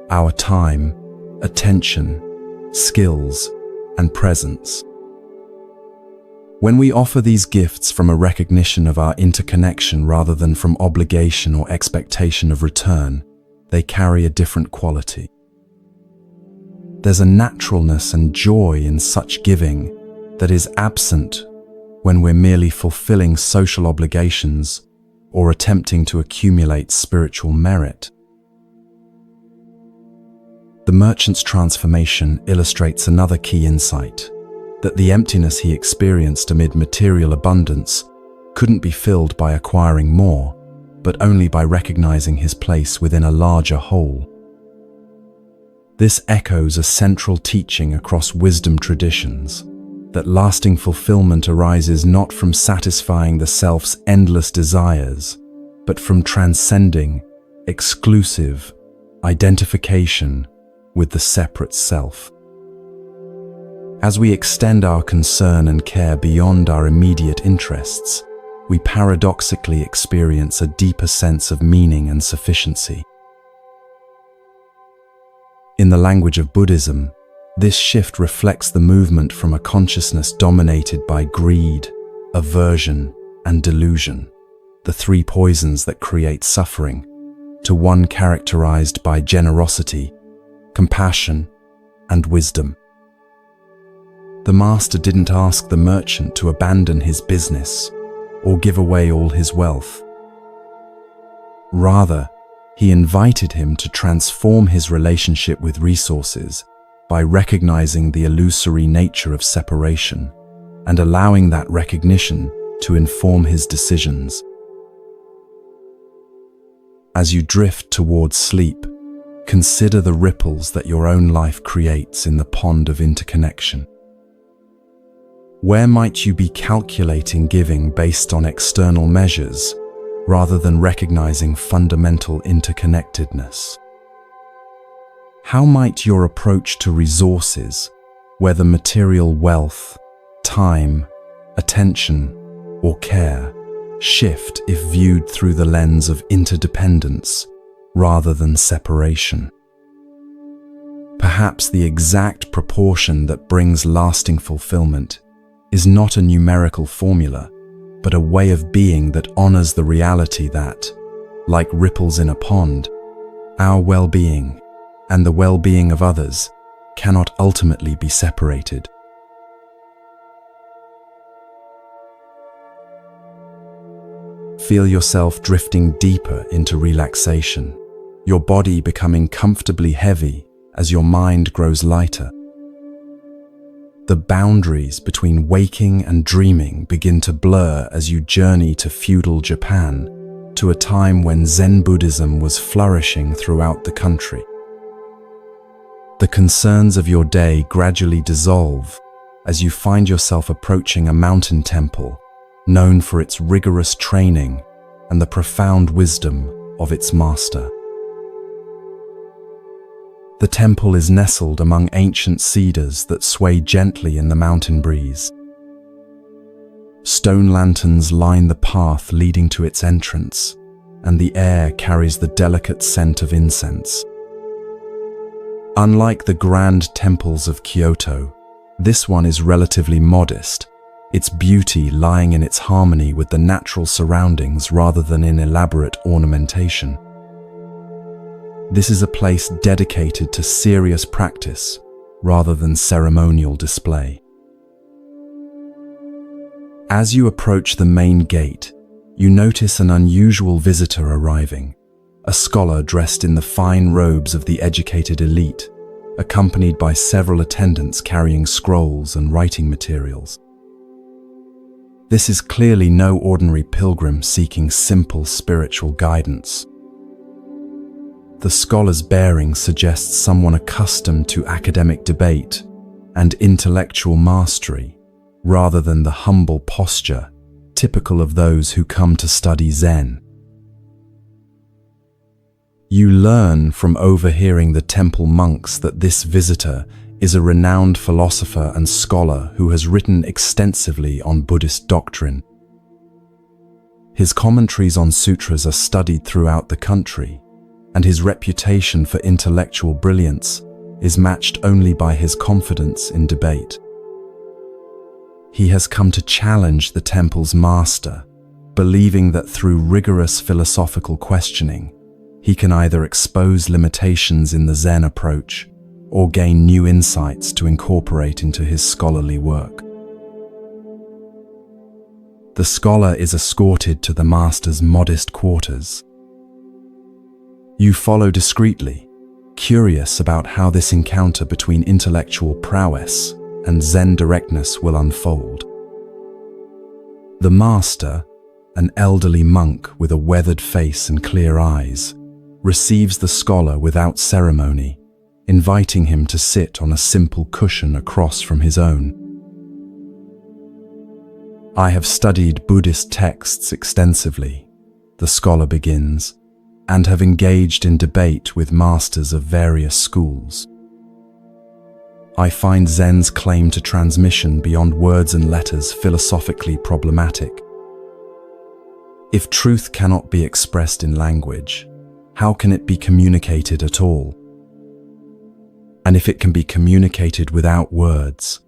our time, attention, skills, and presence. When we offer these gifts from a recognition of our interconnection rather than from obligation or expectation of return, they carry a different quality. There's a naturalness and joy in such giving that is absent when we're merely fulfilling social obligations or attempting to accumulate spiritual merit. The merchant's transformation illustrates another key insight, that the emptiness he experienced amid material abundance couldn't be filled by acquiring more, but only by recognizing his place within a larger whole. This echoes a central teaching across wisdom traditions, that lasting fulfillment arises not from satisfying the self's endless desires, but from transcending exclusive identification with the separate self. As we extend our concern and care beyond our immediate interests, we paradoxically experience a deeper sense of meaning and sufficiency. In the language of Buddhism, this shift reflects the movement from a consciousness dominated by greed, aversion, and delusion, the three poisons that create suffering, to one characterized by generosity, compassion, and wisdom. The master didn't ask the merchant to abandon his business or give away all his wealth. Rather, he invited him to transform his relationship with resources by recognizing the illusory nature of separation and allowing that recognition to inform his decisions. As you drift towards sleep, consider the ripples that your own life creates in the pond of interconnection. Where might you be calculating giving based on external measures rather than recognizing fundamental interconnectedness? How might your approach to resources, whether material wealth, time, attention, or care, shift if viewed through the lens of interdependence rather than separation? Perhaps the exact proportion that brings lasting fulfillment is not a numerical formula, but a way of being that honors the reality that, like ripples in a pond, our well-being and the well-being of others cannot ultimately be separated. Feel yourself drifting deeper into relaxation, your body becoming comfortably heavy as your mind grows lighter. The boundaries between waking and dreaming begin to blur as you journey to feudal Japan, to a time when Zen Buddhism was flourishing throughout the country. The concerns of your day gradually dissolve as you find yourself approaching a mountain temple known for its rigorous training and the profound wisdom of its master. The temple is nestled among ancient cedars that sway gently in the mountain breeze. Stone lanterns line the path leading to its entrance, and the air carries the delicate scent of incense. Unlike the grand temples of Kyoto, this one is relatively modest, its beauty lying in its harmony with the natural surroundings rather than in elaborate ornamentation. This is a place dedicated to serious practice rather than ceremonial display. As you approach the main gate, you notice an unusual visitor arriving, a scholar dressed in the fine robes of the educated elite, accompanied by several attendants carrying scrolls and writing materials. This is clearly no ordinary pilgrim seeking simple spiritual guidance. The scholar's bearing suggests someone accustomed to academic debate and intellectual mastery, rather than the humble posture typical of those who come to study Zen. You learn from overhearing the temple monks that this visitor is a renowned philosopher and scholar who has written extensively on Buddhist doctrine. His commentaries on sutras are studied throughout the country, and his reputation for intellectual brilliance is matched only by his confidence in debate. He has come to challenge the temple's master, believing that through rigorous philosophical questioning, he can either expose limitations in the Zen approach or gain new insights to incorporate into his scholarly work. The scholar is escorted to the master's modest quarters. You follow discreetly, curious about how this encounter between intellectual prowess and Zen directness will unfold. The master, an elderly monk with a weathered face and clear eyes, receives the scholar without ceremony, inviting him to sit on a simple cushion across from his own. "I have studied Buddhist texts extensively," the scholar begins, "and have engaged in debate with masters of various schools. I find Zen's claim to transmission beyond words and letters philosophically problematic. If truth cannot be expressed in language, how can it be communicated at all? And if it can be communicated without words,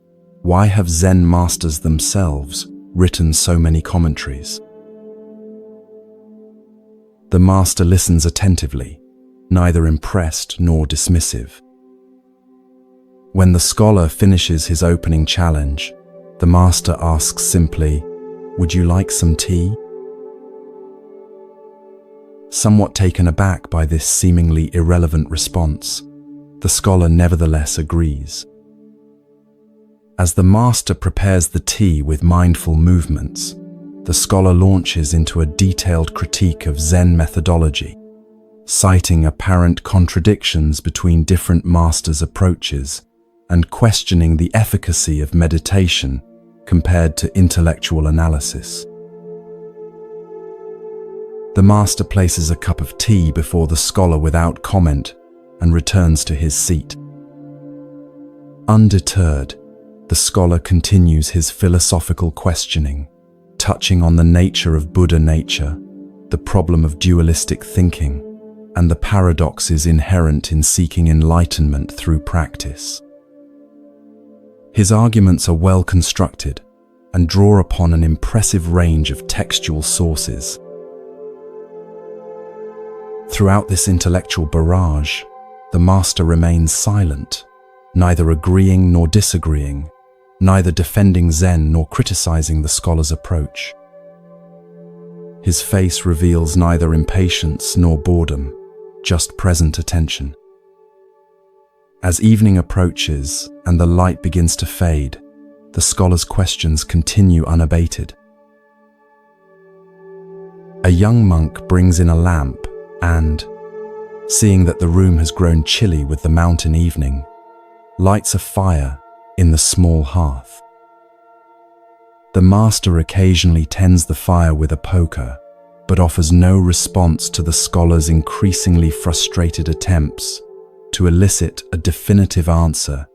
why have Zen masters themselves written so many commentaries? The master listens attentively, neither impressed nor dismissive. When the scholar finishes his opening challenge, the master asks simply, "Would you like some tea?" Somewhat taken aback by this seemingly irrelevant response, the scholar nevertheless agrees. As the master prepares the tea with mindful movements, the scholar launches into a detailed critique of Zen methodology, citing apparent contradictions between different masters' approaches and questioning the efficacy of meditation compared to intellectual analysis. The master places a cup of tea before the scholar without comment and returns to his seat. Undeterred, the scholar continues his philosophical questioning, touching on the nature of Buddha nature, the problem of dualistic thinking, and the paradoxes inherent in seeking enlightenment through practice. His arguments are well constructed and draw upon an impressive range of textual sources. Throughout this intellectual barrage, the master remains silent, neither agreeing nor disagreeing, neither defending Zen nor criticizing the scholar's approach. His face reveals neither impatience nor boredom, just present attention. As evening approaches and the light begins to fade, the scholar's questions continue unabated. A young monk brings in a lamp and, seeing that the room has grown chilly with the mountain evening, lights a fire in the small hearth. The master occasionally tends the fire with a poker, but offers no response to the scholar's increasingly frustrated attempts to elicit a definitive answer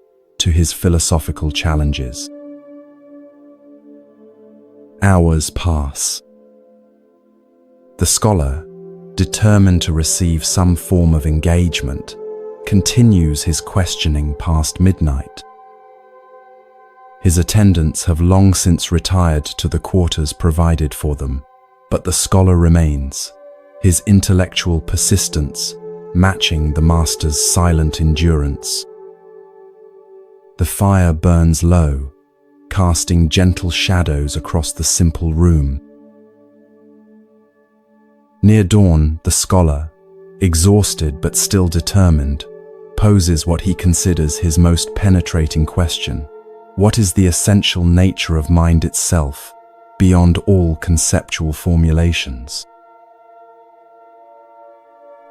to his philosophical challenges. Hours pass. The scholar, determined to receive some form of engagement, continues his questioning past midnight. His attendants have long since retired to the quarters provided for them, but the scholar remains, his intellectual persistence matching the master's silent endurance. The fire burns low, casting gentle shadows across the simple room. Near dawn, the scholar, exhausted but still determined, poses what he considers his most penetrating question: what is the essential nature of mind itself, beyond all conceptual formulations?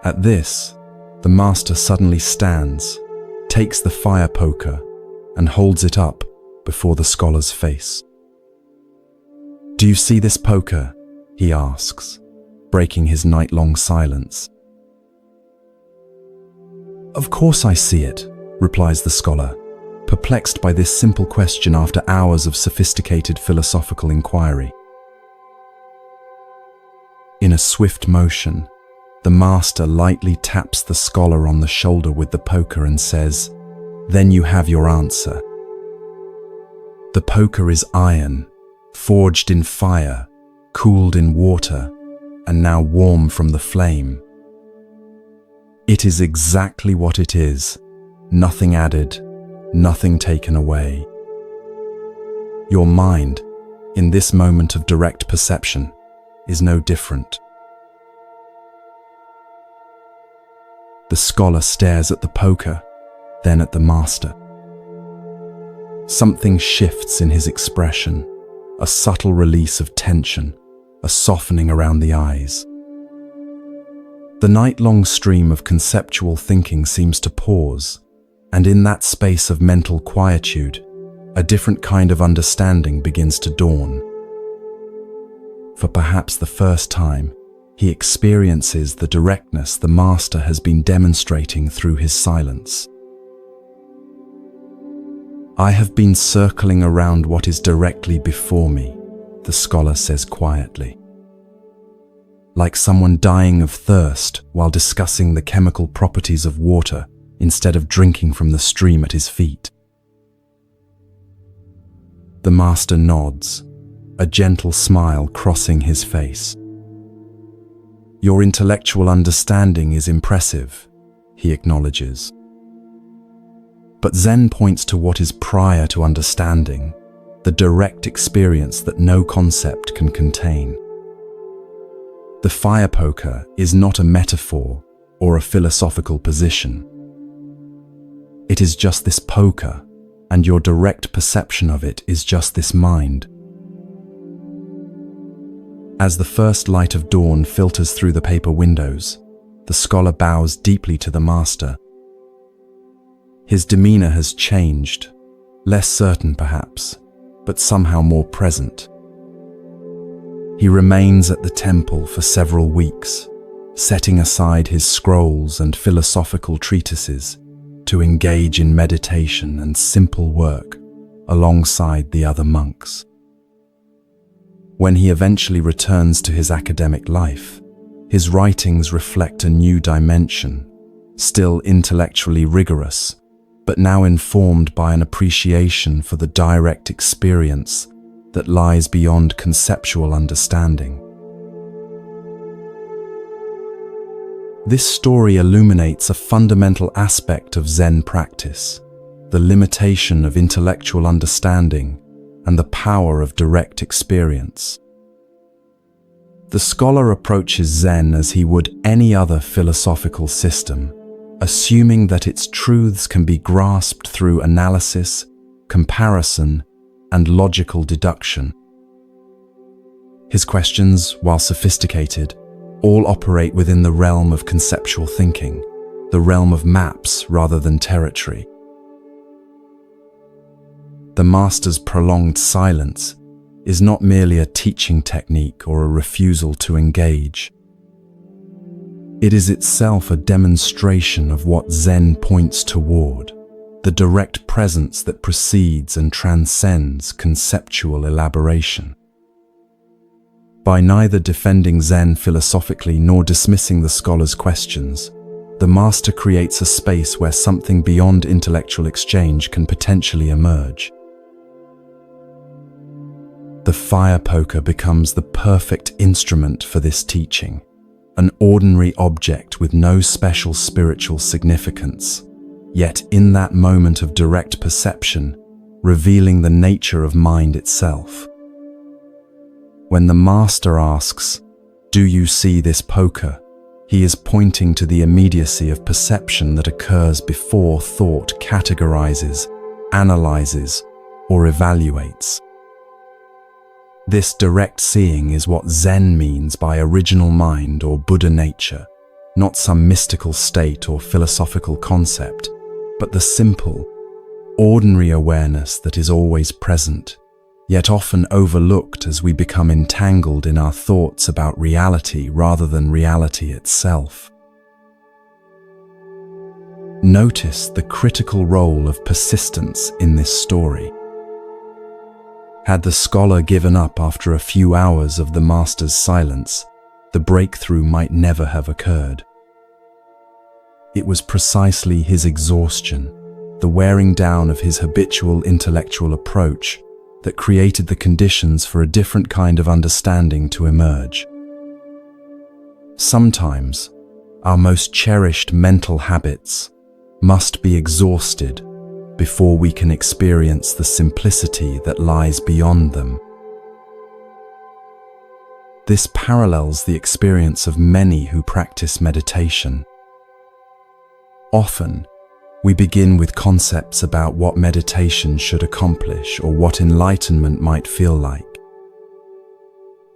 At this, the master suddenly stands, takes the fire poker, and holds it up before the scholar's face. "Do you see this poker?" he asks, breaking his night-long silence. "Of course I see it," replies the scholar, perplexed by this simple question after hours of sophisticated philosophical inquiry. In a swift motion, the master lightly taps the scholar on the shoulder with the poker and says, "Then you have your answer." The poker is iron, forged in fire, cooled in water, and now warm from the flame. It is exactly what it is, nothing added, nothing taken away. Your mind, in this moment of direct perception, is no different. The scholar stares at the poker, then at the master. Something shifts in his expression, a subtle release of tension, a softening around the eyes. The night-long stream of conceptual thinking seems to pause, and in that space of mental quietude, a different kind of understanding begins to dawn. For perhaps the first time, he experiences the directness the master has been demonstrating through his silence. "I have been circling around what is directly before me," the scholar says quietly. Like someone dying of thirst while discussing the chemical properties of water instead of drinking from the stream at his feet. The master nods, a gentle smile crossing his face. "Your intellectual understanding is impressive," he acknowledges. But Zen points to what is prior to understanding, the direct experience that no concept can contain. The fire poker is not a metaphor or a philosophical position. It is just this poker, and your direct perception of it is just this mind. As the first light of dawn filters through the paper windows, the scholar bows deeply to the master. His demeanor has changed, less certain perhaps, but somehow more present. He remains at the temple for several weeks, setting aside his scrolls and philosophical treatises to engage in meditation and simple work alongside the other monks. When he eventually returns to his academic life, his writings reflect a new dimension, still intellectually rigorous, but now informed by an appreciation for the direct experience that lies beyond conceptual understanding. This story illuminates a fundamental aspect of Zen practice, the limitation of intellectual understanding and the power of direct experience. The scholar approaches Zen as he would any other philosophical system, assuming that its truths can be grasped through analysis, comparison, and logical deduction. His questions, while sophisticated, all operate within the realm of conceptual thinking, the realm of maps rather than territory. The master's prolonged silence is not merely a teaching technique or a refusal to engage. It is itself a demonstration of what Zen points toward, the direct presence that precedes and transcends conceptual elaboration. By neither defending Zen philosophically nor dismissing the scholar's questions, the master creates a space where something beyond intellectual exchange can potentially emerge. The fire poker becomes the perfect instrument for this teaching, an ordinary object with no special spiritual significance, yet in that moment of direct perception, revealing the nature of mind itself. When the master asks, "Do you see this poker?" he is pointing to the immediacy of perception that occurs before thought categorizes, analyzes, or evaluates. This direct seeing is what Zen means by original mind or Buddha nature, not some mystical state or philosophical concept, but the simple, ordinary awareness that is always present, yet often overlooked as we become entangled in our thoughts about reality rather than reality itself. Notice the critical role of persistence in this story. Had the scholar given up after a few hours of the master's silence, the breakthrough might never have occurred. It was precisely his exhaustion, the wearing down of his habitual intellectual approach, that created the conditions for a different kind of understanding to emerge. Sometimes, our most cherished mental habits must be exhausted before we can experience the simplicity that lies beyond them. This parallels the experience of many who practice meditation. Often, we begin with concepts about what meditation should accomplish or what enlightenment might feel like.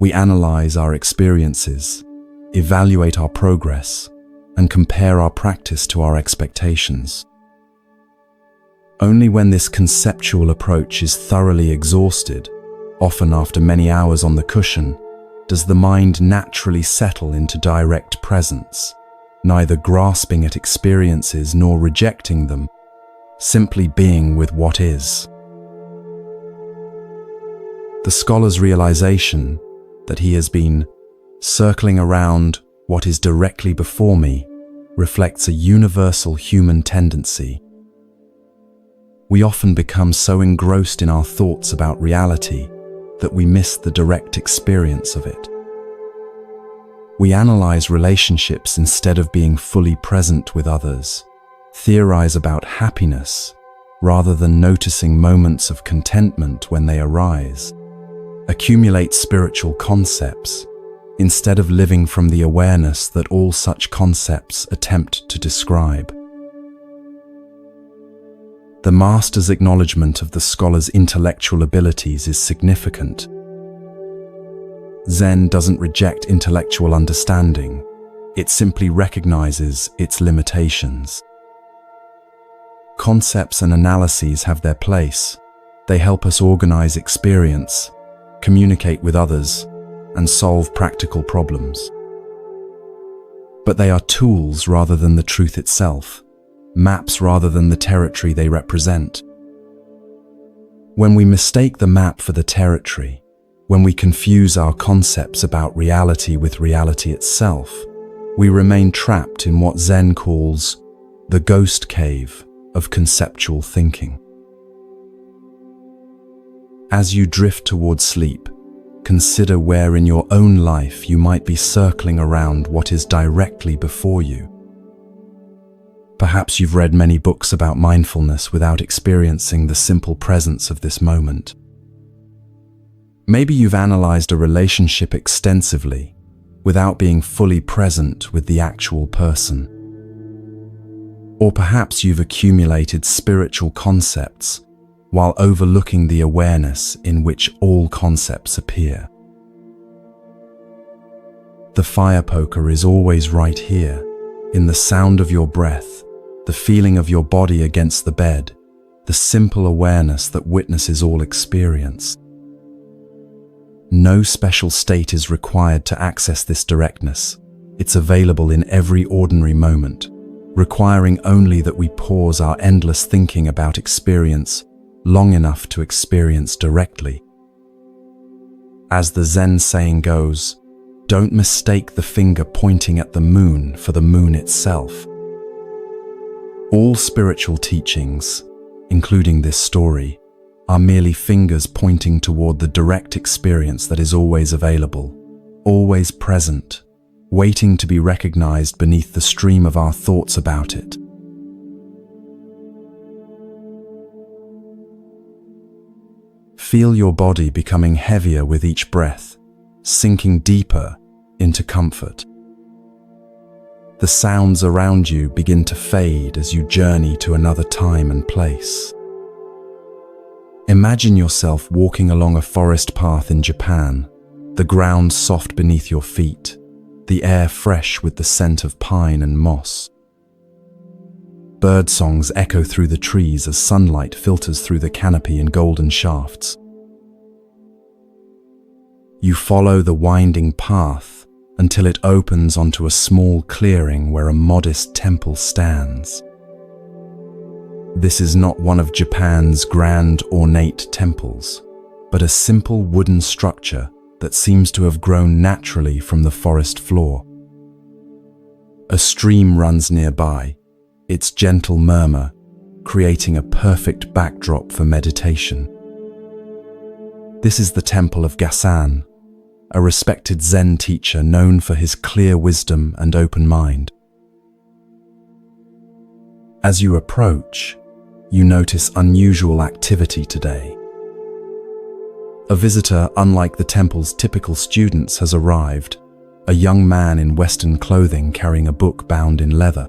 We analyze our experiences, evaluate our progress, and compare our practice to our expectations. Only when this conceptual approach is thoroughly exhausted, often after many hours on the cushion, does the mind naturally settle into direct presence, neither grasping at experiences nor rejecting them, simply being with what is. The scholar's realization that he has been circling around what is directly before me reflects a universal human tendency. We often become so engrossed in our thoughts about reality that we miss the direct experience of it. We analyze relationships instead of being fully present with others, theorize about happiness rather than noticing moments of contentment when they arise, accumulate spiritual concepts instead of living from the awareness that all such concepts attempt to describe. The master's acknowledgement of the scholar's intellectual abilities is significant. Zen doesn't reject intellectual understanding, it simply recognizes its limitations. Concepts and analyses have their place. They help us organize experience, communicate with others, and solve practical problems. But they are tools rather than the truth itself, maps rather than the territory they represent. When we mistake the map for the territory, when we confuse our concepts about reality with reality itself, we remain trapped in what Zen calls the ghost cave of conceptual thinking. As you drift toward sleep, consider where in your own life you might be circling around what is directly before you. Perhaps you've read many books about mindfulness without experiencing the simple presence of this moment. Maybe you've analyzed a relationship extensively without being fully present with the actual person. Or perhaps you've accumulated spiritual concepts while overlooking the awareness in which all concepts appear. The fire poker is always right here, in the sound of your breath, the feeling of your body against the bed, the simple awareness that witnesses all experience. No special state is required to access this directness. It's available in every ordinary moment, requiring only that we pause our endless thinking about experience long enough to experience directly. As the Zen saying goes, don't mistake the finger pointing at the moon for the moon itself. All spiritual teachings, including this story, are merely fingers pointing toward the direct experience that is always available, always present, waiting to be recognized beneath the stream of our thoughts about it. Feel your body becoming heavier with each breath, sinking deeper into comfort. The sounds around you begin to fade as you journey to another time and place. Imagine yourself walking along a forest path in Japan, the ground soft beneath your feet, the air fresh with the scent of pine and moss. Bird songs echo through the trees as sunlight filters through the canopy in golden shafts. You follow the winding path until it opens onto a small clearing where a modest temple stands. This is not one of Japan's grand ornate temples, but a simple wooden structure that seems to have grown naturally from the forest floor. A stream runs nearby, its gentle murmur creating a perfect backdrop for meditation. This is the temple of Gasan, a respected Zen teacher known for his clear wisdom and open mind. As you approach, you notice unusual activity today. A visitor unlike the temple's typical students has arrived, a young man in Western clothing carrying a book bound in leather.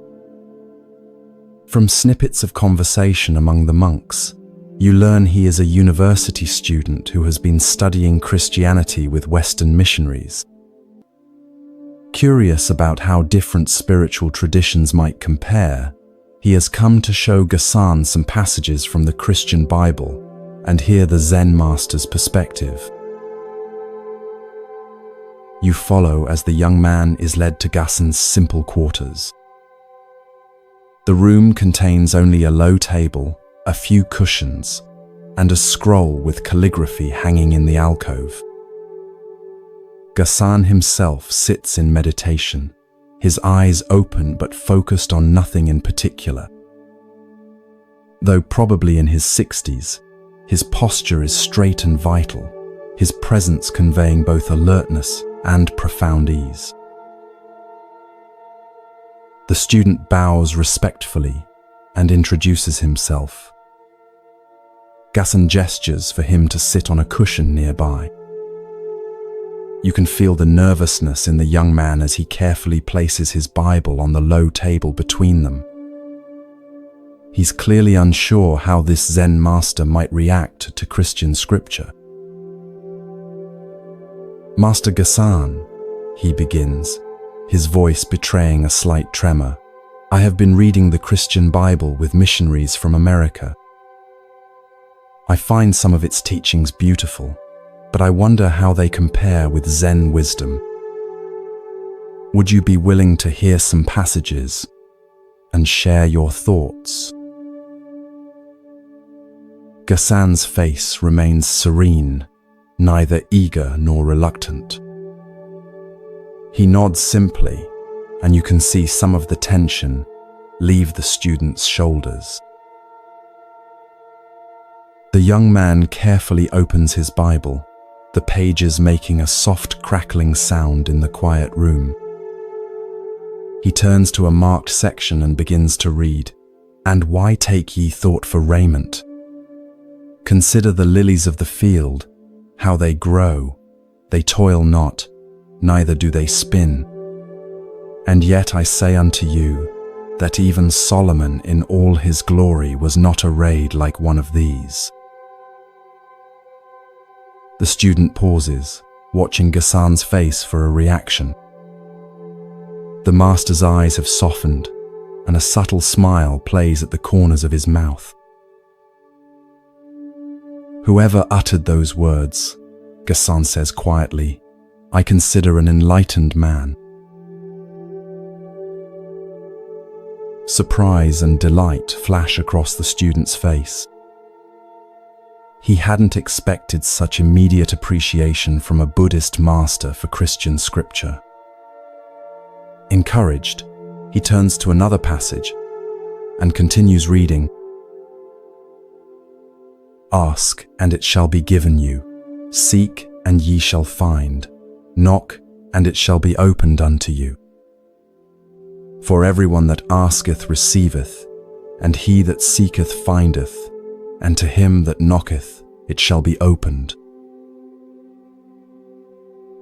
From snippets of conversation among the monks, you learn he is a university student who has been studying Christianity with Western missionaries. Curious about how different spiritual traditions might compare, he has come to show Gasan some passages from the Christian Bible and hear the Zen master's perspective. You follow as the young man is led to Gasan's simple quarters. The room contains only a low table, a few cushions, and a scroll with calligraphy hanging in the alcove. Gasan himself sits in meditation, his eyes open but focused on nothing in particular. Though probably in his 60s, his posture is straight and vital, his presence conveying both alertness and profound ease. The student bows respectfully and introduces himself. Gassen gestures for him to sit on a cushion nearby. You can feel the nervousness in the young man as he carefully places his Bible on the low table between them. He's clearly unsure how this Zen master might react to Christian scripture. "Master Gassen," he begins, his voice betraying a slight tremor, "I have been reading the Christian Bible with missionaries from America. I find some of its teachings beautiful, but I wonder how they compare with Zen wisdom. Would you be willing to hear some passages and share your thoughts?" Gassen's face remains serene, neither eager nor reluctant. He nods simply, and you can see some of the tension leave the student's shoulders. The young man carefully opens his Bible, the pages making a soft crackling sound in the quiet room. He turns to a marked section and begins to read, "And why take ye thought for raiment? Consider the lilies of the field, how they grow. They toil not, neither do they spin. And yet I say unto you, that even Solomon in all his glory was not arrayed like one of these." The student pauses, watching Gassen's face for a reaction. The master's eyes have softened, and a subtle smile plays at the corners of his mouth. "Whoever uttered those words," Gassen says quietly, "I consider an enlightened man." Surprise and delight flash across the student's face. He hadn't expected such immediate appreciation from a Buddhist master for Christian scripture. Encouraged, he turns to another passage and continues reading, "Ask, and it shall be given you. Seek, and ye shall find. Knock, and it shall be opened unto you. For everyone that asketh receiveth, and he that seeketh findeth, and to him that knocketh it shall be opened."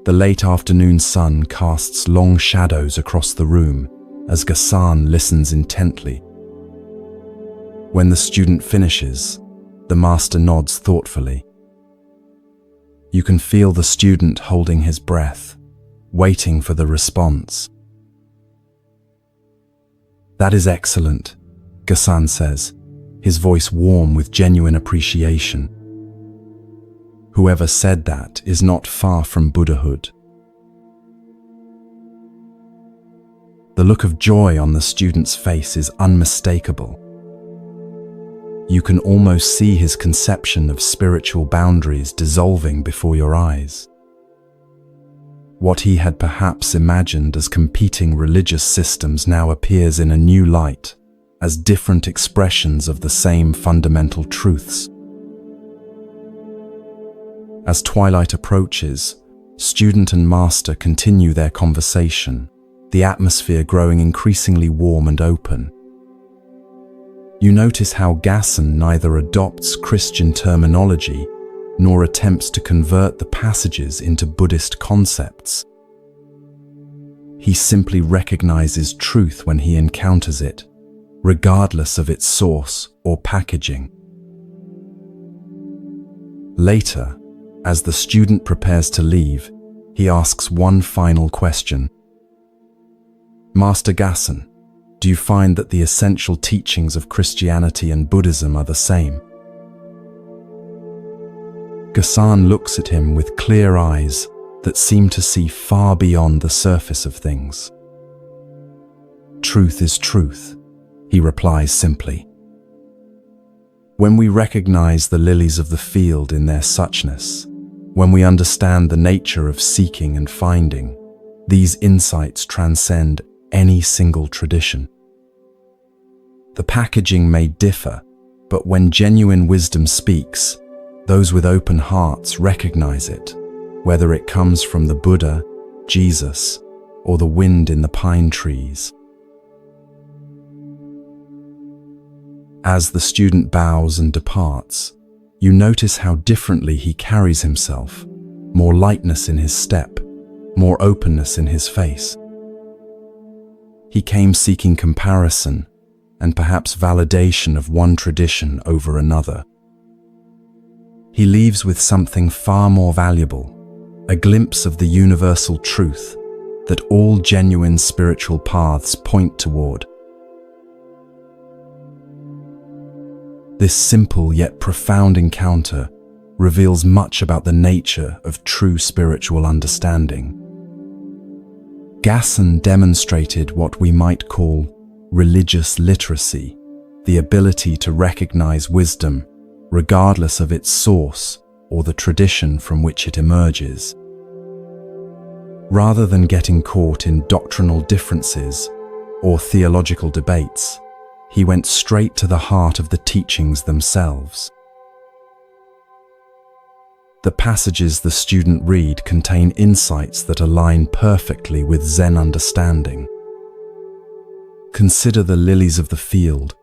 The late afternoon sun casts long shadows across the room as Gassen listens intently. When the student finishes, the master nods thoughtfully. You can feel the student holding his breath, waiting for the response. "That is excellent," Gassen says, his voice warm with genuine appreciation. Whoever said that is not far from Buddhahood. The look of joy on the student's face is unmistakable. You can almost see his conception of spiritual boundaries dissolving before your eyes. What he had perhaps imagined as competing religious systems now appears in a new light, as different expressions of the same fundamental truths. As twilight approaches, student and master continue their conversation, the atmosphere growing increasingly warm and open. You notice how Gassen neither adopts Christian terminology nor attempts to convert the passages into Buddhist concepts. He simply recognizes truth when he encounters it, regardless of its source or packaging. Later, as the student prepares to leave, he asks one final question. "Master Gassen, do you find that the essential teachings of Christianity and Buddhism are the same?" Gassen looks at him with clear eyes that seem to see far beyond the surface of things. "Truth is truth," he replies simply. When we recognize the lilies of the field in their suchness, when we understand the nature of seeking and finding, these insights transcend any single tradition. The packaging may differ, but when genuine wisdom speaks, those with open hearts recognize it, whether it comes from the Buddha, Jesus, or the wind in the pine trees. As the student bows and departs, you notice how differently he carries himself, more lightness in his step, more openness in his face. He came seeking comparison and perhaps validation of one tradition over another. He leaves with something far more valuable, a glimpse of the universal truth that all genuine spiritual paths point toward. This simple yet profound encounter reveals much about the nature of true spiritual understanding. Gasson demonstrated what we might call religious literacy, the ability to recognize wisdom regardless of its source or the tradition from which it emerges. Rather than getting caught in doctrinal differences or theological debates, he went straight to the heart of the teachings themselves. The passages the student read contain insights that align perfectly with Zen understanding. Consider the lilies of the field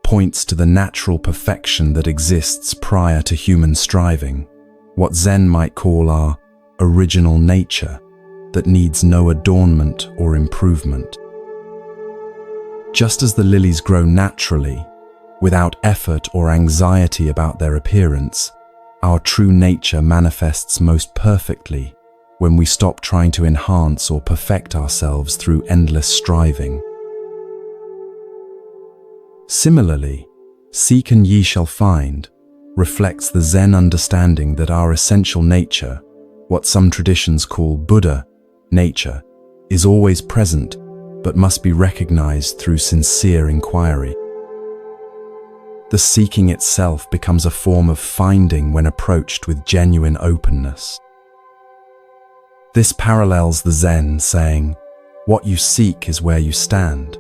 points to the natural perfection that exists prior to human striving, what Zen might call our original nature that needs no adornment or improvement. Just as the lilies grow naturally, without effort or anxiety about their appearance, our true nature manifests most perfectly when we stop trying to enhance or perfect ourselves through endless striving. Similarly, "Seek and ye shall find" reflects the Zen understanding that our essential nature, what some traditions call Buddha nature, is always present but must be recognized through sincere inquiry. The seeking itself becomes a form of finding when approached with genuine openness. This parallels the Zen saying, "What you seek is where you stand,"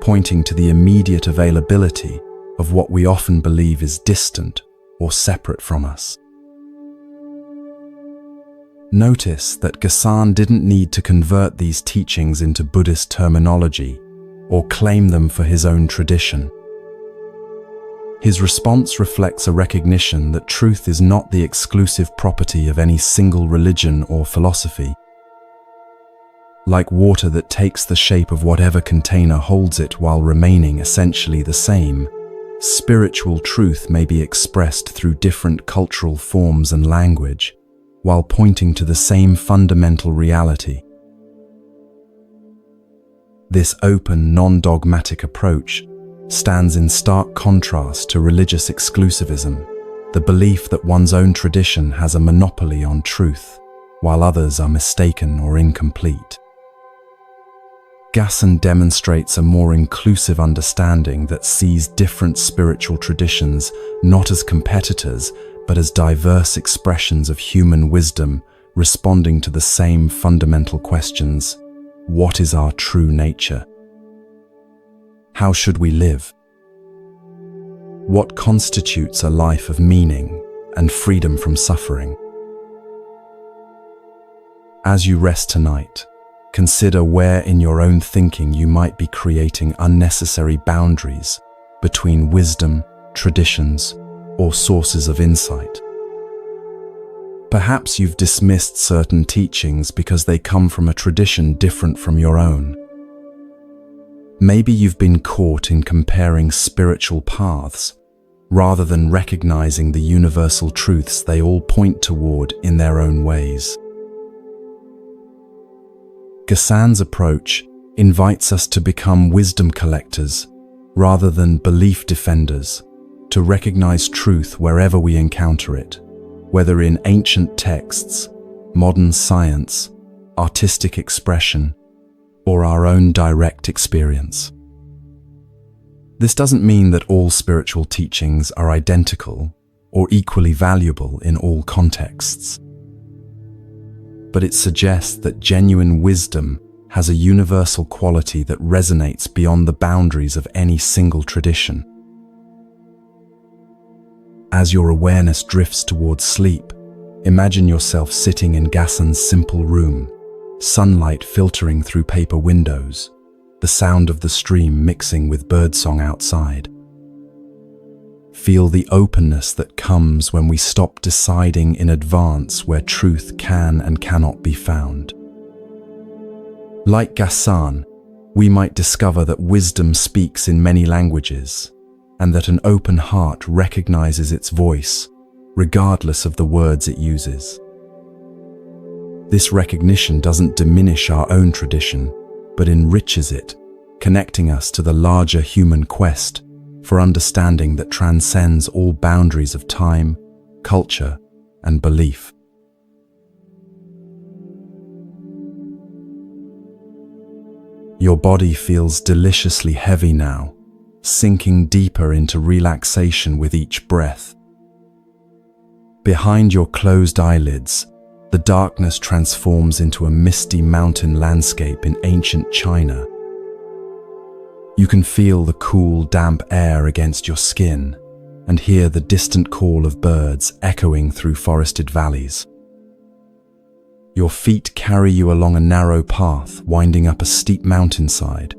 pointing to the immediate availability of what we often believe is distant or separate from us. Notice that Gasson didn't need to convert these teachings into Buddhist terminology or claim them for his own tradition. His response reflects a recognition that truth is not the exclusive property of any single religion or philosophy. Like water that takes the shape of whatever container holds it while remaining essentially the same, spiritual truth may be expressed through different cultural forms and language, while pointing to the same fundamental reality. This open, non-dogmatic approach stands in stark contrast to religious exclusivism, the belief that one's own tradition has a monopoly on truth, while others are mistaken or incomplete. Gasson demonstrates a more inclusive understanding that sees different spiritual traditions not as competitors, but as diverse expressions of human wisdom responding to the same fundamental questions: what is our true nature? How should we live? What constitutes a life of meaning and freedom from suffering? As you rest tonight, consider where in your own thinking you might be creating unnecessary boundaries between wisdom, traditions, or sources of insight. Perhaps you've dismissed certain teachings because they come from a tradition different from your own. Maybe you've been caught in comparing spiritual paths rather than recognizing the universal truths they all point toward in their own ways. Gasson's approach invites us to become wisdom collectors rather than belief defenders, to recognize truth wherever we encounter it, whether in ancient texts, modern science, artistic expression, or our own direct experience. This doesn't mean that all spiritual teachings are identical or equally valuable in all contexts, but it suggests that genuine wisdom has a universal quality that resonates beyond the boundaries of any single tradition. As your awareness drifts towards sleep, imagine yourself sitting in Gassen's simple room, sunlight filtering through paper windows, the sound of the stream mixing with birdsong outside. Feel the openness that comes when we stop deciding in advance where truth can and cannot be found. Like Gassan, we might discover that wisdom speaks in many languages, and that an open heart recognizes its voice, regardless of the words it uses. This recognition doesn't diminish our own tradition, but enriches it, connecting us to the larger human quest for understanding that transcends all boundaries of time, culture, and belief. Your body feels deliciously heavy now, sinking deeper into relaxation with each breath. Behind your closed eyelids, the darkness transforms into a misty mountain landscape in ancient China. You can feel the cool, damp air against your skin and hear the distant call of birds echoing through forested valleys. Your feet carry you along a narrow path winding up a steep mountainside.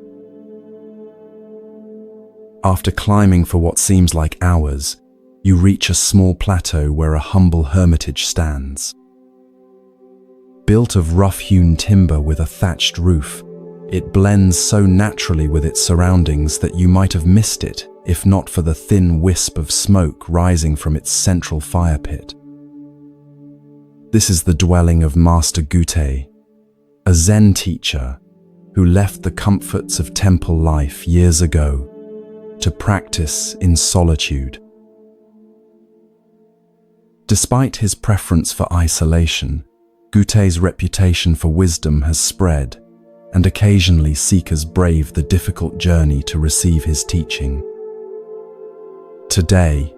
After climbing for what seems like hours, you reach a small plateau where a humble hermitage stands. Built of rough-hewn timber with a thatched roof, it blends so naturally with its surroundings that you might have missed it if not for the thin wisp of smoke rising from its central fire pit. This is the dwelling of Master Gute, a Zen teacher who left the comforts of temple life years ago to practice in solitude. Despite his preference for isolation, Gute's reputation for wisdom has spread, and occasionally seekers brave the difficult journey to receive his teaching. Today,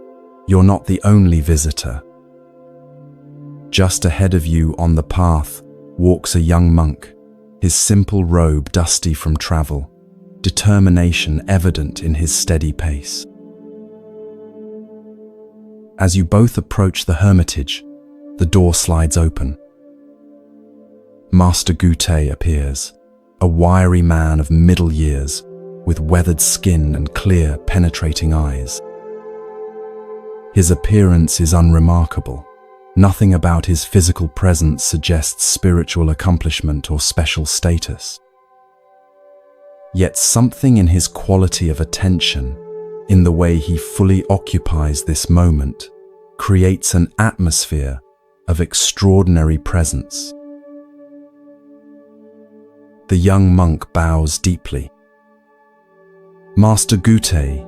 you're not the only visitor. Just ahead of you on the path walks a young monk, his simple robe dusty from travel, determination evident in his steady pace. As you both approach the hermitage, the door slides open. Master Gute appears, a wiry man of middle years, with weathered skin and clear, penetrating eyes. His appearance is unremarkable. Nothing about his physical presence suggests spiritual accomplishment or special status. Yet something in his quality of attention, in the way he fully occupies this moment, creates an atmosphere of extraordinary presence. The young monk bows deeply. "Master Gute,"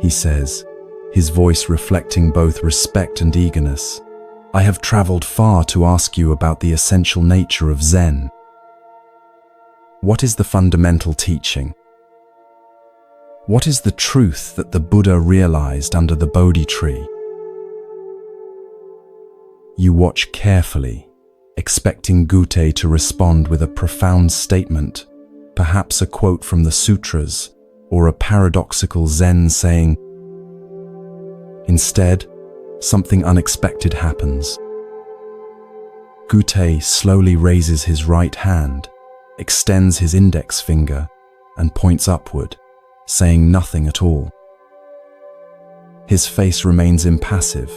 he says, his voice reflecting both respect and eagerness, "I have traveled far to ask you about the essential nature of Zen. What is the fundamental teaching? What is the truth that the Buddha realized under the Bodhi tree?" You watch carefully, expecting Gute to respond with a profound statement, perhaps a quote from the sutras or a paradoxical Zen saying. Instead, something unexpected happens. Gute slowly raises his right hand, extends his index finger, and points upward, saying nothing at all. His face remains impassive,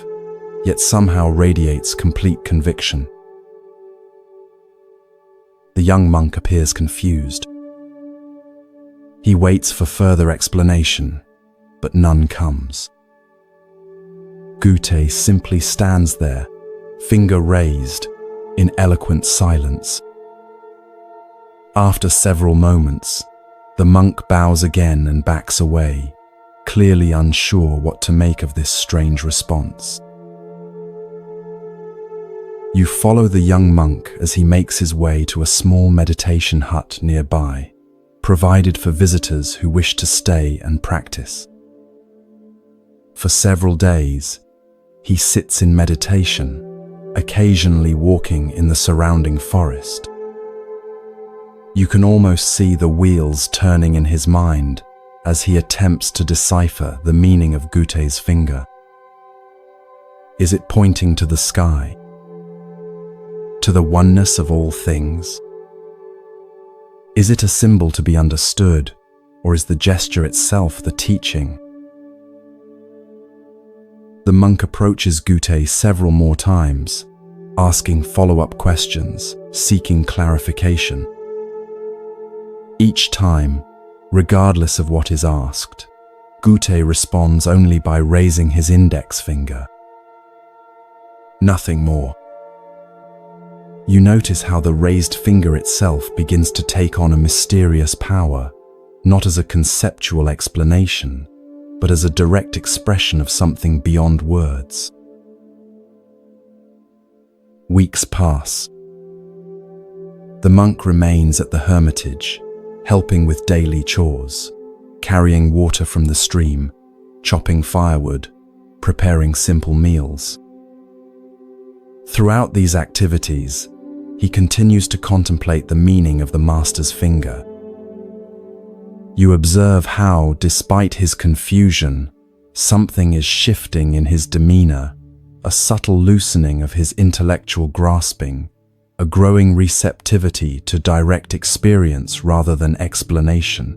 yet somehow radiates complete conviction. The young monk appears confused. He waits for further explanation, but none comes. Gute simply stands there, finger raised, in eloquent silence. After several moments, the monk bows again and backs away, clearly unsure what to make of this strange response. You follow the young monk as he makes his way to a small meditation hut nearby, provided for visitors who wish to stay and practice. For several days, he sits in meditation, occasionally walking in the surrounding forest. You can almost see the wheels turning in his mind as he attempts to decipher the meaning of Gute's finger. Is it pointing to the sky? To the oneness of all things? Is it a symbol to be understood, or is the gesture itself the teaching? The monk approaches Gute several more times, asking follow-up questions, seeking clarification. Each time, regardless of what is asked, Gute responds only by raising his index finger. Nothing more. You notice how the raised finger itself begins to take on a mysterious power, not as a conceptual explanation, but as a direct expression of something beyond words. Weeks pass. The monk remains at the hermitage, helping with daily chores, carrying water from the stream, chopping firewood, preparing simple meals. Throughout these activities, he continues to contemplate the meaning of the master's finger. You observe how, despite his confusion, something is shifting in his demeanor, a subtle loosening of his intellectual grasping, a growing receptivity to direct experience rather than explanation.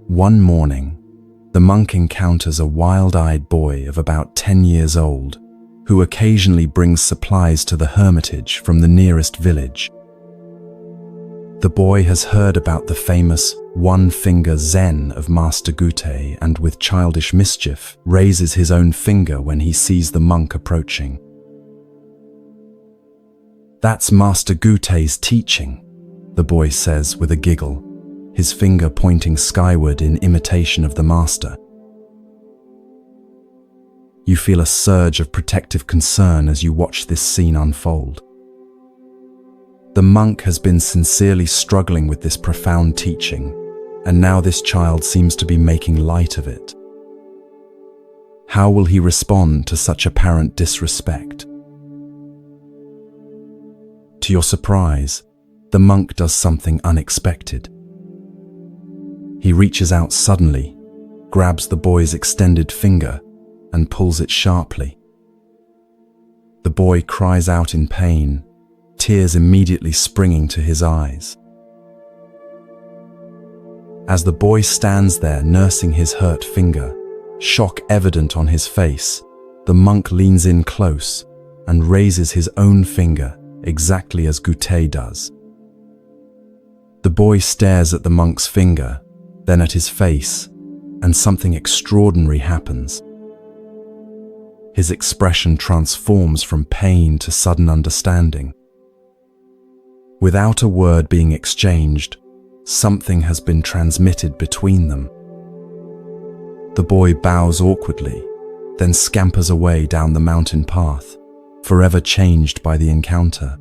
One morning, the monk encounters a wild-eyed boy of about 10 years old, who occasionally brings supplies to the hermitage from the nearest village. The boy has heard about the famous one-finger Zen of Master Gute and with childish mischief raises his own finger when he sees the monk approaching. "That's Master Gute's teaching," the boy says with a giggle, his finger pointing skyward in imitation of the master. You feel a surge of protective concern as you watch this scene unfold. The monk has been sincerely struggling with this profound teaching, and now this child seems to be making light of it. How will he respond to such apparent disrespect? To your surprise, the monk does something unexpected. He reaches out suddenly, grabs the boy's extended finger, and pulls it sharply. The boy cries out in pain, tears immediately springing to his eyes. As the boy stands there nursing his hurt finger, shock evident on his face, the monk leans in close and raises his own finger exactly as Gute does. The boy stares at the monk's finger, then at his face, and something extraordinary happens. His expression transforms from pain to sudden understanding. Without a word being exchanged, something has been transmitted between them. The boy bows awkwardly, then scampers away down the mountain path, forever changed by the encounter.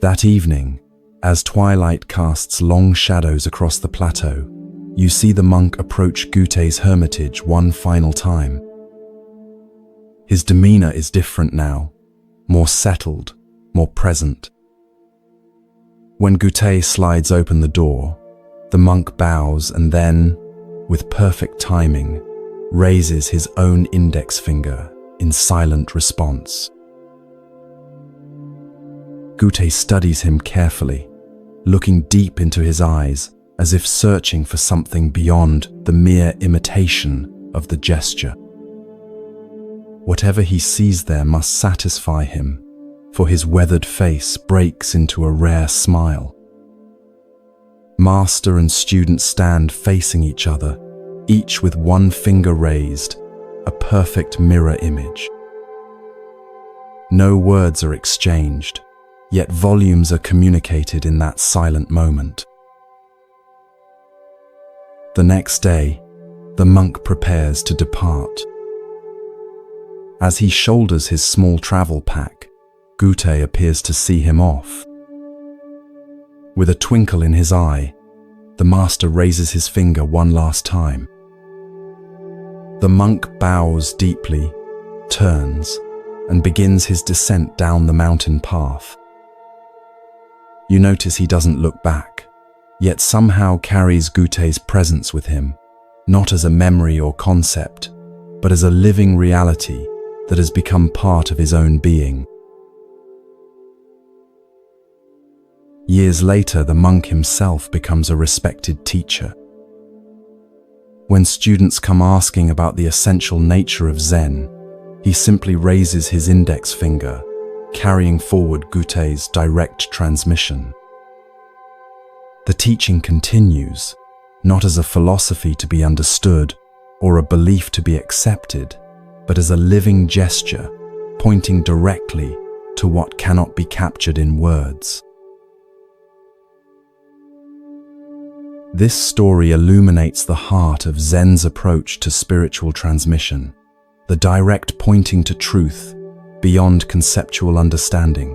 That evening, as twilight casts long shadows across the plateau, you see the monk approach Gute's hermitage one final time. His demeanor is different now, more settled, more present. When Gute slides open the door, the monk bows and then, with perfect timing, raises his own index finger in silent response. Gute studies him carefully, looking deep into his eyes as if searching for something beyond the mere imitation of the gesture. Whatever he sees there must satisfy him, for his weathered face breaks into a rare smile. Master and student stand facing each other, each with one finger raised, a perfect mirror image. No words are exchanged, yet volumes are communicated in that silent moment. The next day, the monk prepares to depart. As he shoulders his small travel pack, Gute appears to see him off. With a twinkle in his eye, the master raises his finger one last time. The monk bows deeply, turns, and begins his descent down the mountain path. You notice he doesn't look back, yet somehow carries Gutei's presence with him, not as a memory or concept, but as a living reality that has become part of his own being. Years later, the monk himself becomes a respected teacher. When students come asking about the essential nature of Zen, he simply raises his index finger, carrying forward Gutei's direct transmission. The teaching continues, not as a philosophy to be understood or a belief to be accepted, but as a living gesture pointing directly to what cannot be captured in words. This story illuminates the heart of Zen's approach to spiritual transmission, the direct pointing to truth beyond conceptual understanding.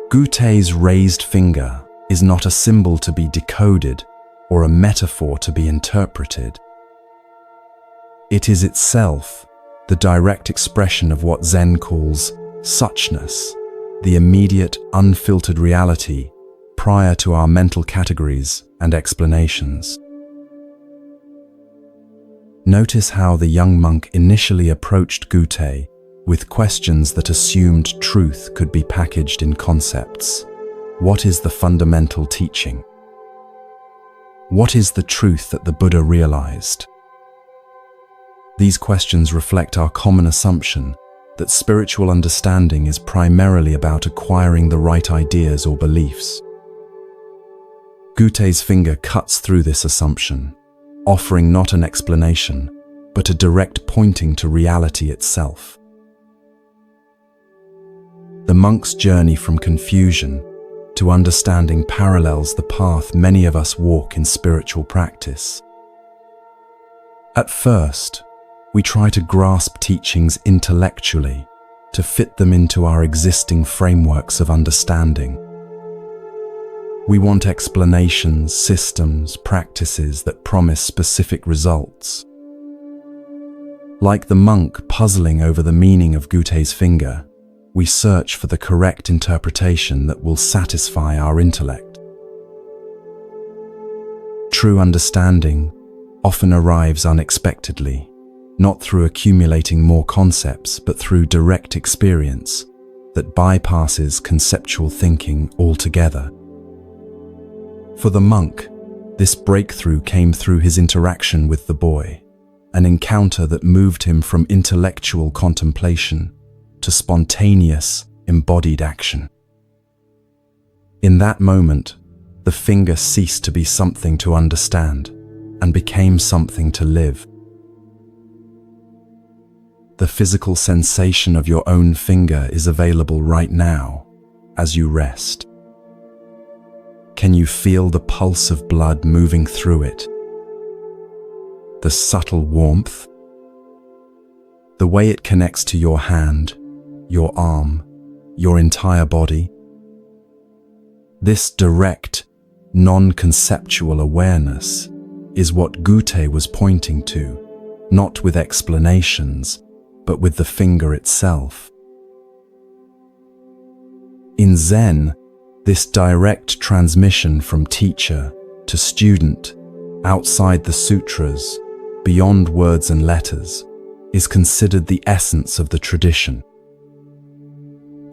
Gutei's raised finger is not a symbol to be decoded or a metaphor to be interpreted. It is itself the direct expression of what Zen calls suchness, the immediate, unfiltered reality prior to our mental categories and explanations. Notice how the young monk initially approached Gutei with questions that assumed truth could be packaged in concepts. What is the fundamental teaching? What is the truth that the Buddha realized? These questions reflect our common assumption that spiritual understanding is primarily about acquiring the right ideas or beliefs. Gutei's finger cuts through this assumption, offering not an explanation, but a direct pointing to reality itself. The monk's journey from confusion to understanding parallels the path many of us walk in spiritual practice. At first, we try to grasp teachings intellectually to fit them into our existing frameworks of understanding. We want explanations, systems, practices that promise specific results. Like the monk puzzling over the meaning of Gutei's finger, we search for the correct interpretation that will satisfy our intellect. True understanding often arrives unexpectedly, not through accumulating more concepts, but through direct experience that bypasses conceptual thinking altogether. For the monk, this breakthrough came through his interaction with the boy, an encounter that moved him from intellectual contemplation to spontaneous, embodied action. In that moment, the finger ceased to be something to understand and became something to live. The physical sensation of your own finger is available right now as you rest. Can you feel the pulse of blood moving through it? The subtle warmth? The way it connects to your hand, your arm, your entire body? This direct, non-conceptual awareness is what Gutei was pointing to, not with explanations, but with the finger itself. In Zen, this direct transmission from teacher to student, outside the sutras, beyond words and letters, is considered the essence of the tradition.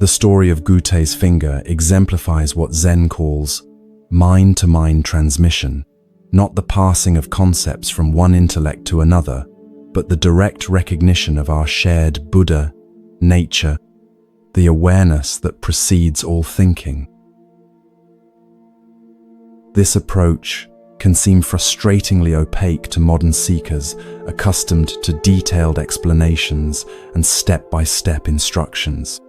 The story of Gutei's finger exemplifies what Zen calls mind-to-mind transmission, not the passing of concepts from one intellect to another, but the direct recognition of our shared Buddha, nature, the awareness that precedes all thinking. This approach can seem frustratingly opaque to modern seekers accustomed to detailed explanations and step-by-step instructions.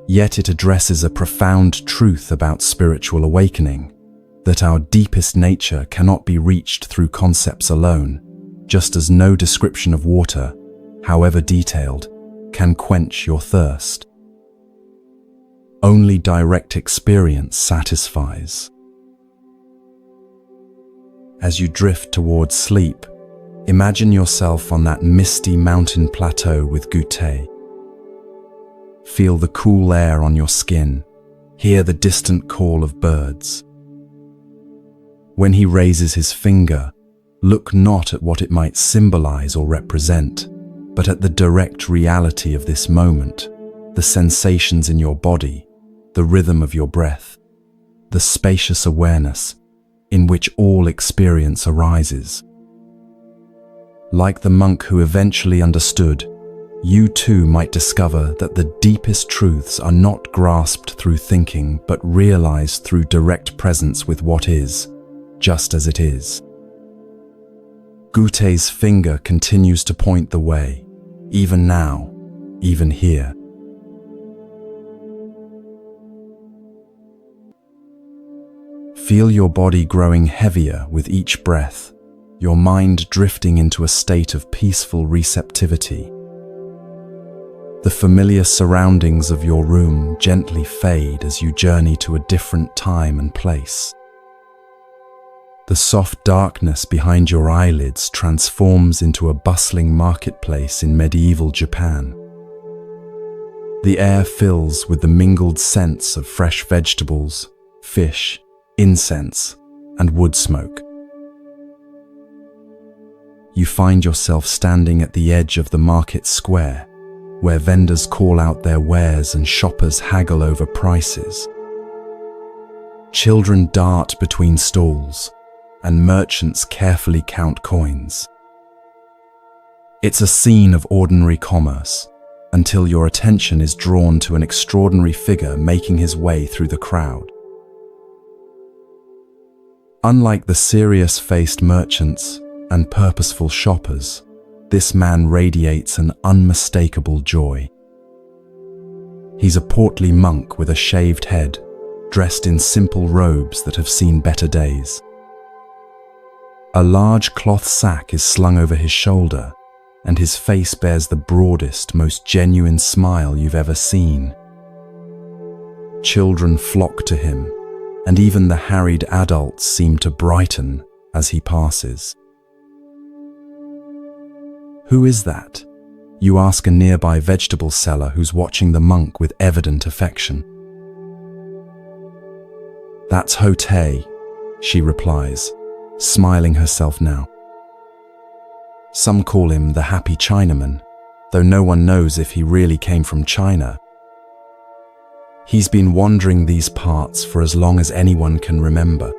Yet it addresses a profound truth about spiritual awakening, that our deepest nature cannot be reached through concepts alone, just as no description of water, however detailed, can quench your thirst. Only direct experience satisfies. As you drift towards sleep, Imagine yourself on that misty mountain plateau with Gute. Feel the cool air on your skin. Hear the distant call of birds. When he raises his finger, look not at what it might symbolize or represent, but at the direct reality of this moment, the sensations in your body, the rhythm of your breath, the spacious awareness in which all experience arises. Like the monk who eventually understood, you too might discover that the deepest truths are not grasped through thinking but realized through direct presence with what is, just as it is. Gute's finger continues to point the way, even now, even here. Feel your body growing heavier with each breath, your mind drifting into a state of peaceful receptivity. The familiar surroundings of your room gently fade as you journey to a different time and place. The soft darkness behind your eyelids transforms into a bustling marketplace in medieval Japan. The air fills with the mingled scents of fresh vegetables, fish, incense, and wood smoke. You find yourself standing at the edge of the market square, where vendors call out their wares and shoppers haggle over prices. Children dart between stalls, and merchants carefully count coins. It's a scene of ordinary commerce, until your attention is drawn to an extraordinary figure making his way through the crowd. Unlike the serious-faced merchants and purposeful shoppers, this man radiates an unmistakable joy. He's a portly monk with a shaved head, dressed in simple robes that have seen better days. A large cloth sack is slung over his shoulder, and his face bears the broadest, most genuine smile you've ever seen. Children flock to him, and even the harried adults seem to brighten as he passes. Who is that? You ask a nearby vegetable seller who's watching the monk with evident affection. That's Hote, she replies, smiling herself now. Some call him the happy Chinaman, though no one knows if he really came from China. He's been wandering these parts for as long as anyone can remember.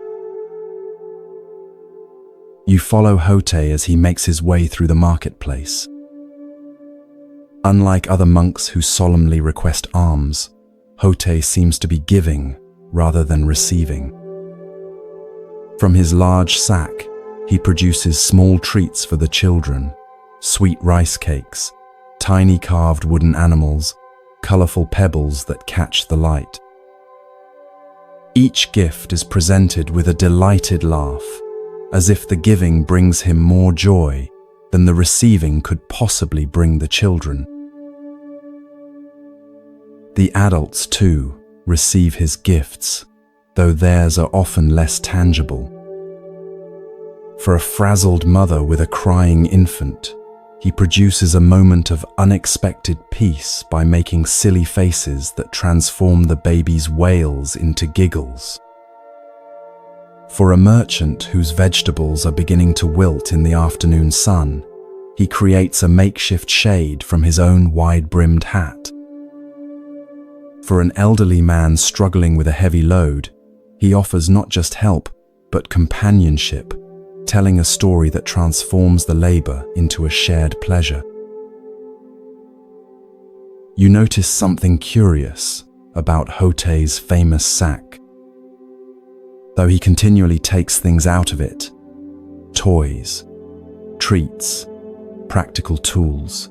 You follow Hote as he makes his way through the marketplace. Unlike other monks who solemnly request alms, Hote seems to be giving rather than receiving. From his large sack, he produces small treats for the children, sweet rice cakes, tiny carved wooden animals, colorful pebbles that catch the light. Each gift is presented with a delighted laugh, as if the giving brings him more joy than the receiving could possibly bring the children. The adults, too, receive his gifts, though theirs are often less tangible. For a frazzled mother with a crying infant, he produces a moment of unexpected peace by making silly faces that transform the baby's wails into giggles. For a merchant whose vegetables are beginning to wilt in the afternoon sun, he creates a makeshift shade from his own wide-brimmed hat. For an elderly man struggling with a heavy load, he offers not just help, but companionship, telling a story that transforms the labor into a shared pleasure. You notice something curious about Hote's famous sack. Though he continually takes things out of it, toys, treats, practical tools,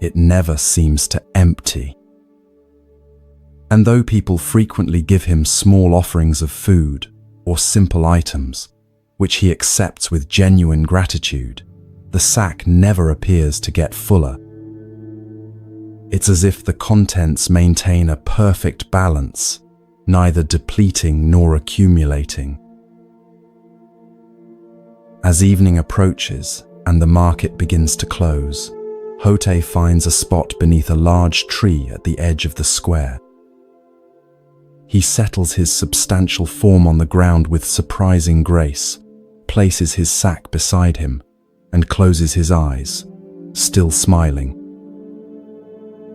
it never seems to empty. And though people frequently give him small offerings of food or simple items, which he accepts with genuine gratitude, the sack never appears to get fuller. It's as if the contents maintain a perfect balance, neither depleting nor accumulating. As evening approaches and the market begins to close, Hote finds a spot beneath a large tree at the edge of the square. He settles his substantial form on the ground with surprising grace, places his sack beside him, and closes his eyes, still smiling.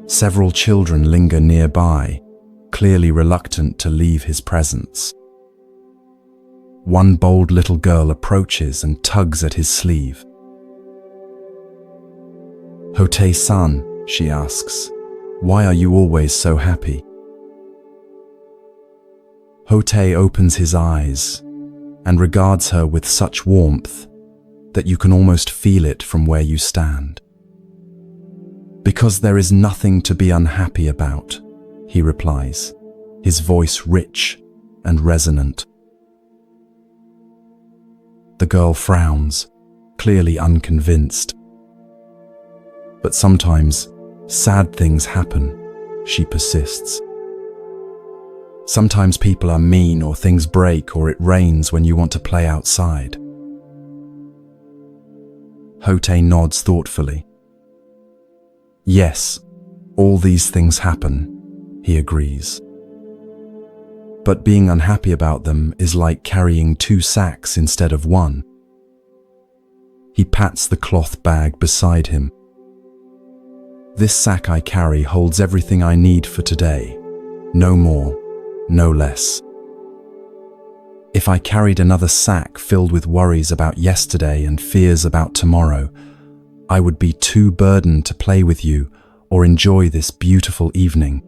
Several children linger nearby, clearly reluctant to leave his presence. One bold little girl approaches and tugs at his sleeve. "Hote-san," she asks, "why are you always so happy?" Hote opens his eyes and regards her with such warmth that you can almost feel it from where you stand. "Because there is nothing to be unhappy about," he replies, his voice rich and resonant. The girl frowns, clearly unconvinced. "But sometimes sad things happen," she persists. "Sometimes people are mean, or things break, or it rains when you want to play outside." Hote nods thoughtfully. "Yes, all these things happen," he agrees. "But being unhappy about them is like carrying 2 sacks instead of 1. He pats the cloth bag beside him. "This sack I carry holds everything I need for today, no more, no less. If I carried another sack filled with worries about yesterday and fears about tomorrow, I would be too burdened to play with you or enjoy this beautiful evening."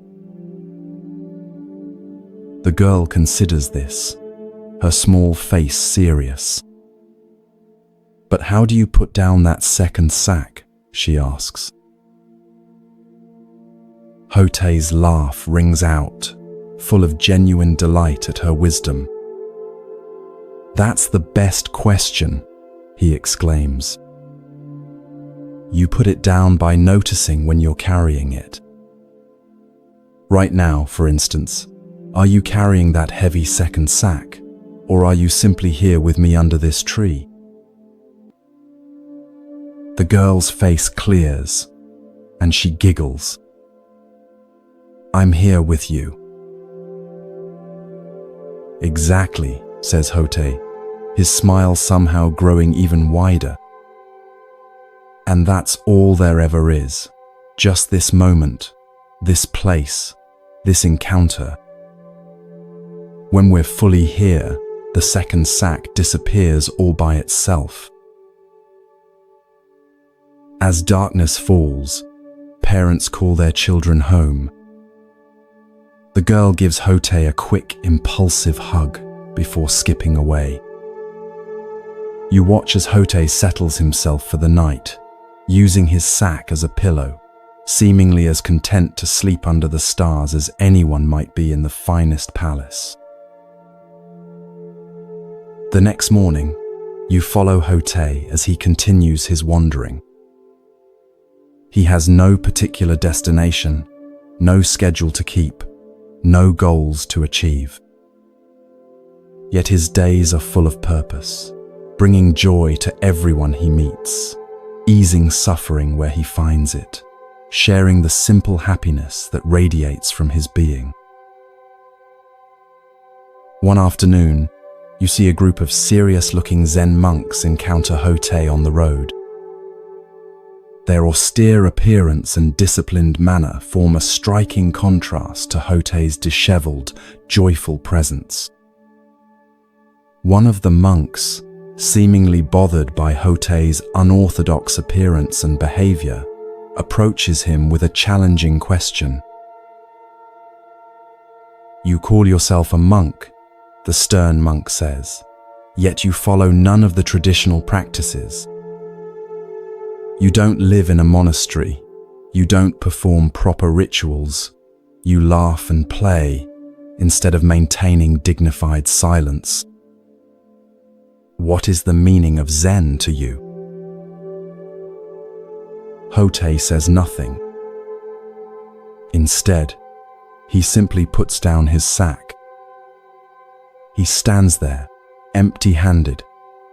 The girl considers this, her small face serious. "But how do you put down that second sack?" she asks. Hote's laugh rings out, full of genuine delight at her wisdom. "That's the best question," he exclaims. "You put it down by noticing when you're carrying it. Right now, for instance, are you carrying that heavy second sack, or are you simply here with me under this tree?" The girl's face clears, and she giggles. "I'm here with you." "Exactly," says Hote, his smile somehow growing even wider. "And that's all there ever is, just this moment, this place, this encounter. When we're fully here, the second sack disappears all by itself." As darkness falls, parents call their children home. The girl gives Hote a quick, impulsive hug before skipping away. You watch as Hote settles himself for the night, using his sack as a pillow, seemingly as content to sleep under the stars as anyone might be in the finest palace. The next morning, you follow Hote as he continues his wandering. He has no particular destination, no schedule to keep, no goals to achieve. Yet his days are full of purpose, bringing joy to everyone he meets, easing suffering where he finds it, sharing the simple happiness that radiates from his being. One afternoon, you see a group of serious-looking Zen monks encounter Hote on the road. Their austere appearance and disciplined manner form a striking contrast to Hote's disheveled, joyful presence. One of the monks, seemingly bothered by Hote's unorthodox appearance and behavior, approaches him with a challenging question. "You call yourself a monk," the stern monk says, "yet you follow none of the traditional practices. You don't live in a monastery. You don't perform proper rituals. You laugh and play instead of maintaining dignified silence. What is the meaning of Zen to you?" Hote says nothing. Instead, he simply puts down his sack. He stands there, empty-handed,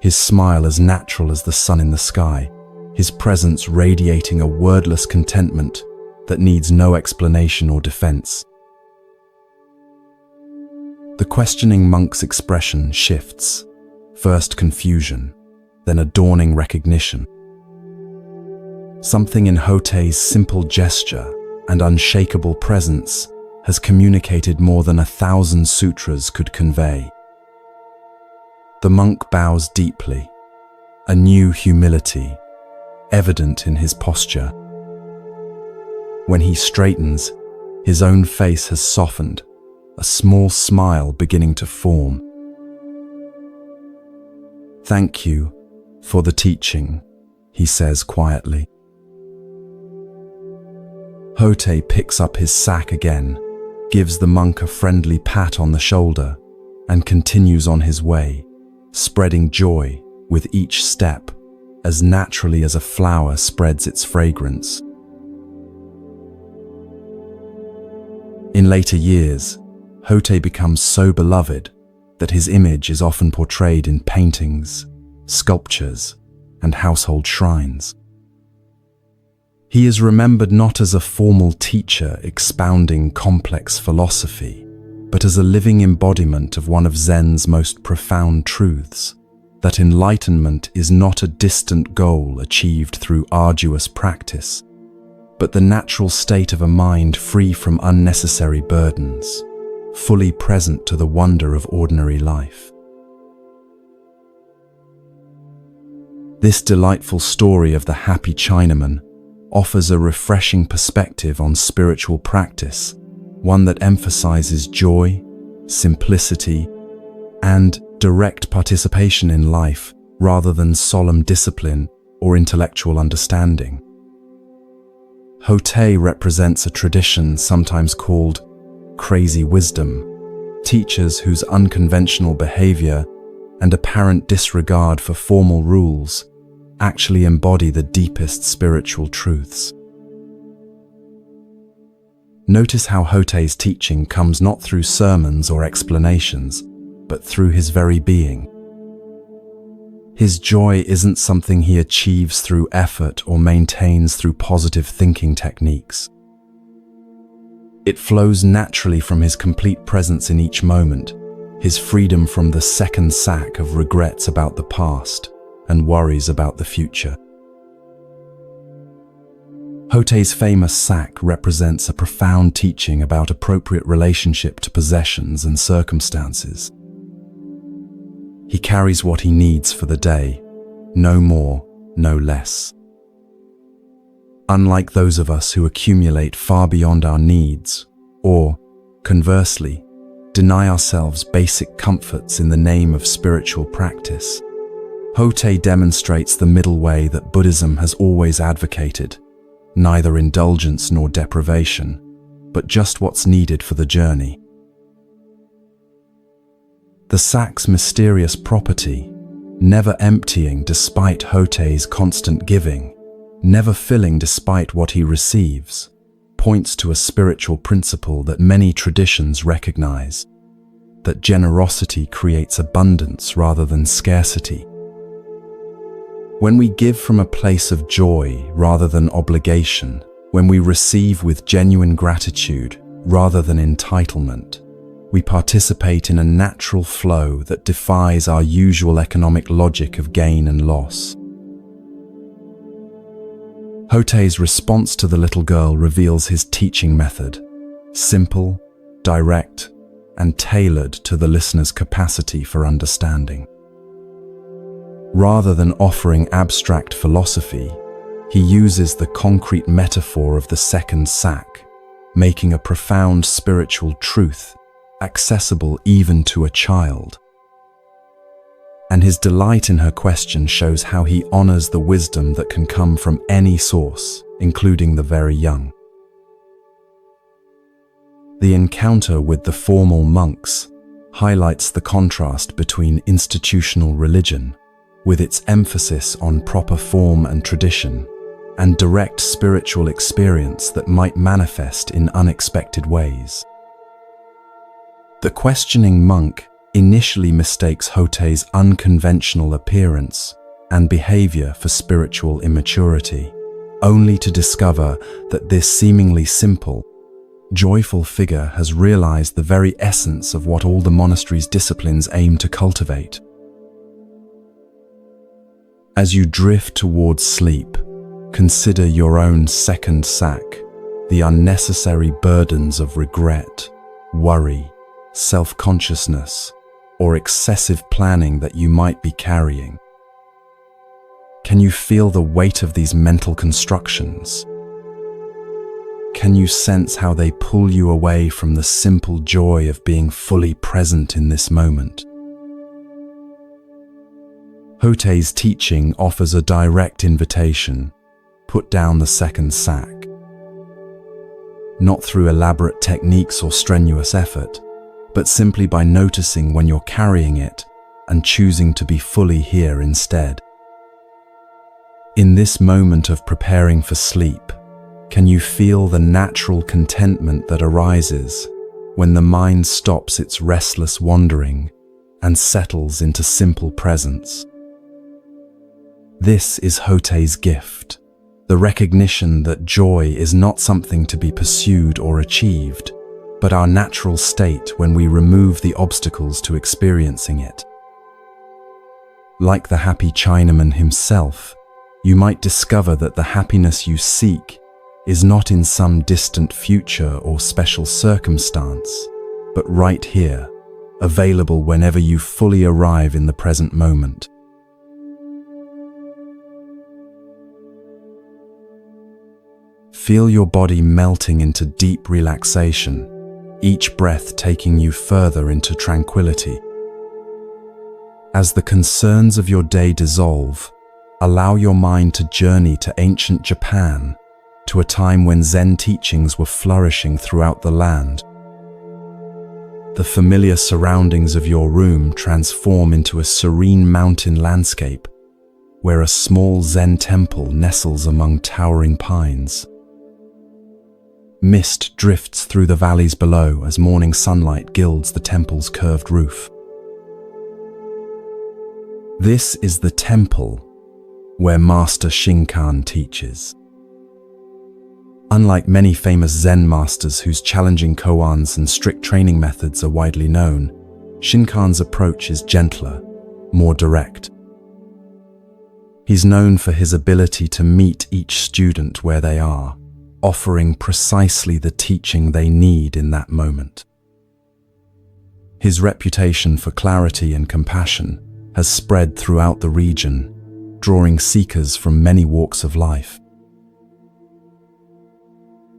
his smile as natural as the sun in the sky, his presence radiating a wordless contentment that needs no explanation or defense. The questioning monk's expression shifts, first confusion, then a dawning recognition. Something in Hotei's simple gesture and unshakable presence has communicated more than 1,000 sutras could convey. The monk bows deeply, a new humility evident in his posture. When he straightens, his own face has softened, a small smile beginning to form. "Thank you for the teaching," he says quietly. Hotei picks up his sack again, gives the monk a friendly pat on the shoulder, and continues on his way, spreading joy with each step, as naturally as a flower spreads its fragrance. In later years, Hotei becomes so beloved that his image is often portrayed in paintings, sculptures, and household shrines. He is remembered not as a formal teacher expounding complex philosophy, but as a living embodiment of one of Zen's most profound truths, that enlightenment is not a distant goal achieved through arduous practice, but the natural state of a mind free from unnecessary burdens, fully present to the wonder of ordinary life. This delightful story of the happy Chinaman offers a refreshing perspective on spiritual practice, one that emphasizes joy, simplicity, and direct participation in life rather than solemn discipline or intellectual understanding. Hotei represents a tradition sometimes called crazy wisdom, teachers whose unconventional behavior and apparent disregard for formal rules actually embody the deepest spiritual truths. Notice how Hotei's teaching comes not through sermons or explanations, but through his very being. His joy isn't something he achieves through effort or maintains through positive thinking techniques. It flows naturally from his complete presence in each moment, his freedom from the second sack of regrets about the past and worries about the future. Hotei's famous sack represents a profound teaching about appropriate relationship to possessions and circumstances. He carries what he needs for the day, no more, no less. Unlike those of us who accumulate far beyond our needs, or, conversely, deny ourselves basic comforts in the name of spiritual practice, Hotei demonstrates the middle way that Buddhism has always advocated, neither indulgence nor deprivation, but just what's needed for the journey. The sack's mysterious property, never emptying despite Hotei's constant giving, never filling despite what he receives, points to a spiritual principle that many traditions recognize, that generosity creates abundance rather than scarcity. When we give from a place of joy rather than obligation, when we receive with genuine gratitude rather than entitlement, we participate in a natural flow that defies our usual economic logic of gain and loss. Hotei's response to the little girl reveals his teaching method, simple, direct, and tailored to the listener's capacity for understanding. Rather than offering abstract philosophy, he uses the concrete metaphor of the second sack, making a profound spiritual truth accessible even to a child. And his delight in her question shows how he honors the wisdom that can come from any source, including the very young. The encounter with the formal monks highlights the contrast between institutional religion, with its emphasis on proper form and tradition, and direct spiritual experience that might manifest in unexpected ways. The questioning monk initially mistakes Hotei's unconventional appearance and behavior for spiritual immaturity, only to discover that this seemingly simple, joyful figure has realized the very essence of what all the monastery's disciplines aim to cultivate. As you drift towards sleep, consider your own second sack, the unnecessary burdens of regret, worry, self-consciousness, or excessive planning that you might be carrying. Can you feel the weight of these mental constructions? Can you sense how they pull you away from the simple joy of being fully present in this moment? Hotei's teaching offers a direct invitation: put down the second sack. Not through elaborate techniques or strenuous effort, but simply by noticing when you're carrying it and choosing to be fully here instead. In this moment of preparing for sleep, can you feel the natural contentment that arises when the mind stops its restless wandering and settles into simple presence? This is Hotei's gift, the recognition that joy is not something to be pursued or achieved, but our natural state when we remove the obstacles to experiencing it. Like the happy Chinaman himself, you might discover that the happiness you seek is not in some distant future or special circumstance, but right here, available whenever you fully arrive in the present moment. Feel your body melting into deep relaxation, each breath taking you further into tranquility. As the concerns of your day dissolve, allow your mind to journey to ancient Japan, to a time when Zen teachings were flourishing throughout the land. The familiar surroundings of your room transform into a serene mountain landscape, where a small Zen temple nestles among towering pines. Mist drifts through the valleys below as morning sunlight gilds the temple's curved roof. This is the temple where Master Shinkan teaches. Unlike many famous Zen masters whose challenging koans and strict training methods are widely known, Shinkan's approach is gentler, more direct. He's known for his ability to meet each student where they are, offering precisely the teaching they need in that moment. His reputation for clarity and compassion has spread throughout the region, drawing seekers from many walks of life.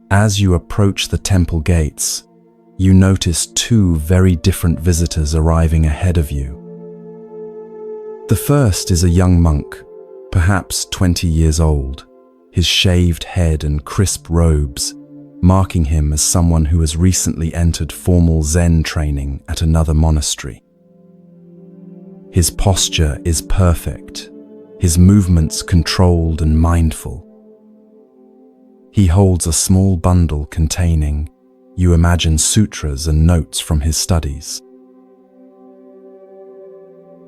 As you approach the temple gates, you notice two very different visitors arriving ahead of you. The first is a young monk, perhaps 20 years old, his shaved head and crisp robes marking him as someone who has recently entered formal Zen training at another monastery. His posture is perfect, his movements controlled and mindful. He holds a small bundle containing, you imagine, sutras and notes from his studies.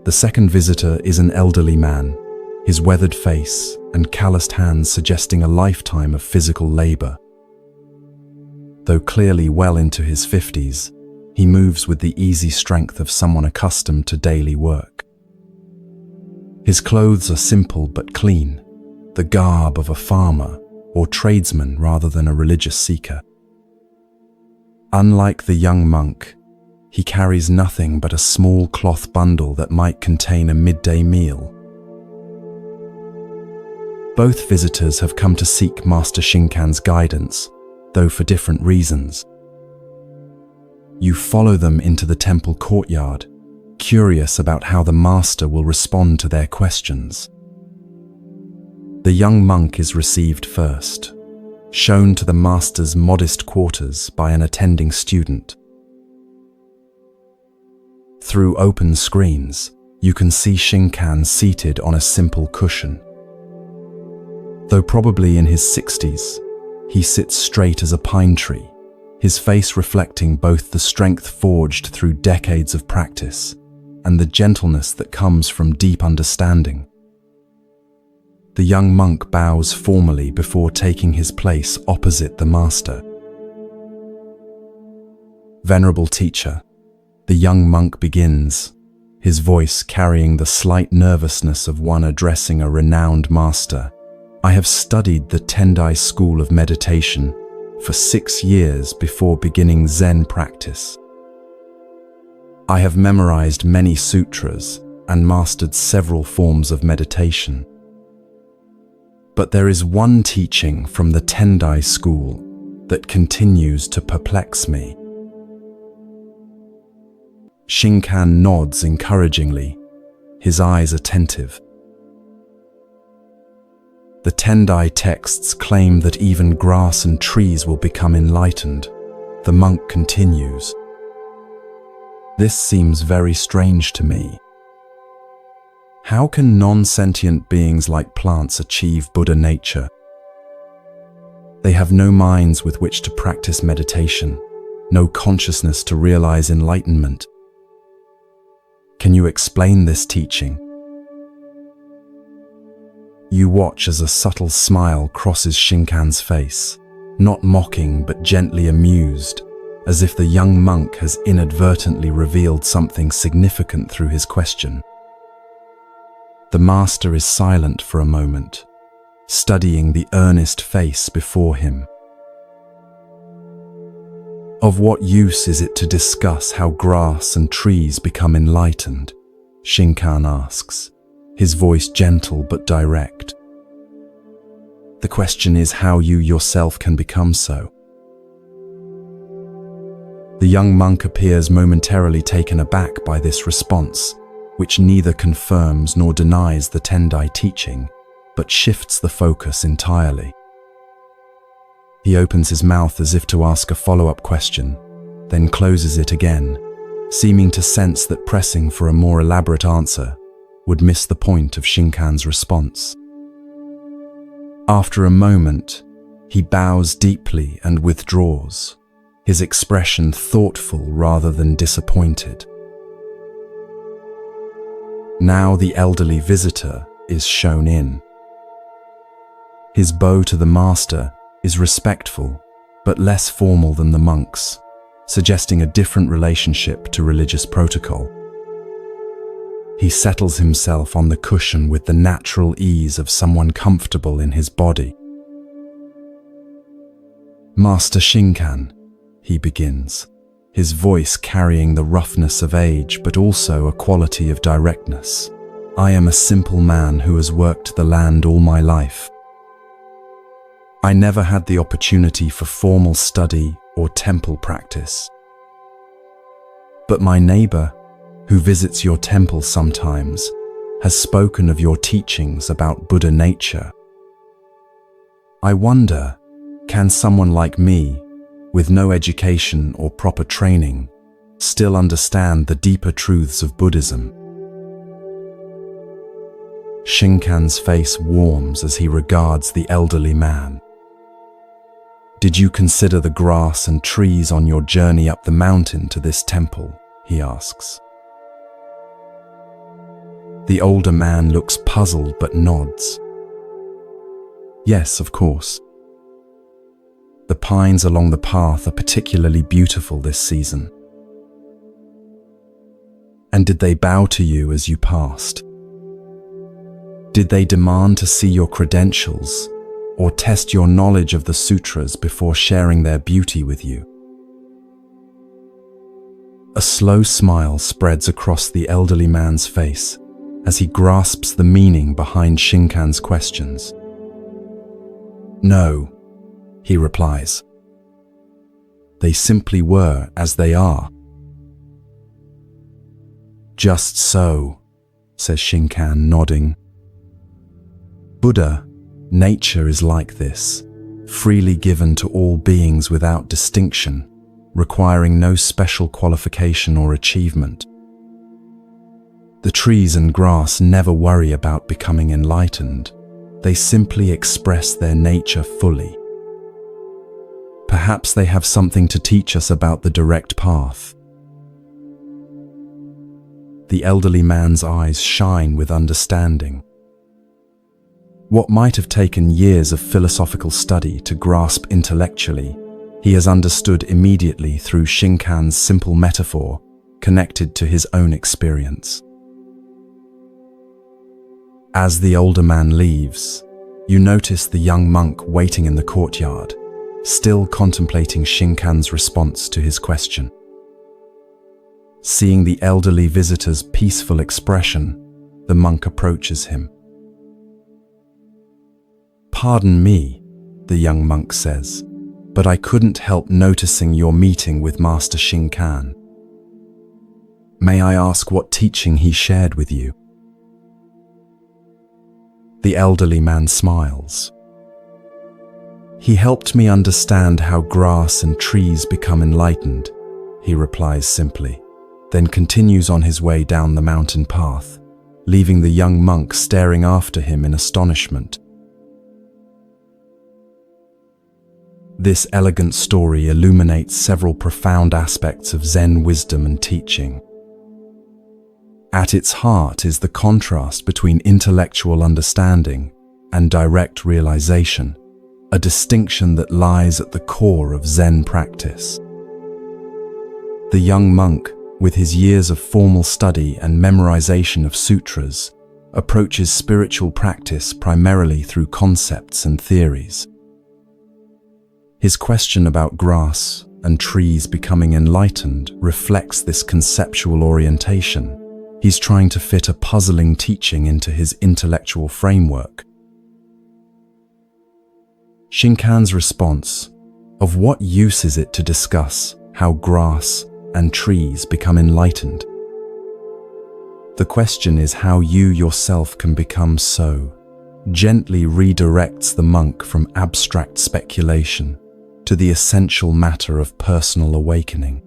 The second visitor is an elderly man, his weathered face and calloused hands suggesting a lifetime of physical labor. Though clearly well into his 50s, he moves with the easy strength of someone accustomed to daily work. His clothes are simple but clean, the garb of a farmer or tradesman rather than a religious seeker. Unlike the young monk, he carries nothing but a small cloth bundle that might contain a midday meal. Both visitors have come to seek Master Shinkan's guidance, though for different reasons. You follow them into the temple courtyard, curious about how the master will respond to their questions. The young monk is received first, shown to the master's modest quarters by an attending student. Through open screens, you can see Shinkan seated on a simple cushion. Though probably in his 60s, he sits straight as a pine tree, his face reflecting both the strength forged through decades of practice and the gentleness that comes from deep understanding. The young monk bows formally before taking his place opposite the master. Venerable teacher, the young monk begins, his voice carrying the slight nervousness of one addressing a renowned master. I have studied the Tendai school of meditation for 6 years before beginning Zen practice. I have memorized many sutras and mastered several forms of meditation. But there is one teaching from the Tendai school that continues to perplex me. Shinkan nods encouragingly, his eyes attentive. The Tendai texts claim that even grass and trees will become enlightened. The monk continues. This seems very strange to me. How can non-sentient beings like plants achieve Buddha nature? They have no minds with which to practice meditation, no consciousness to realize enlightenment. Can you explain this teaching? You watch as a subtle smile crosses Shinkan's face, not mocking but gently amused, as if the young monk has inadvertently revealed something significant through his question. The master is silent for a moment, studying the earnest face before him. Of what use is it to discuss how grass and trees become enlightened? Shinkan asks, his voice gentle but direct. The question is how you yourself can become so. The young monk appears momentarily taken aback by this response, which neither confirms nor denies the Tendai teaching, but shifts the focus entirely. He opens his mouth as if to ask a follow-up question, then closes it again, seeming to sense that pressing for a more elaborate answer would miss the point of Shinkan's response. After a moment, he bows deeply and withdraws, his expression thoughtful rather than disappointed. Now the elderly visitor is shown in. His bow to the master is respectful, but less formal than the monk's, suggesting a different relationship to religious protocol. He settles himself on the cushion with the natural ease of someone comfortable in his body. Master Shinkan, he begins, his voice carrying the roughness of age but also a quality of directness. I am a simple man who has worked the land all my life. I never had the opportunity for formal study or temple practice. But my neighbor, who visits your temple sometimes, has spoken of your teachings about Buddha nature. I wonder, can someone like me, with no education or proper training, still understand the deeper truths of Buddhism? Shinkan's face warms as he regards the elderly man. Did you consider the grass and trees on your journey up the mountain to this temple? He asks. The older man looks puzzled but nods. Yes, of course. The pines along the path are particularly beautiful this season. And did they bow to you as you passed? Did they demand to see your credentials or test your knowledge of the sutras before sharing their beauty with you? A slow smile spreads across the elderly man's face as he grasps the meaning behind Shinkan's questions. No, he replies. They simply were as they are. Just so, says Shinkan, nodding. Buddha, nature is like this, freely given to all beings without distinction, requiring no special qualification or achievement. The trees and grass never worry about becoming enlightened. They simply express their nature fully. Perhaps they have something to teach us about the direct path. The elderly man's eyes shine with understanding. What might have taken years of philosophical study to grasp intellectually, he has understood immediately through Shinkan's simple metaphor connected to his own experience. As the older man leaves, you notice the young monk waiting in the courtyard, still contemplating Shinkan's response to his question. Seeing the elderly visitor's peaceful expression, the monk approaches him. "Pardon me," the young monk says, "but I couldn't help noticing your meeting with Master Shinkan. May I ask what teaching he shared with you?" The elderly man smiles. "He helped me understand how grass and trees become enlightened," he replies simply, then continues on his way down the mountain path, leaving the young monk staring after him in astonishment. This elegant story illuminates several profound aspects of Zen wisdom and teaching. At its heart is the contrast between intellectual understanding and direct realization, a distinction that lies at the core of Zen practice. The young monk, with his years of formal study and memorization of sutras, approaches spiritual practice primarily through concepts and theories. His question about grass and trees becoming enlightened reflects this conceptual orientation. He's trying to fit a puzzling teaching into his intellectual framework. Shinkan's response, "Of what use is it to discuss how grass and trees become enlightened?" The question is how you yourself can become so, gently redirects the monk from abstract speculation to the essential matter of personal awakening.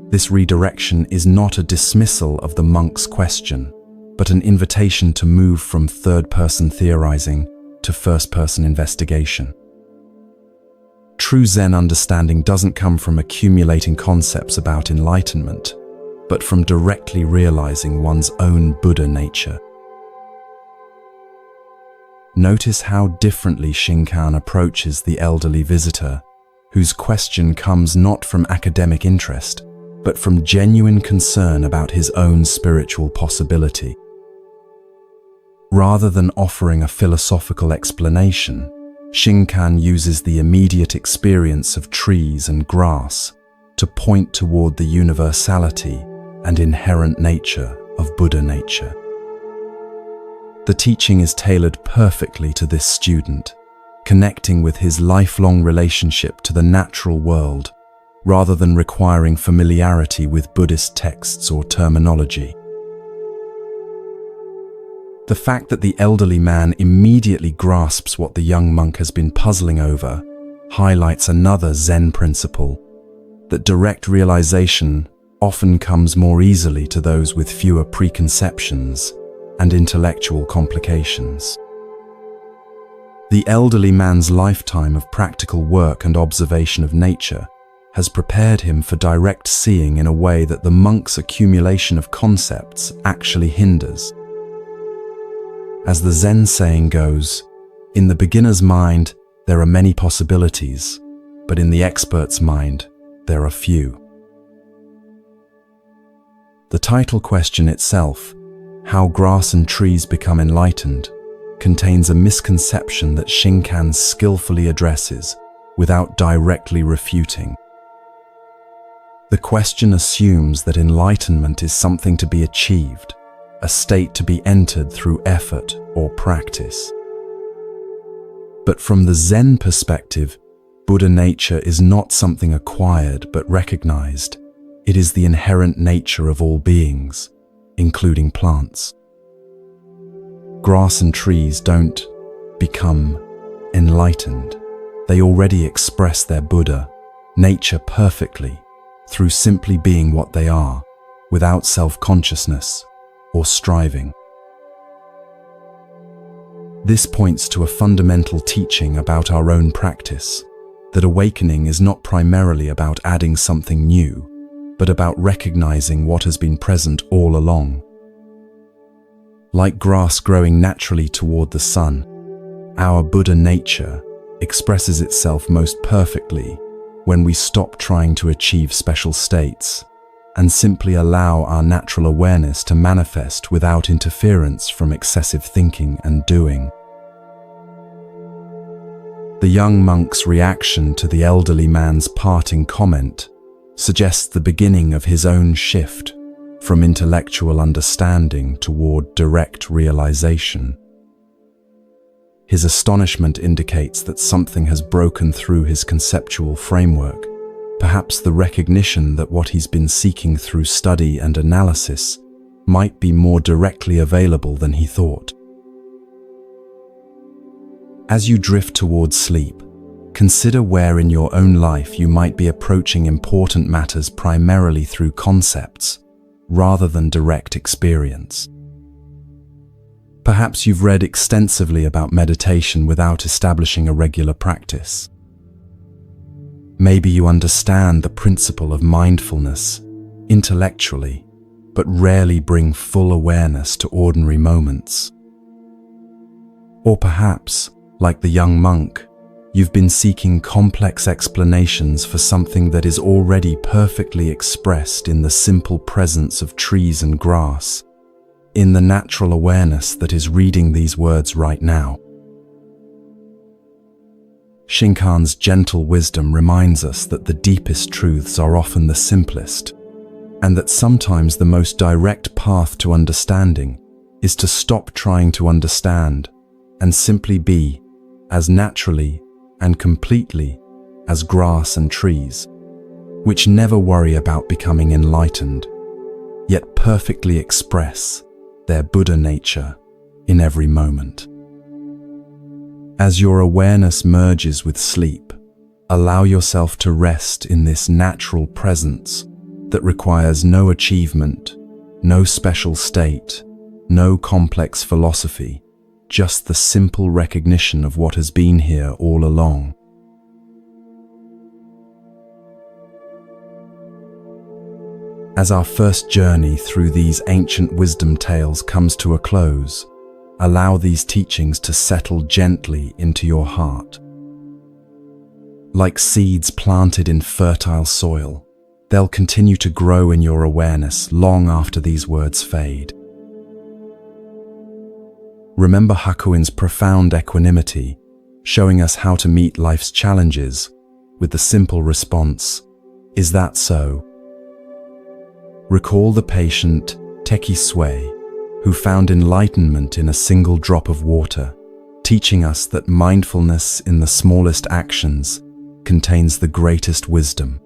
This redirection is not a dismissal of the monk's question, but an invitation to move from third-person theorizing to first-person investigation. True Zen understanding doesn't come from accumulating concepts about enlightenment, but from directly realizing one's own Buddha nature. Notice how differently Shinkan approaches the elderly visitor, whose question comes not from academic interest, but from genuine concern about his own spiritual possibility. Rather than offering a philosophical explanation, Shinkan uses the immediate experience of trees and grass to point toward the universality and inherent nature of Buddha nature. The teaching is tailored perfectly to this student, connecting with his lifelong relationship to the natural world, rather than requiring familiarity with Buddhist texts or terminology. The fact that the elderly man immediately grasps what the young monk has been puzzling over highlights another Zen principle, that direct realization often comes more easily to those with fewer preconceptions and intellectual complications. The elderly man's lifetime of practical work and observation of nature has prepared him for direct seeing in a way that the monk's accumulation of concepts actually hinders. As the Zen saying goes, "In the beginner's mind, there are many possibilities, but in the expert's mind, there are few." The title question itself, "How Grass and Trees Become Enlightened," contains a misconception that Shinkan skillfully addresses without directly refuting. The question assumes that enlightenment is something to be achieved, a state to be entered through effort or practice. But from the Zen perspective, Buddha nature is not something acquired but recognized. It is the inherent nature of all beings, including plants. Grass and trees don't become enlightened. They already express their Buddha nature perfectly, through simply being what they are, without self-consciousness or striving. This points to a fundamental teaching about our own practice, that awakening is not primarily about adding something new, but about recognizing what has been present all along. Like grass growing naturally toward the sun, our Buddha nature expresses itself most perfectly when we stop trying to achieve special states and simply allow our natural awareness to manifest without interference from excessive thinking and doing. The young monk's reaction to the elderly man's parting comment suggests the beginning of his own shift from intellectual understanding toward direct realization. His astonishment indicates that something has broken through his conceptual framework, perhaps the recognition that what he's been seeking through study and analysis might be more directly available than he thought. As you drift towards sleep, consider where in your own life you might be approaching important matters primarily through concepts, rather than direct experience. Perhaps you've read extensively about meditation without establishing a regular practice. Maybe you understand the principle of mindfulness intellectually, but rarely bring full awareness to ordinary moments. Or perhaps, like the young monk, you've been seeking complex explanations for something that is already perfectly expressed in the simple presence of trees and grass, in the natural awareness that is reading these words right now. Shinkan's gentle wisdom reminds us that the deepest truths are often the simplest, and that sometimes the most direct path to understanding is to stop trying to understand and simply be as naturally and completely as grass and trees, which never worry about becoming enlightened, yet perfectly express their Buddha nature in every moment. As your awareness merges with sleep, allow yourself to rest in this natural presence that requires no achievement, no special state, no complex philosophy, just the simple recognition of what has been here all along. As our first journey through these ancient wisdom tales comes to a close, allow these teachings to settle gently into your heart. Like seeds planted in fertile soil, they'll continue to grow in your awareness long after these words fade. Remember Hakuin's profound equanimity, showing us how to meet life's challenges with the simple response, "Is that so?" Recall the patient Teki Sui, who found enlightenment in a single drop of water, teaching us that mindfulness in the smallest actions contains the greatest wisdom.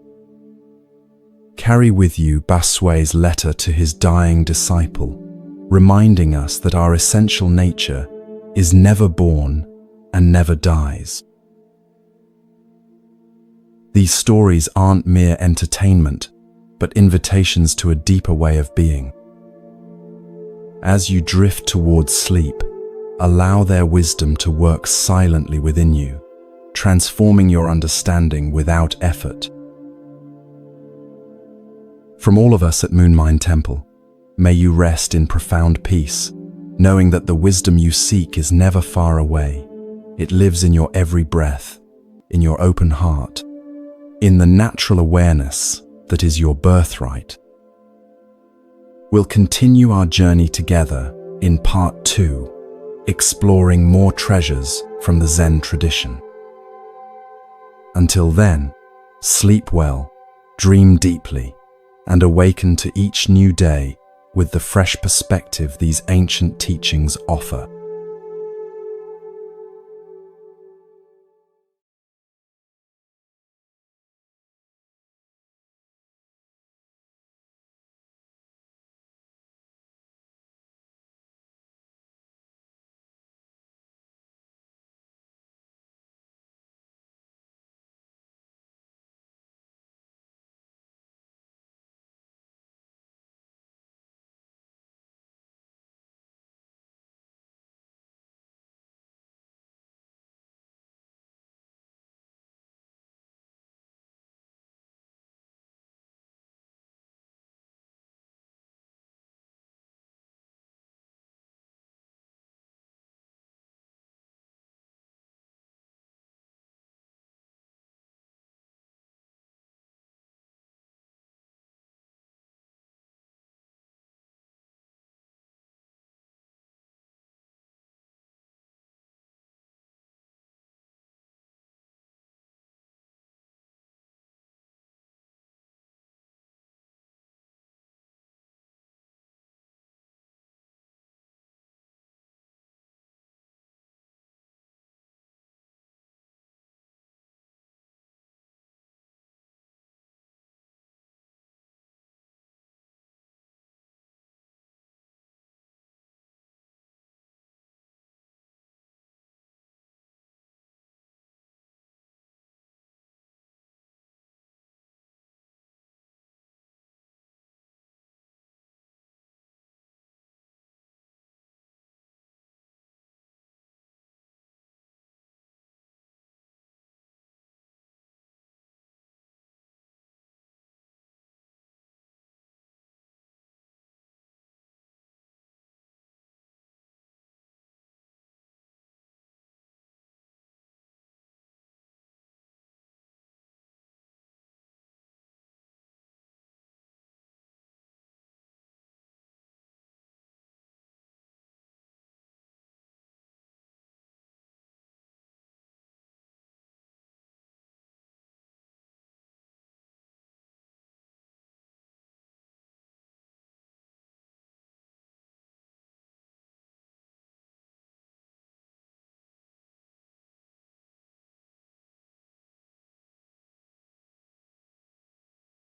Carry with you Basui's letter to his dying disciple, reminding us that our essential nature is never born and never dies. These stories aren't mere entertainment, but invitations to a deeper way of being. As you drift towards sleep, allow their wisdom to work silently within you, transforming your understanding without effort. From all of us at Moonlight Temple, may you rest in profound peace, knowing that the wisdom you seek is never far away. It lives in your every breath, in your open heart, in the natural awareness that is your birthright. We'll continue our journey together in part 2, exploring more treasures from the Zen tradition. Until then, sleep well, dream deeply, and awaken to each new day with the fresh perspective these ancient teachings offer.